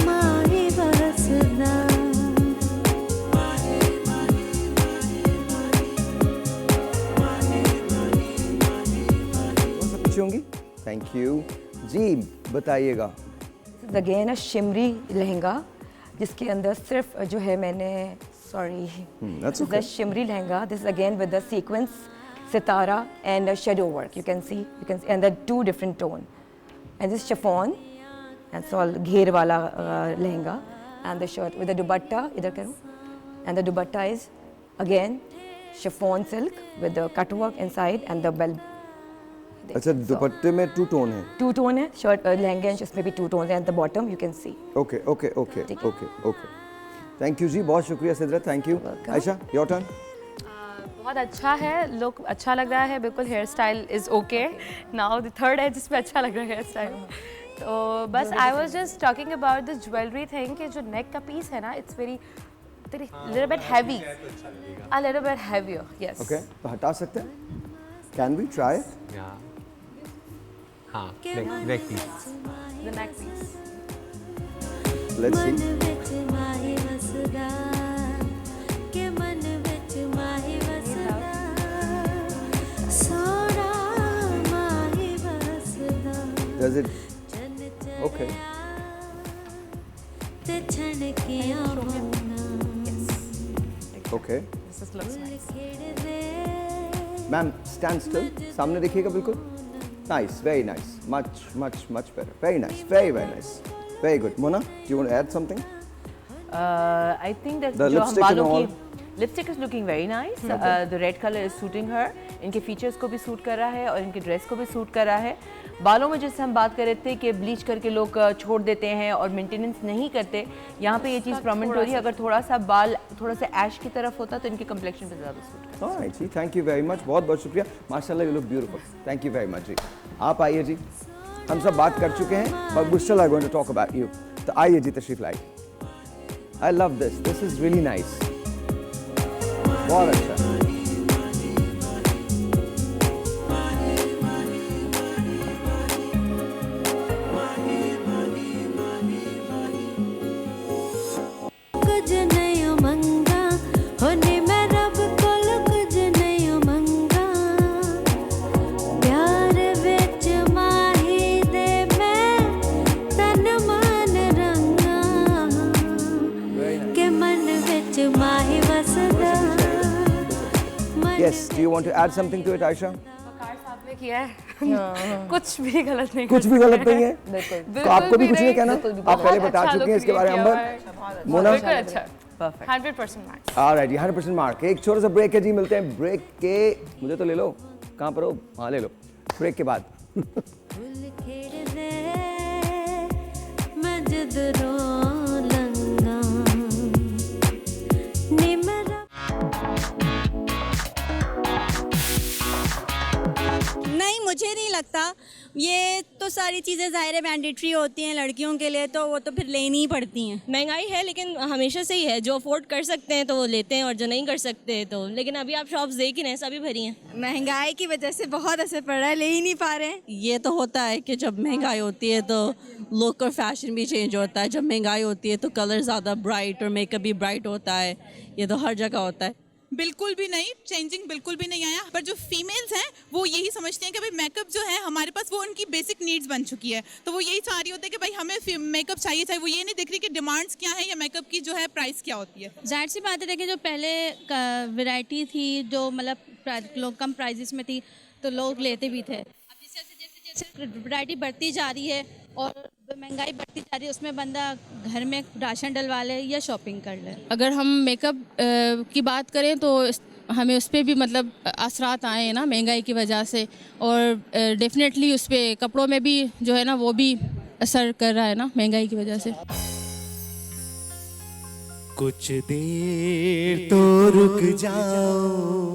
माही वसदा। पीछे होंगी? Thank you. जी बताइएगा। अगेन अ शिमरी लहंगा जिसके अंदर सिर्फ जो है मैंने that's okay. the shimri lehenga. This is again with the sequence, sitara and shadow work. You can see, and the two different tone. And this chiffon, that's all gher wala lehenga, and the shirt with the dupatta. Idhar karo. And the dupatta is again chiffon silk with the cut work inside and the bell. अच्छा, दुपट्टे में 2 tone है। 2 tone है, shirt लहंगे इसमें भी 2 tone है, and the bottom you can see. Okay. Thank you जी, बहुत शुक्रिया Sidra, thank you. Ayesha, your turn. बहुत अच्छा है, लुक अच्छा लग रहा है, बिल्कुल hair style is okay. Now the third है जिसमें अच्छा लग रहा है हेयर स्टाइल। तो बस I was just talking about this jewellery thing कि जो नेक का पीस है ना, it's very little bit heavy, a little bit heavier. Yes. Okay, तो हटा सकते हैं? Can we try? हाँ, neck piece. The neck piece. Let's see. Does it? Okay. Okay. This looks nice. Ma'am, stand still. सामने देखिएगा बिल्कुल. Nice, very nice. Much better. Very nice. Very nice. Very good. Mona, do you want to add something? I think that The जो हम lipstick and बालों all. की lipstick is looking very nice. The red colour is suiting her. इनके features को भी suit कर रहा है और इनके ड्रेस को भी सूट कर रहा है। बालों में जैसे हम बात कर रहे थे कि ब्लीच करके लोग छोड़ देते हैं और मेंटेनेंस नहीं करते, यहाँ पे ये चीज़ प्रोमिनेंट हो रही है। अगर थोड़ा सा बाल थोड़ा सा ऐश की तरफ होता तो इनके कम्प्लेक्शन पे ज़्यादा सूट करता। Alright जी, थैंक यू वेरी मच, बहुत बहुत शुक्रिया। माशाल्लाह you look beautiful. Thank you very much जी। आप आइए जी, हम सब बात कर चुके हैं और we still are going to talk about you. तो आइए जी, तशरीफ लाइए। I love this is really nice. बहुत अच्छा। Yes, do you want to add something to it, Aisha? वकार साहब ने किया है। कुछ भी गलत नहीं। कुछ भी गलत नहीं है। बिल्कुल। तो आपको भी कुछ नहीं कहना? आप पहले बता चुके हैं इसके बारे में। अंबर, मोना, बिल्कुल अच्छा। परफेक्ट। 100% मार्क्स। ऑलराइट जी, 100% मार्क। एक छोटा सा ब्रेक है जी, मिलते हैं ब्रेक के। मुझे तो ले लो, कहाँ पर हो? हाँ ले लो, ब्रेक के बाद। नहीं, मुझे नहीं लगता। ये तो सारी चीज़ें ज़ाहिर है मैंडेटरी होती हैं लड़कियों के लिए, तो वो तो फिर लेनी ही पड़ती हैं। महंगाई है लेकिन हमेशा से ही है, जो अफोर्ड कर सकते हैं तो वो लेते हैं और जो नहीं कर सकते तो, लेकिन अभी आप शॉप्स देख ही रहे हैं सभी भरी हैं। महंगाई की वजह से बहुत असर पड़ रहा है, ले ही नहीं पा रहे हैं। ये तो होता है कि जब महंगाई होती है तो लुक और फैशन भी चेंज होता है। जब महंगाई होती है तो कलर ज़्यादा ब्राइट और मेकअप भी ब्राइट होता है। ये तो हर जगह होता है। बिल्कुल भी नहीं, चेंजिंग बिल्कुल भी नहीं आया। पर जो फीमेल्स हैं वो यही समझते हैं कि भाई मेकअप जो है हमारे पास वो उनकी बेसिक नीड्स बन चुकी है, तो वो यही चाह रही होती है कि भाई हमें मेकअप चाहिए। चाहे वो ये नहीं देख रही कि डिमांड्स क्या है या मेकअप की जो है प्राइस क्या होती है। जाहिर सी बात है, देखिए जो पहले वैरायटी थी जो मतलब लोग कम प्राइजेस में थी तो लोग लेते भी थे। अब जैसे वैरायटी बढ़ती जा रही है और महंगाई बढ़ती जा रही है, उसमें बंदा घर में राशन डलवा ले या शॉपिंग कर ले। अगर हम मेकअप की बात करें तो हमें उस पर भी मतलब असरात आए हैं ना महंगाई की वजह से, और डेफिनेटली उस पर कपड़ों में भी जो है ना वो भी असर कर रहा है ना महंगाई की वजह से। कुछ देर तो रुक जाओ,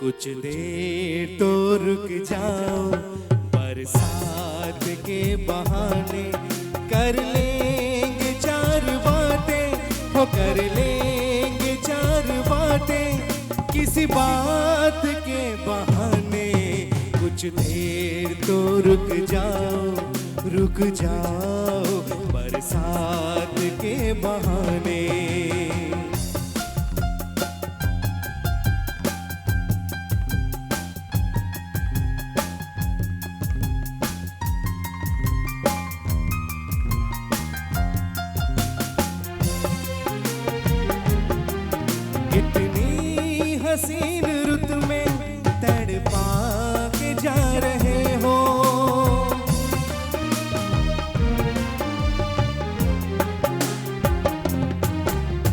कुछ देर तो रुक जाओ, बरसात के बहाने कर लेंगे चार बातें, हो कर लेंगे चार बातें किसी बात के बहाने। कुछ देर तो रुक जाओ, रुक जाओ, बरसात के बहाने। हसीन रुत में तड़पा के जा रहे हो,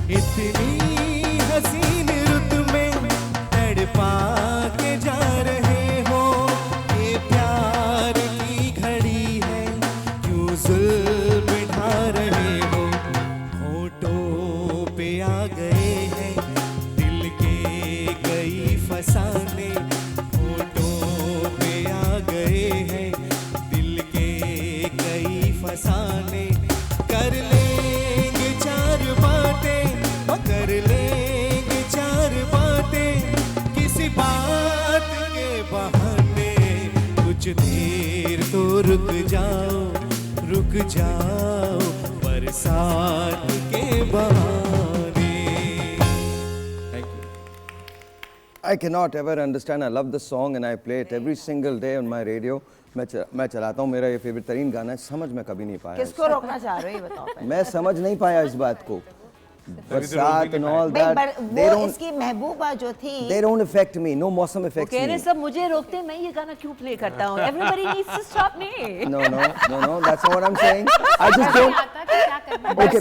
इतनी हसीन रुत में तड़पा के जा रहे हो। ये प्यार की घड़ी है क्यों जुल्म ढा रहे हो, होठों पे आ गए हैं फसाने, होठों पे आ गए हैं दिल के कई फसाने। कर लेंगे चार बातें, कर लेंगे चार बातें किसी बात के बहाने। कुछ देर तो रुक जाओ, रुक जाओ, बरसात के बहाने। I cannot ever understand. I love the song and I play it every single day on my radio. मैं चलाता हूँ, मेरा ये फेवरेट तरीन गाना है। समझ में कभी नहीं पाया। किसको रोकना चाह रहे हो ये बताओ पहले। मैं समझ नहीं पाया इस बात को। बरसात and all that. वो इसकी महबूबा जो थी, they don't affect me. No मौसम affects me. कह रहे सब मुझे रोकते हैं, मैं ये गाना क्यों प्ले करता हूँ? Everybody needs to stop me. No, that's not what I'm saying. I just don't. Okay,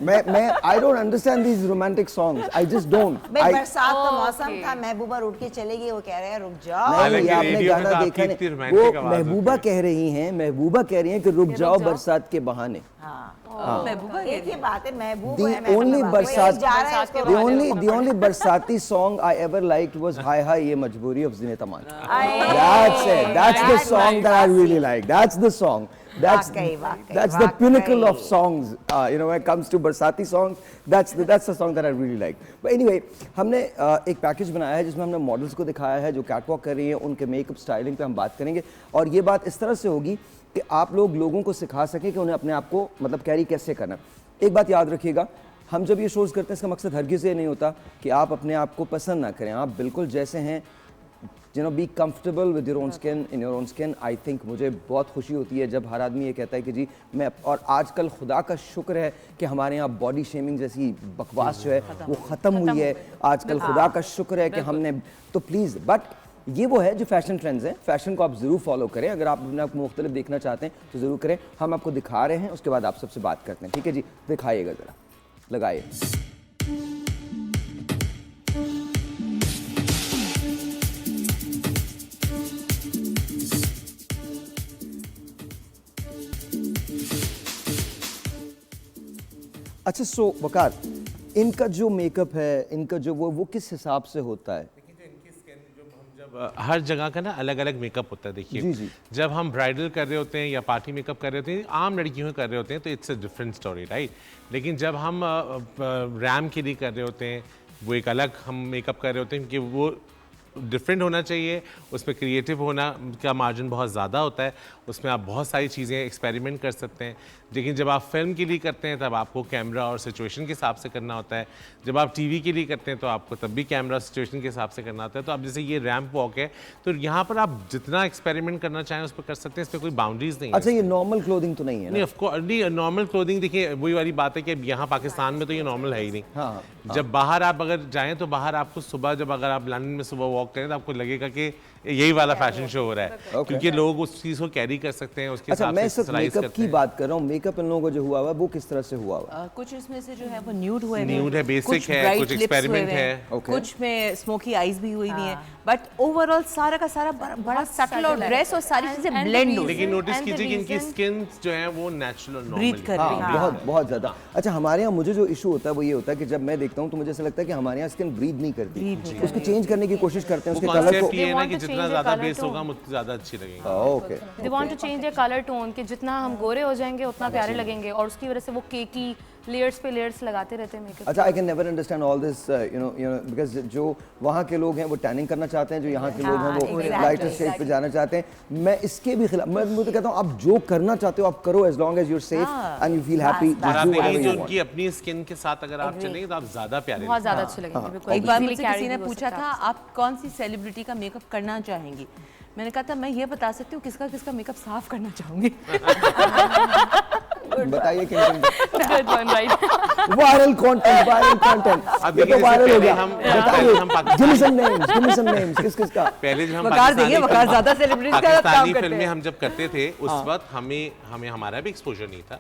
मैं I don't understand these romantic songs. I just don't. भाई बरसात का मौसम था, महबूबा उठ के चलेगी, वो कह रहे हैं रुक जाओ। नहीं, आपने गाना देखा नहीं। वो महबूबा कह रही हैं कि रुक जाओ बरसात के बहाने। एक ही बात है, महबूब है, the only बरसाती song I ever liked was Hi Hi Ye Majboori of Zinet Aman. That's it. That's the song that I really like. That's the song. That's the pinnacle of songs. You know, when it comes to बरसाती songs, that's the song that I really like. But anyway, हमने एक package बनाया है जिसमें हमने models को दिखाया है जो कैटवॉक कर रही हैं, उनके मेकअप स्टाइलिंग पे हम बात करेंगे, और ये बात इस तरह से होगी कि आप लोगों को सिखा सकें कि उन्हें अपने आप को मतलब कैरी कैसे करना। एक बात याद रखिएगा, हम जब ये शोज़ करते हैं इसका मकसद हरगिज़ ये नहीं होता कि आप अपने आप को पसंद ना करें। आप बिल्कुल जैसे हैं, you know, be comfortable with your own skin, in your own skin. I think मुझे बहुत खुशी होती है जब हर आदमी ये कहता है कि जी मैं, और आजकल खुदा का शुक्र है कि हमारे यहाँ बॉडी शेमिंग जैसी बकवास जो है वो ख़त्म हुई है। आजकल खुदा का शुक्र है कि हमने, तो प्लीज़, बट ये वो है जो फैशन ट्रेंड्स हैं, फैशन को आप ज़रूर फॉलो करें। अगर आप अपने आप को मुख्तलिफ देखना चाहते हैं तो ज़रूर करें। हम आपको दिखा रहे हैं, उसके बाद आप सबसे बात करते हैं, ठीक है जी? दिखाइएगा ज़रा, लगाइए। अच्छा, सो वकार, इनका जो मेकअप है, इनका जो वो किस हिसाब से होता है? इनकी स्किन, जो हम जब हर जगह का ना अलग अलग मेकअप होता है। देखिए जब हम ब्राइडल कर रहे होते हैं या पार्टी मेकअप कर रहे होते हैं, आम लड़कियों कर रहे होते हैं, तो it's a different story, right. लेकिन जब हम रैम के लिए कर रहे होते हैं, वो एक अलग हम मेकअप कर रहे होते हैं, क्योंकि वो डिफरेंट होना चाहिए, उसमें क्रिएटिव होना का मार्जिन बहुत ज़्यादा होता है, उसमें आप बहुत सारी चीज़ें एक्सपेरिमेंट कर सकते हैं। लेकिन जब आप फिल्म के लिए करते हैं तब आपको कैमरा और सिचुएशन के हिसाब से करना होता है। जब आप टीवी के लिए करते हैं तो आपको तब भी कैमरा सिचुएशन के हिसाब से करना होता है। तो अब जैसे ये रैम्प वॉक है, तो यहाँ पर आप जितना एक्सपेरिमेंट करना चाहें उस पर कर सकते हैं, इस पर कोई बाउंड्रीज नहीं है। अच्छा, ये नॉर्मल क्लोथिंग तो नहीं है? नहीं, ऑफकोर्स नहीं, नॉर्मल क्लोथिंग देखिए वही वाली बात है कि यहाँ पाकिस्तान में तो ये नॉर्मल है ही नहीं। हाँ, जब बाहर आप अगर जाएँ तो बाहर आपको सुबह, जब अगर आप लंदन में सुबह वॉक करें तो आपको लगेगा कि यही वाला फैशन शो हो रहा है, क्योंकि लोग उस चीज़ को कैरी कर सकते हैं, उसके हिसाब से एक्सरसाइज करते हैं। मेकअप की बात कर रहा हूँ, मेकअप इन लोगों को जो हुआ हुआ है वो किस तरह से हुआ हुआ? कुछ इसमें से जो है वो न्यूड हुए, न्यूड है, बेसिक है, कुछ एक्सपेरिमेंट है, कुछ में स्मोकी आईज भी हुई हुई है, बट ओवरऑल सारा का सारा बड़ा सटल और ड्रेस और सारी चीजें ब्लेंड हो। लेकिन नोटिस कीजिए कि इनकी स्किन जो है वो नेचुरल और नॉर्मल ब्रीथ कर रही है। बहुत बहुत ज्यादा। अच्छा, हमारे यहाँ मुझे जो इशू होता है वो ये होता है कि जब मैं देखता हूँ तो मुझे ऐसा लगता है कि हमारे यहाँ स्किन ब्रीथ नहीं करती, उसको चेंज करने की कोशिश करते हैं, उसके कलर को। ये है ना कि जितना ज्यादा बेस होगा उतना ज्यादा अच्छी लगेगी। Okay, they want to change the colour tone, कि जितना हम गोरे हो जाएंगे उतना प्यारे लगेंगे, और उसकी वजह से वो केकी लेयर्स पे लेयर्स लगाते रहते हैं मेकअप। अच्छा, I can never understand all this, you know because जो वहाँ के लोग हैं वो टैनिंग करना चाहते हैं, जो यहाँ के लोग हैं वो लाइटर शेड पे जाना चाहते हैं। मैं इसके भी खिलाफ, मैं तो कहता हूँ आप जो करना चाहते हो आप करो, as long as you are safe and you feel happy. जो उनकी अपनी स्किन के साथ अगर आप चलेंगे तो आप ज्यादा प्यारे, बहुत ज्यादा अच्छे लगेंगे। एक बार मुझसे किसी ने पूछा था आप कौन सी सेलिब्रिटी का मेकअप करना चाहेंगी, मैंने कहा था मैं ये बता सकती हूँ किसका किसका मेकअप साफ करना चाहूंगी। बताइए वायरल कंटेंट, वायरल कंटेंट, ये तो वायरल हो गया। बताइए गिव मी सम नेम्स, किस किस का? पहले जब हम वकार देंगे, वकार ज्यादा सेलिब्रिटीज का काम पाकिस्तानी करते फिल्में हैं। हम जब करते थे उस वक्त हमें हमारा भी एक्सपोजर नहीं था।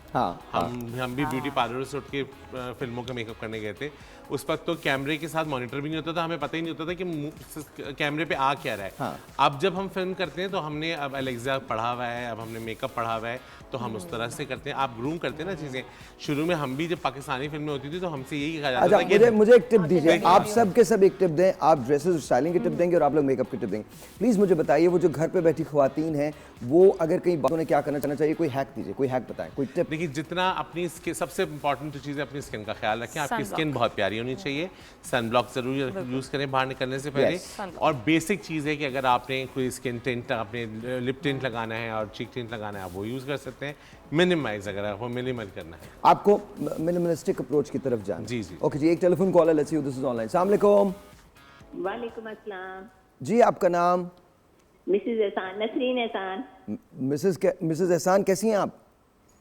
हम भी ब्यूटी पार्लर से उठ के फिल्मों का मेकअप करने गए थे। उस वक्त तो कैमरे के साथ मॉनिटर भी नहीं होता था, हमें पता ही नहीं होता था कि कैमरे पे आ क्या रहा है। अब जब हम फिल्म करते हैं तो हमने अब एलेक्सा पढ़ा हुआ है, अब हमने मेकअप पढ़ा हुआ है, तो हम उस तरह से करते हैं। आप ग्रूम करते हैं ना चीज़ें। शुरू में हम भी जब पाकिस्तानी फिल्में होती थी तो हमसे यही कहा जाता था कि मुझे एक टिप दीजिए, आप सब के सब एक टिप दें। आप ड्रेसेस स्टाइलिंग की टिप देंगे और आप लोग मेकअप की टिप देंगे। प्लीज़ मुझे बताइए वो जो घर पे बैठी ख्वातीन है वो अगर कहीं बातों ने क्या करना चाहिए, कोई हैक दीजिए, कोई हैक बताएं, कोई टिप। देखिए, जितना अपनी सबसे इंपॉर्टेंट चीज़ है अपनी स्किन का ख्याल रखें। आपकी स्किन बहुत प्यारी होनी चाहिए। सनब्लॉक जरूर यूज़ करें बाहर निकलने से पहले। और बेसिक चीज़ है कि अगर आपने कोई स्किन टिंट, आपने लिप टिंट लगाना है और चीक टिंट लगाना है, आप वो यूज़ कर सकते हैं। मिनिमाइज, अगर आपको मिनिमल करना है, आपको मिनिमलिस्टिक अप्रोच की तरफ जाना। जी जी। ओके जी, एक टेलीफोन कॉल है, let's see this is online. अस्सलाम वालेकुम। वालेकुम अस्सलाम जी, आपका नाम? मिसेस एहसान, नसरीन एहसान। मिसेस एहसान, कैसी हैं आप?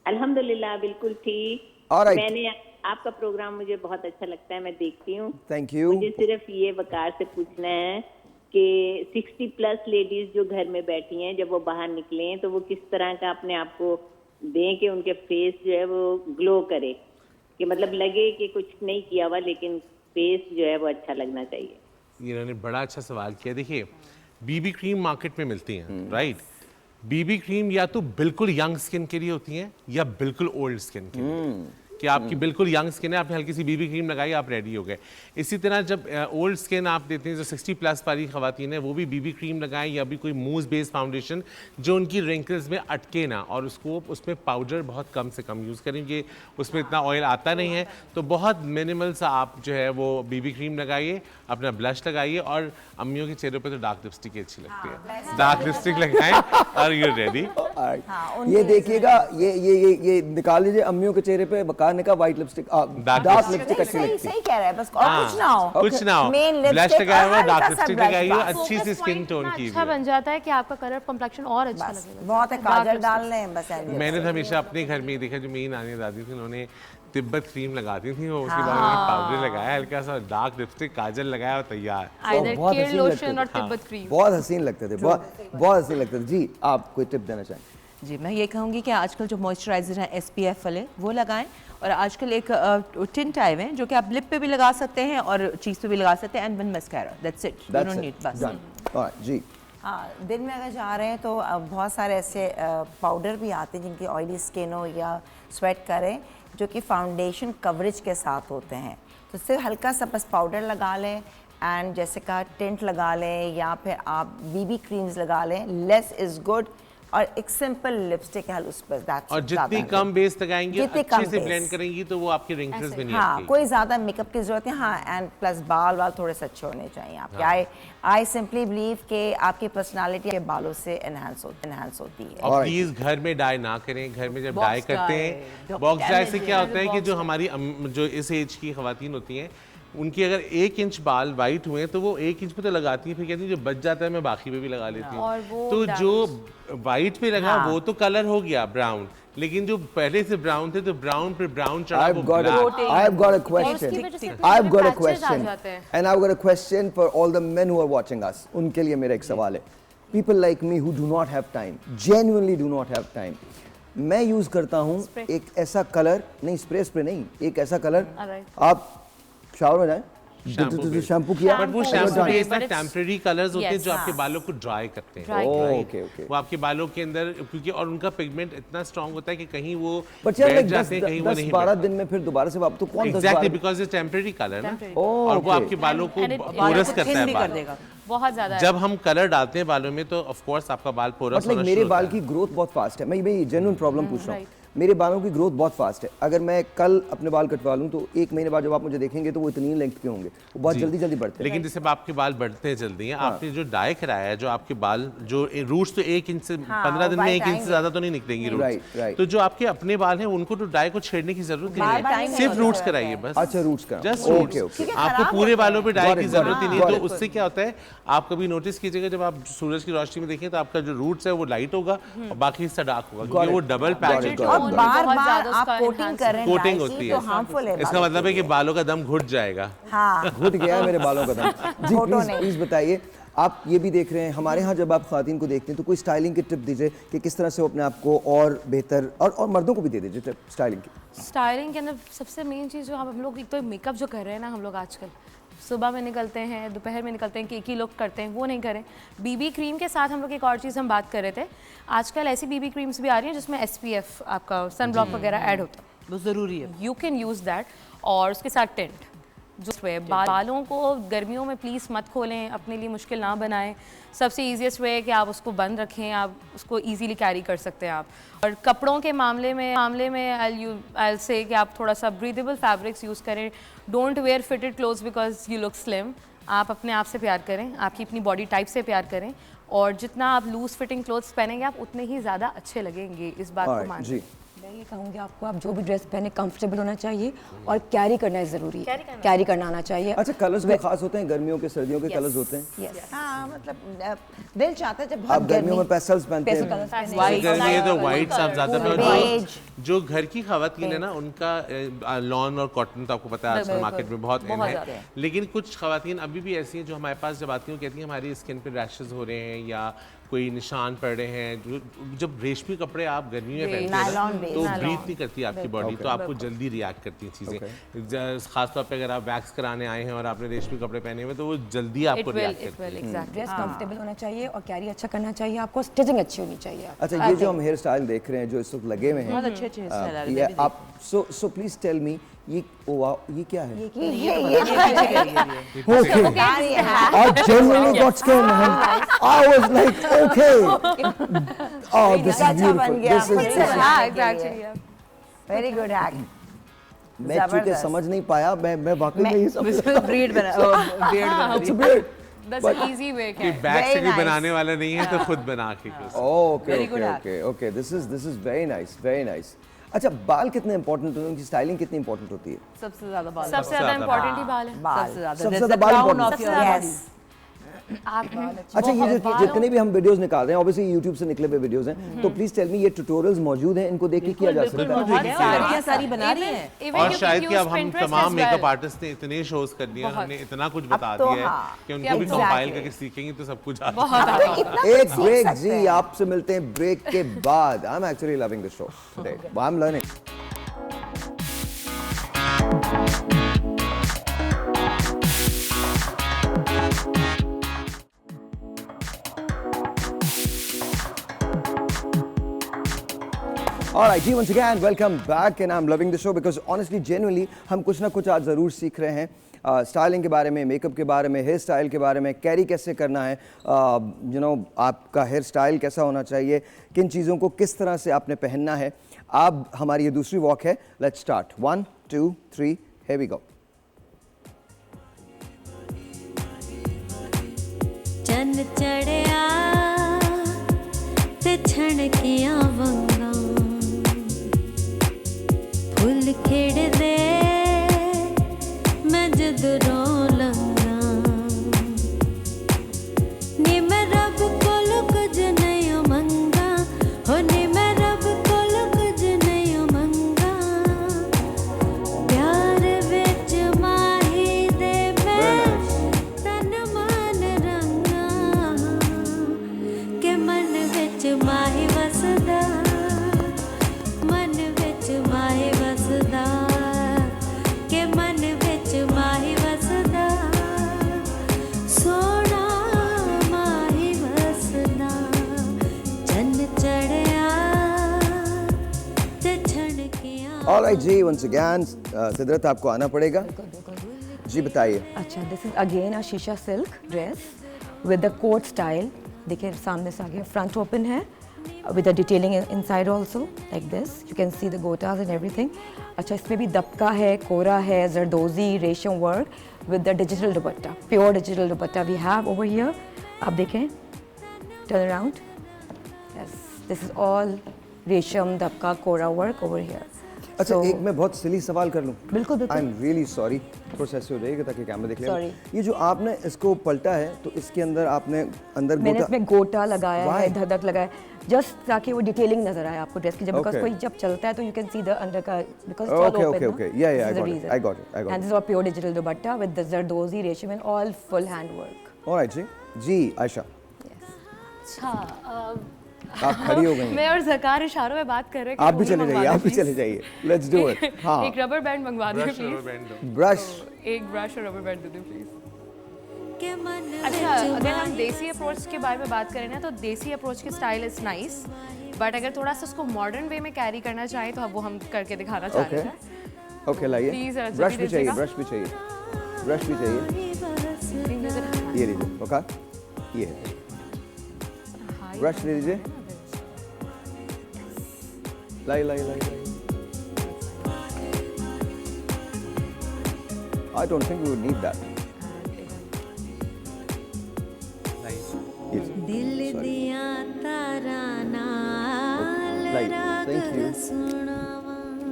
अल्हम्दुलिल्लाह, बिल्कुल ठीक। ऑलराइट। मैंने आपका प्रोग्राम मुझे बहुत अच्छा लगता है, मैं देखती हूँ। Thank you. मुझे सिर्फ ये वकार से पूछना है कि 60+ लेडीज जो घर में बैठी हैं, जब वो बाहर निकले तो वो किस तरह का अपने आप को दें कि उनके फेस जो है वो ग्लो करे, कि मतलब लगे कि कुछ नहीं किया हुआ लेकिन फेस जो है वो अच्छा लगना चाहिए। इन्होंने बड़ा अच्छा सवाल किया। देखिए, बीबी क्रीम मार्केट में मिलती हैं, राइट। बीबी क्रीम या तो बिल्कुल यंग स्किन के लिए होती हैं या बिल्कुल ओल्ड स्किन के लिए, कि आपकी बिल्कुल यंग स्किन है, आपने हल्की सी बीबी क्रीम लगाई, आप रेडी हो गए। इसी तरह जब ओल्ड स्किन आप देते हैं, जो 60+ वाली खवातीन है, वो भी बीबी क्रीम लगाएं या भी कोई मूव बेस्ड फाउंडेशन जो उनकी रिंकल्स में अटके ना, और उसको उसमें पाउडर बहुत कम से कम यूज़ करेंगे, उसमें इतना ऑयल आता नहीं है, तो बहुत मिनिमल सा आप जो है वो बीबी क्रीम लगाइए, अपना ब्लश लगाइए। और अम्मियों के चेहरे पर तो डार्क लिपस्टिक अच्छी लगती है, डार्क लिपस्टिक लगाएं और यू रेडी। ये देखिएगा, ये निकाल लीजिए अम्मियों के चेहरे पे, बकार ने कहा व्हाइट लिपस्टिक, डार्क लिपस्टिक अच्छी लगती है। सही कह रहा है, बस और कुछ ना हो, कुछ ना हो, ब्लश लगाया हुआ, डार्क लिपस्टिक लगाइए, अच्छी सी स्किन टोन की अच्छा बन जाता है कि आपका कलर कॉम्प्लेक्शन और अच्छा लगेगा। बहुत है, काजल डाल लें बस। मैंने तो हमेशा अपने घर में देखा, जो मेरी नानी दादी थी उन्होंने तिब्बत क्रीम लगाती थी, वो उसके बाद पाउडर लगाया, हल्का सा डार्क लिपस्टिक, काजल लगाया और तैयार। केयर लोशन और तिब्बत क्रीम बहुत हसीन लगते थे, बहुत हसीन लगते थे। जी, आप कोई टिप देना चाहें? जी, मैं ये कहूँगी कि आजकल जो मॉइस्चराइजर हैं SPF वाले वो लगाएं, और आजकल एक टिंट आए हुए हैं जो कि आप लिप पे भी लगा सकते हैं और चीज़ पे भी लगा सकते हैं, and one mascara, that's it, you don't need बस। ऑलराइट जी। हाँ, दिन में अगर जा रहे हैं तो बहुत सारे ऐसे पाउडर भी आते हैं जिनकी ऑयली स्किन हो या स्वेट करें, जो कि फाउंडेशन कवरेज के साथ होते हैं, तो सिर्फ हल्का सा बस पाउडर लगा लें, एंड जैसे कहा टिंट लगा लें या फिर आप बीबी क्रीम्स लगा लें, लेस इज गुड, और एक सिंपल लिपस्टिक है उस पर, दैट्स और जितनी कम बेस लगाएंगे, अच्छे से ब्लेंड करेंगी तो वो आपके रिंकल्स भी नहीं हाँ, आएंगे। कोई ज़्यादा मेकअप की ज़रूरत है, हाँ, एंड प्लस बाल थोड़े से अच्छे होने चाहिए आपके। आई सिंपली बिलीव कि आपकी पर्सनालिटी के बालों से एनहांस होती है। और प्लीज घर में डाई ना करें। घर में जब डाई करते हैं, बॉक्स डाई से क्या होता है कि जो हमारी जो इस एज की खवातीन होती हैं, उनकी अगर 1 इंच बाल वाइट हुए तो वो 1 इंच पे तो लगाती है, फिर कहती है जो बच जाता है मैं बाकी पे भी लगा लेती हूँ। तो जो वाइट पे लगा वो तो कलर हो गया ब्राउन, लेकिन जो पहले से ब्राउन थे तो ब्राउन पे ब्राउन चढ़ा वो black. I've got a question and I've got a question for all the men who are watching us. उनके लिए मेरा एक सवाल है। People like me who do not have time, genuinely do not have time. मैं use करता हूँ एक ऐसा कलर, नहीं स्प्रे नहीं, एक ऐसा कलर, आप शावर में जाएं, शैम्पू किया, बट वो शैम्पू बेस्ड ना टेम्परेरी कलर्स होते हैं जो आपके बालों को ड्राई करते हैं। ओके। वो आपके बालों के अंदर, क्योंकि और उनका पिगमेंट इतना स्ट्रांग होता है कि कहीं वो बैठ जाते हैं, कहीं वो नहीं 12 दिन में फिर दोबारा से वापस तो कौन 10 exactly because it's temporary colour ना, और वो आपके बालों को पोरस करता है। बहुत ज्यादा जब हम कलर डालते हैं बालों में तो ऑफ कोर्स आपका बाल पोरस होना। मेरे बाल की ग्रोथ बहुत फास्ट है, मैं जेन्युइन प्रॉब्लम पूछ रहा हूँ। मेरे बालों की ग्रोथ बहुत फास्ट है। अगर मैं कल अपने बाल कटवा लूँ तो 1 महीने बाद जब आप मुझे देखेंगे तो वो इतनी लेंथ के होंगे, वो बहुत जल्दी बढ़ते हैं। लेकिन जैसे आपके बाल बढ़ते हैं जल्दी हैं, आपने जो डाई कराया है, जो आपके बाल जो रूट्स तो 1 इंच से 15 दिन में 1 इंच से ज्यादा तो नहीं निकलेंगी रूट्स। तो जो आपके अपने बाल हैं उनको तो डाई को छेड़ने की जरूरत नहीं है, सिर्फ रूट्स कराइए बस। अच्छा, रूट्स का जस्ट रूट्स, आपको पूरे बालों पे डाई की जरूरत ही नहीं है। तो उससे क्या होता है, आप कभी नोटिस कीजिएगा जब आप सूरज की रोशनी में देखें तो आपका जो रूट्स है वो लाइट होगा और बाकी हिस्सा डार्क होगा, क्योंकि वो डबल पैच आप कोटिंग कर रहे हैं, कोटिंग होती है, हार्मफुल है। इसका मतलब है कि बालों का दम घुट जाएगा। हाँ, घुट गया है मेरे बालों का दम। जी प्लीज बताइए, आप ये भी देख रहे हैं हमारे यहाँ जब आप खातिन को देखते हैं तो कोई स्टाइलिंग की टिप दीजिए कि किस तरह से वो अपने आप को और बेहतर, और मर्दों को भी दे दीजिए टिप स्टाइलिंग की। स्टाइलिंग के अंदर सबसे मेन चीज़ जो हम लोग, एक तो मेकअप जो कर रहे हैं ना हम लोग आजकल, सुबह में निकलते हैं, दोपहर में निकलते हैं कि एक ही लुक करते हैं, वो नहीं करें। बीबी क्रीम के साथ हम लोग एक और चीज़ हम बात कर रहे थे, आजकल ऐसी बीबी क्रीम्स भी आ रही हैं जिसमें SPF आपका सन ब्लॉक वगैरह ऐड होता है, वो ज़रूरी है, यू कैन यूज़ दैट। और उसके साथ टेंट, जो है बालों को गर्मियों में प्लीज़ मत खोलें, अपने लिए मुश्किल ना बनाएं। सबसे ईजीएस्ट वे है कि आप उसको बंद रखें, आप उसको इजीली कैरी कर सकते हैं आप। और कपड़ों के मामले में आई से कि आप थोड़ा सा ब्रीदेबल फैब्रिक्स यूज़ करें। Don't wear fitted clothes because you look slim. आप अपने आप से प्यार करें, आपकी अपनी बॉडी टाइप से प्यार करें, और जितना आप लूज फिटिंग क्लोथ्स पहनेंगे आप उतने ही ज़्यादा अच्छे लगेंगे। इस बात को मानिए। मैं ये कहूँगी आपको, आप जो भी ड्रेस पहने कंफर्टेबल होना चाहिए और कैरी करना ज़रूरी है, कैरी करना आना चाहिए। अच्छा, कलर्स भी खास होते हैं, गर्मियों के सर्दियों के कलर्स होते हैं। हाँ, मतलब दिल चाहता है जब आप गर्मियों में पेस्टल्स पहनते हैं, गर्मी है तो व्हाइट आप ज़्यादा पहनते। जो घर की खवातीन है ना, उनका लॉन और कॉटन तो आपको पता है आजकल मार्केट में बहुत इन है, लेकिन कुछ खवातीन अभी भी ऐसी हैं जो हमारे पास जब आती हैं कहती हैं हमारी स्किन पे रैशेस हो रहे हैं या कोई निशान पड़ रहे हैं। जब रेशमी कपड़े आप गर्मी में पहनते हैं तो ब्रीथ नहीं करती आपकी बॉडी, तो आपको जल्दी रिएक्ट करती हैं चीज़ें। खासतौर पे अगर आप वैक्स कराने आए हैं और आपने रेशमी कपड़े पहने हुए तो वो जल्दी आपको रिएक्ट करती है। ड्रेस कंफर्टेबल होना चाहिए और कैरी अच्छा करना चाहिए, आपको स्टिचिंग अच्छी होनी चाहिए। अच्छा, ये जो हम हेयर स्टाइल देख रहे हैं जो इस वक्त लगे हुए हैं, बहुत अच्छे हेयर स्टाइल है आप, सो प्लीज टेल मी, ये ये क्या है? Okay. I genuinely got scared, man. I was like, okay. Oh, this is beautiful. This is hack. Very good hack. मैं चूंकि समझ नहीं पाया, मैं वाकई में ये सब ब्रीड बना, That's an easy way. कि बैग से कोई बनाने वाला नहीं है तो खुद बना के। Okay. This is very nice. अच्छा, बाल कितने इंपॉर्टेंट होते हैं, उनकी स्टाइलिंग कितनी इंपॉर्टेंट होती है? सबसे ज़्यादा इंपॉर्टेंट ही बाल है। सबसे ज़्यादा बाल इंपॉर्टेंट। अच्छा, ये जितने भी हम वीडियोस निकाल रहे हैं, ऑब्वियसली YouTube से निकले हुए वीडियोस हैं, तो प्लीज टेल मी, ये ट्यूटोरियल्स मौजूद हैं, इनको देख के किया जा सकता है? सारी बना रही हैं। और शायद कि अब हम तमाम मेकअप आर्टिस्ट ने इतने शोज कर दिए, हमने इतना कुछ बता दिया है कि उनको भी कंपाइल करके सीखेंगे तो सब कुछ एक ब्रेक जी, आपसे मिलते हैं ब्रेक के बाद। I am actually loving the show today, I am learning. Alright, once again, welcome back and I'm loving the show because honestly, genuinely, हम कुछ ना कुछ आज ज़रूर सीख रहे हैं। स्टाइलिंग के बारे में, मेकअप के बारे में, हेयर स्टाइल के बारे में, कैरी कैसे करना है, आपका हेयर स्टाइल कैसा होना चाहिए, किन चीज़ों को किस तरह से आपने पहनना है। अब हमारी ये दूसरी वॉक है, let's start. 1 2 3 here we go. चन चढ़िया ते छणकिया वंगा फुल खेड़ दे मैं जद रो लंगा नी मैं रब कोल कुछ नहीं मंगा हो नी मैं रब कोल कुछ नहीं मंगा प्यार विच माही दे मैं तन मन रंगा के मन विच माही वसदा मन विच माही वसदा के मन विच माही वसदा सोना माही वसदा चन चढ़िया ते छणकिया। ऑलराइट जी, वंस अगेन सिद्रत आपको आना पड़ेगा जी, बताइए। अच्छा, दिस इज अगेन अ शीशा silk dress with the coat style. देखिए सामने से आगे फ्रंट ओपन है with the detailing inside also like this. You can see the gotas and everything. अच्छा, इसमें भी दबका है, कोरा है, जरदोजी रेशम work with the digital dupatta, pure digital dupatta we have over here. आप देखें, turn around. Yes, this is all रेशम दबका कोरा work over here. अच्छा, एक मैं बहुत सिली सवाल कर लूँ? बिल्कुल बिल्कुल। I am really sorry, process हो जाएगा ताकि कैमरा देख ले। Sorry. ये जो आपने इसको पलटा है तो इसके अंदर आपने अंदर मैंने इसमें गोटा लगाया है, धधक लगाया, जस्ट ताकि वो डिटेलिंग नजर आए आपको ड्रेस की। जब बिकॉज कोई जब चलता है तो you can see the under का, because all open. Okay, yeah I got it. And this is pure digital dupatta with the जरदोजी रेशम and all full hand work. Alright जी। जी आयशा, अच्छा, आप खड़ी हो गई। मैं और ज़कार इशारों में बात कर रहे हैं। आप भी चले जाइए, आप भी चले जाइए। Let's do it. हाँ, एक रबर बैंड मंगवा दो प्लीज। ब्रश, एक ब्रश और रबर बैंड दे दो प्लीज। अच्छा, अगर हम देसी अप्रोच के बारे में बात करें ना, तो देसी अप्रोच की स्टाइल इज नाइस, बट अगर थोड़ा सा उसको मॉडर्न वे में कैरी करना चाहें तो अब वो हम करके दिखाना चाह रहे हैं। ओके, लाइए। ब्रश भी चाहिए, ब्रश भी चाहिए, ब्रश भी चाहिए। ये लीजिए, ओके, ये ब्रश ले लीजिए। लाई लाई लाई लाई। I don't think we would need that. Yes. दिल दिया तारा नाल Thank you.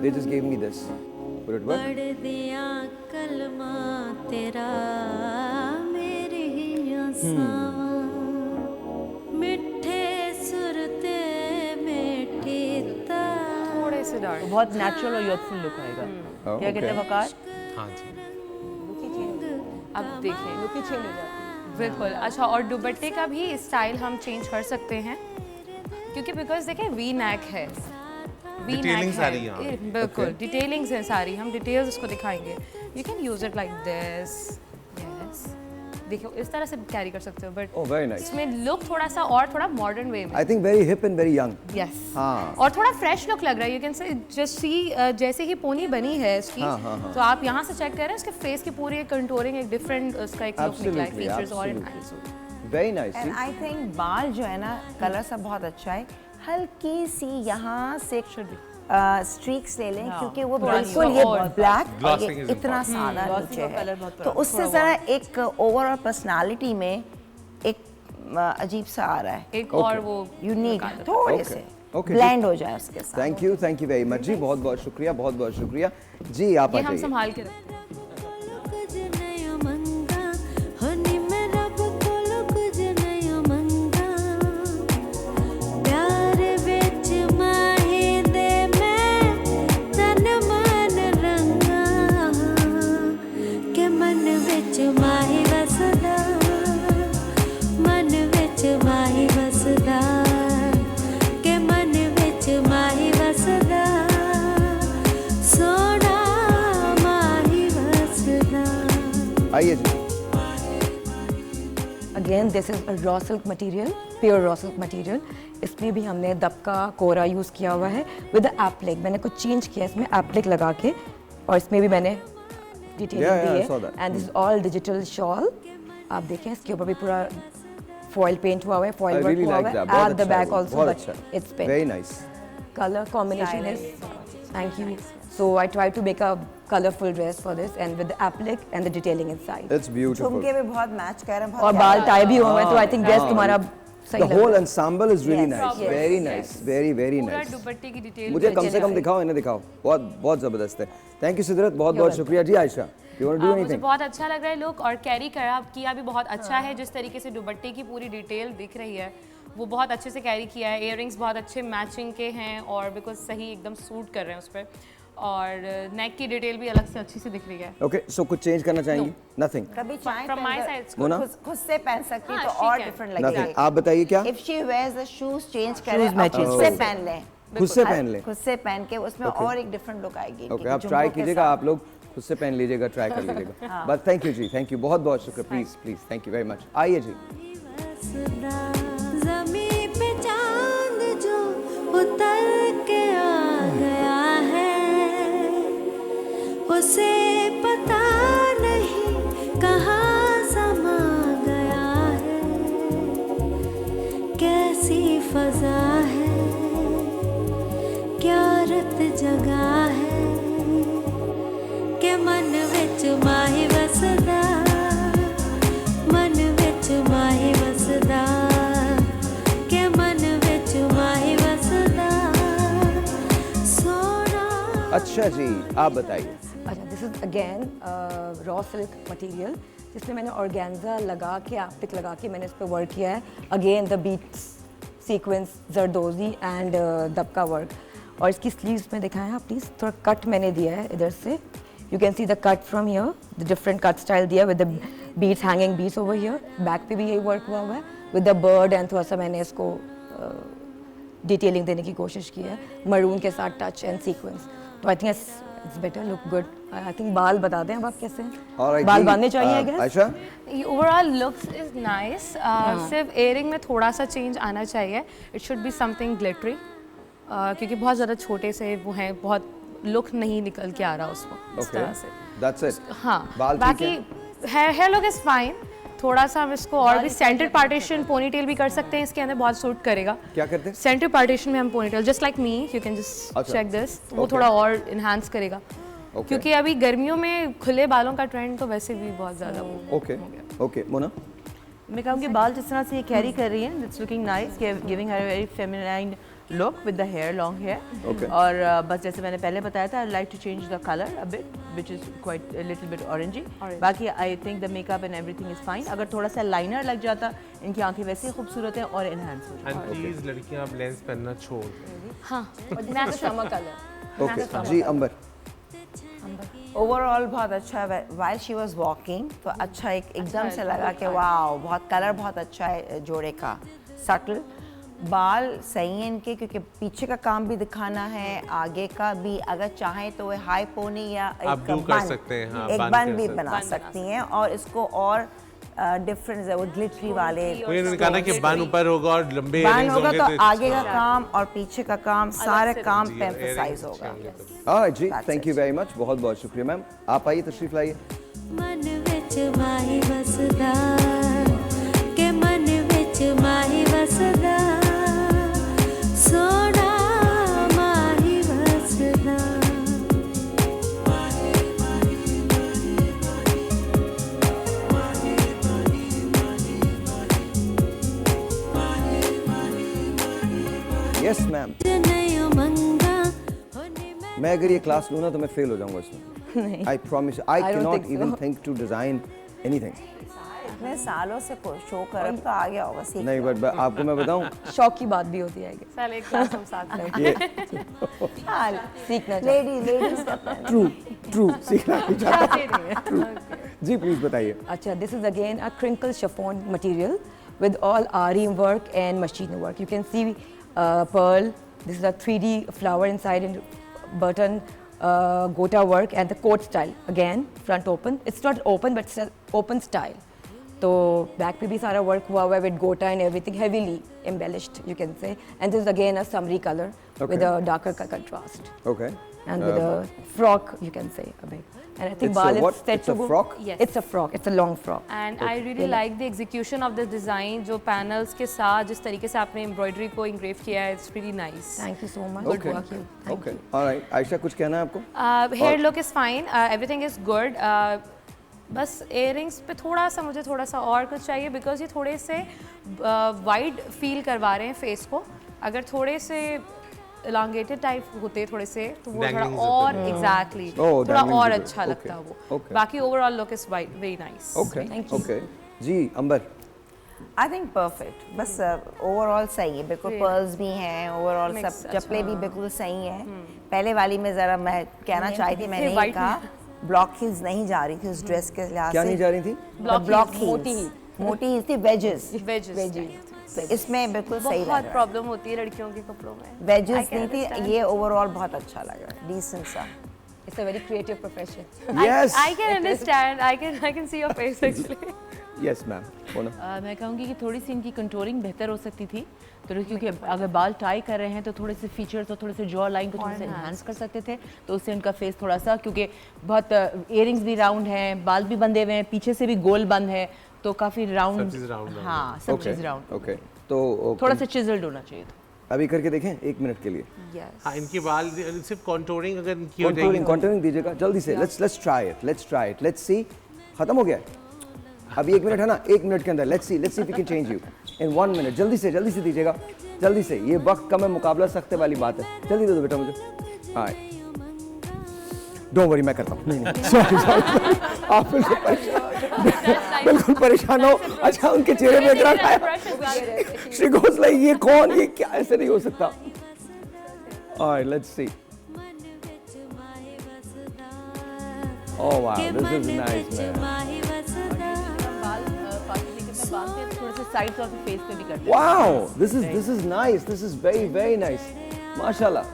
They just gave me this. Would it work? पढ़ दिया कलमा तेरा मेरी आसां मिठे सुरते मीठी थोड़े से डार्क, तो बहुत नेचुरल और यूथफुल लुक आएगा। क्या कहते हैं वकार? हाँ जी, अब देखें बिल्कुल। अच्छा, और दुपट्टे का भी स्टाइल हम चेंज कर सकते हैं क्योंकि बिकॉज देखें वी नेक है, वी नेक है, बिल्कुल डिटेलिंग्स हैं सारी, हम डिटेल्स उसको दिखाएंगे। You can use it like this, yes, देखो इस तरह से कैरी कर सकते हो, बट इसमें लुक थोड़ा सा और थोड़ा मॉडर्न वे में। I think very hip and very young. Yes, हाँ, और थोड़ा फ्रेश लुक लग रहा है। You can say just see, जैसे ही पोनी बनी है इसकी, तो आप यहाँ से चेक कर रहे हैं उसके फेस की पूरी कंटूरिंग, एक डिफरेंट उसका एक लुक निकला है, फीचर्स और very nice. And I think बाल जो है ना, कलर सब बहुत अच्छा है, हल्की सी यहाँ से स्ट्रीक्स ले लें क्योंकि वो बिल्कुल ये ब्लैक और ये इतना सादा नीचे है, तो उससे ज़रा एक ओवरऑल पर्सनालिटी में एक अजीब सा आ रहा है, एक और वो यूनिक थोड़े से ब्लेंड हो जाए उसके साथ। थैंक यू वेरी मच जी, बहुत बहुत शुक्रिया, बहुत बहुत शुक्रिया जी। आप ये हम संभाल के रखते हैं। आइए। Again this is raw silk material, pure raw silk material. इसमें भी हमने दबका कोरा यूज़ किया हुआ है विद एप्लिक। मैंने कुछ चेंज किया इसमें एप्लिक लगा के, और इसमें भी मैंने detailing Yeah, the I saw है that. And this all digital shawl आप देखें इसके ऊपर भी पूरा फॉइल पेंट हुआ हुआ है I फॉइल वर्क really हुआ like हुआ that. है बहुत एट द अच्छा है बैक वो, आल्सो बहुत बट अच्छा। It's paint Very nice. color combination is thank you. So I tried to make a colorful dress for this and with the applique and the detailing inside. It's beautiful. झुमके भी बहुत match कर रहे हैं, और बाल tie भी हुआ है तो आई थिंक ड्रेस तुम्हारा सही The लग रहा whole है। ensemble is really Yes. nice. Yes. Very nice. Very very पूरा nice. दुपट्टे की डिटेल मुझे कम से कम दिखाओ, इन्हें दिखाओ। बहुत जबरदस्त है। थैंक यू सिदरत, बहुत शुक्रिया जी। Ayesha, you want to do मुझे anything? बहुत अच्छा लग रहा है लुक, और कैरी किया भी बहुत अच्छा है। जिस तरीके से दुपट्टे की पूरी डिटेल दिख रही है वो बहुत अच्छे से कैरी किया है। इयररिंग्स बहुत अच्छे मैचिंग के हैं और बिकॉज सही एकदम सूट कर रहे हैं उस पर, और नेक की डिटेल भी अलग से अच्छी से दिख रही है। Okay, so कुछ चेंज करना चाहेंगी? Nothing. कभी चाहे From my side, मोना? खुद से पहन सकती है हाँ, तो she और can. Different Nothing. लगेगा। आप बताइए क्या? If she wears the shoes change करें Shoes matches. खुद से पहन लें, खुद से पहन लें? खुद से पहन के उसमें Okay. और एक डिफरेंट लुक आएगी। ओके, आप ट्राई कीजिएगा, आप लोग खुद से पहन लीजिएगा, ट्राई कर लीजिएगा। बट थैंक यू जी, थैंक यू, बहुत शुक्रिया। Please thank you very much. आइए जी। ज़मीं पे चांद जो उतर के आ गया है, उसे पता नहीं कहाँ समा गया है। कैसी फजा है, क्या रत जगा है, के मन विच माही वसदा, मन विच माही वसदा, के मन विच माही वसदा, सोना। अच्छा जी, आप बताइए। अच्छा, this is again raw silk material जिसमें मैंने ऑर्गेन्जा लगा के एप्लिक लगा के मैंने इस पर वर्क किया है। अगेन द बीट्स सीक्वेंस जरदोजी एंड दबका वर्क, और इसकी स्लीव्स में दिखाएं आप प्लीज। थोड़ा कट मैंने दिया है इधर से, you can see the cut from here, the different cut style दिया with the beads, hanging beads over here. Back पे भी यही वर्क हुआ हुआ है विद द बर्ड एंड थोड़ा सा मैंने इसको डिटेलिंग देने की कोशिश की है, मरून के साथ टच एंड सीक्वेंस। तो I think it's better, look good. I think बाल बता दें अब आप कैसे हैं? Alright बाल जी, बांधने चाहिए I guess. Ayesha? Overall looks is nice, सिर्फ इयरिंग में थोड़ा सा चेंज आना चाहिए। It should be something glittery, क्योंकि बहुत ज़्यादा छोटे से वो हैं, बहुत लुक नहीं निकल के आ रहा उसको इस तरह से। That's it. हाँ, बाल ठीक बाकी है? Hair look is fine. थोड़ा सा हम इसको और भी सेंटर पार्टीशन पोनीटेल भी कर सकते हैं, इसके अंदर बहुत सूट करेगा। क्या करते हैं? सेंटर पार्टीशन में हम ponytail, just like me, you can just अच्छा। चेक दिस, वो Okay. थोड़ा और इन्हांस करेगा। क्योंकि अभी गर्मियों में खुले बालों का ट्रेंड तो वैसे भी बहुत ज़्यादा वो ओके मोना? मैं कहूँगी बाल जिस तरह से ये कैरी कर रही हैं, it's looking nice, giving her very feminine look with the hair, long hair. Okay. और बस जैसे मैंने पहले बताया था, I like to change the colour a bit, which is quite little bit orangey. बाकी I think the makeup and everything is fine. अगर थोड़ा सा लाइनर लग जाता, इनकी आंखें वैसे ही खूबसूरत हैं और एनहांस हो एंड प्लीज लड़कियां आप लेंस पहनना छोड़ दें। हाँ, समर कलर। ओके जी, अंबर? ओवरऑल बहुत अच्छा है। वाइल शी वाज वॉकिंग तो अच्छा एकदम से लगा कि वाह, बहुत कलर बहुत अच्छा है जोड़े का, सटल। बाल सही हैं इनके, क्योंकि पीछे का काम भी दिखाना है, आगे का भी। अगर चाहें तो वो हाई पोनी या आप do कर सकते हैं, हाँ, एक bun बन कर भी सकते बना सकती हैं, और इसको और डिफरेंस है वो ग्लिटरी वाले। उन्होंने कहा ना कि बन ऊपर होगा और लंबे बन earrings होगा होंगे तो आगे का काम और पीछे का काम, सारे काम पे एम्फसाइज होगा। ऑलराइट जी, थैंक यू वेरी मच, बहुत शुक्रिया मैम। आप आइए, तशरीफ लाइए। मन विच माही वसदा, के मन विच माही वसदा, सोना माही वसदा। Yes ma'am. मैं अगर ये क्लास लूँ ना तो मैं फेल हो जाऊंगा इसमें। I promise, I can not even think to design anything. इतने सालों से शो कर, अब तो आ गया होगा सीखने। नहीं, बट आपको मैं बताऊं, शौक की बात भी होती है। चल एक क्लास हम साथ में सीखना लेडीज का ट्रू सीखना भी चाहता हूं। जी प्लीज बताइए। अच्छा, this is again a crinkle chiffon material with all RE work and machine work. You can see pearl. This is a 3D flower inside and button gota work and the coat style. Again, front open. It's not open, but it's an open style. So back पे भी सारा work हुआ हुआ है with gota and everything, heavily embellished, you can say. And this is again a summery color with a darker contrast. Okay. and with a frock, you can say a bit. And I think It's a Bal what? is set It's to a go. frock? Yes. It's a frock. It's a long frock. And I really like the execution of this design, जो panels के साथ जिस तरीके से आपने embroidery को engrave किया है, it's really nice. Thank you so much. Okay. Okay. All right. Ayesha कुछ कहना है आपको? Hair look is fine, everything is good. बस इयरिंग्स पे थोड़ा सा और कुछ चाहिए, बिकॉज ये थोड़े से वाइड फील करवा रहे हैं फेस को। अगर थोड़े से elongated टाइप होते थोड़े से, तो वो थोड़ा और एग्जैक्टली थोड़ा और अच्छा लगता वो। बाकी overall look is very nice. Okay जी अंबर। आई थिंक परफेक्ट, बस ओवरऑल सही है, बिल्कुल पर्ल्स भी हैं, ओवरऑल सब चप्पले भी बिल्कुल सही हैं। पहले वाली में ज़रा मैं कहना चाहती थी, मैंने नहीं कहा ब्लॉक हील्स नहीं जा रही थी उस ड्रेस के लिहाज से। क्या नहीं जा रही थी? ब्लॉक हील्स, मोटी हील्स थी, वेजेस। तो इसमें बिल्कुल सही लग रहा है। बहुत प्रॉब्लम होती है लड़कियों के कपड़ों में, वेजेस नहीं थी, ये ओवरऑल बहुत अच्छा लगा, डिसेंट सा। It's a very creative profession. Yes. I can understand. I can see your face actually. Yes ma'am. मैं कहूँगी कि थोड़ी सी इनकी कंटूरिंग बेहतर हो सकती थी, तो क्योंकि अगर बाल टाई कर रहे हैं तो थोड़े से फीचर्स और थोड़े से जॉ लाइन को थोड़ा सा एनहांस कर सकते थे, तो उससे उनका फेस थोड़ा सा, क्योंकि बहुत इयरिंग्स भी राउंड हैं, बाल भी बंधे हुए हैं, पीछे से भी गोल बंद है, तो काफ़ी राउंड, हाँ सब चीज़ राउंड। ओके तो थोड़ा सा चिजल्ड होना चाहिए था। अभी करके देखें 1 मिनट के लिए। हाँ, इनके बाल सिर्फ कॉन्टूरिंग अगर की हो जाएगी, कॉन्टूरिंग दीजिएगा जल्दी से। Let's try it, let's see. खत्म हो गया है अभी 1 मिनट है ना, 1 मिनट के अंदर let's see if we can change you in 1 minute. जल्दी से दीजिएगा, जल्दी से, ये वक्त कम है, मुकाबला सख्ते वाली बात है, जल्दी दे दो बेटा मुझे। हाँ डोंट वरी, मैं करता हूँ। नहीं सॉरी आप बिल्कुल परेशान हो। अच्छा उनके चेहरे पे इतना आया, शी गोज़ लाइक ये कौन, ये क्या, ऐसे नहीं हो सकता। Alright let's see. Oh wow this is nice man. थोड़े से साइड्स ऑफ द फेस पे भी करते हैं। Wow this is nice, this is very nice माशाल्लाह।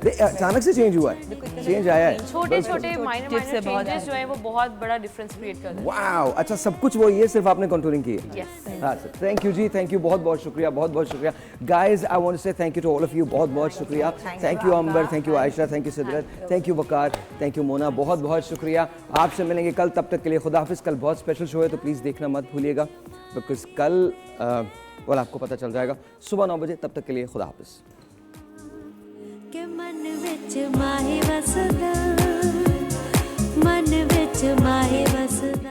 अचानक से चेंज हुआ है, चेंज आया है। छोटे माइनर चेंजेस जो है वो बहुत बड़ा डिफरेंस क्रिएट करते हैं। वाओ अच्छा सब कुछ वही है, सिर्फ आपने कंटूरिंग की है। यस थैंक यू जी, थैंक यू, बहुत शुक्रिया, बहुत शुक्रिया guys. I want to say thank you to all of you, बहुत शुक्रिया। Thank you Amber, thank you Ayesha, thank you Sidrat, thank you Waqar, thank you Mona, बहुत शुक्रिया। आपसे मिलेंगे कल, तब तक के लिए खुदा हाफिज। कल बहुत स्पेशल शो है तो प्लीज़ देखना मत भूलिएगा, बिकॉज कल आपको पता चल जाएगा सुबह 9 बजे। तब तक के लिए खुदा हाफिज। मन विच माही वसदा, मन विच माही वसदा।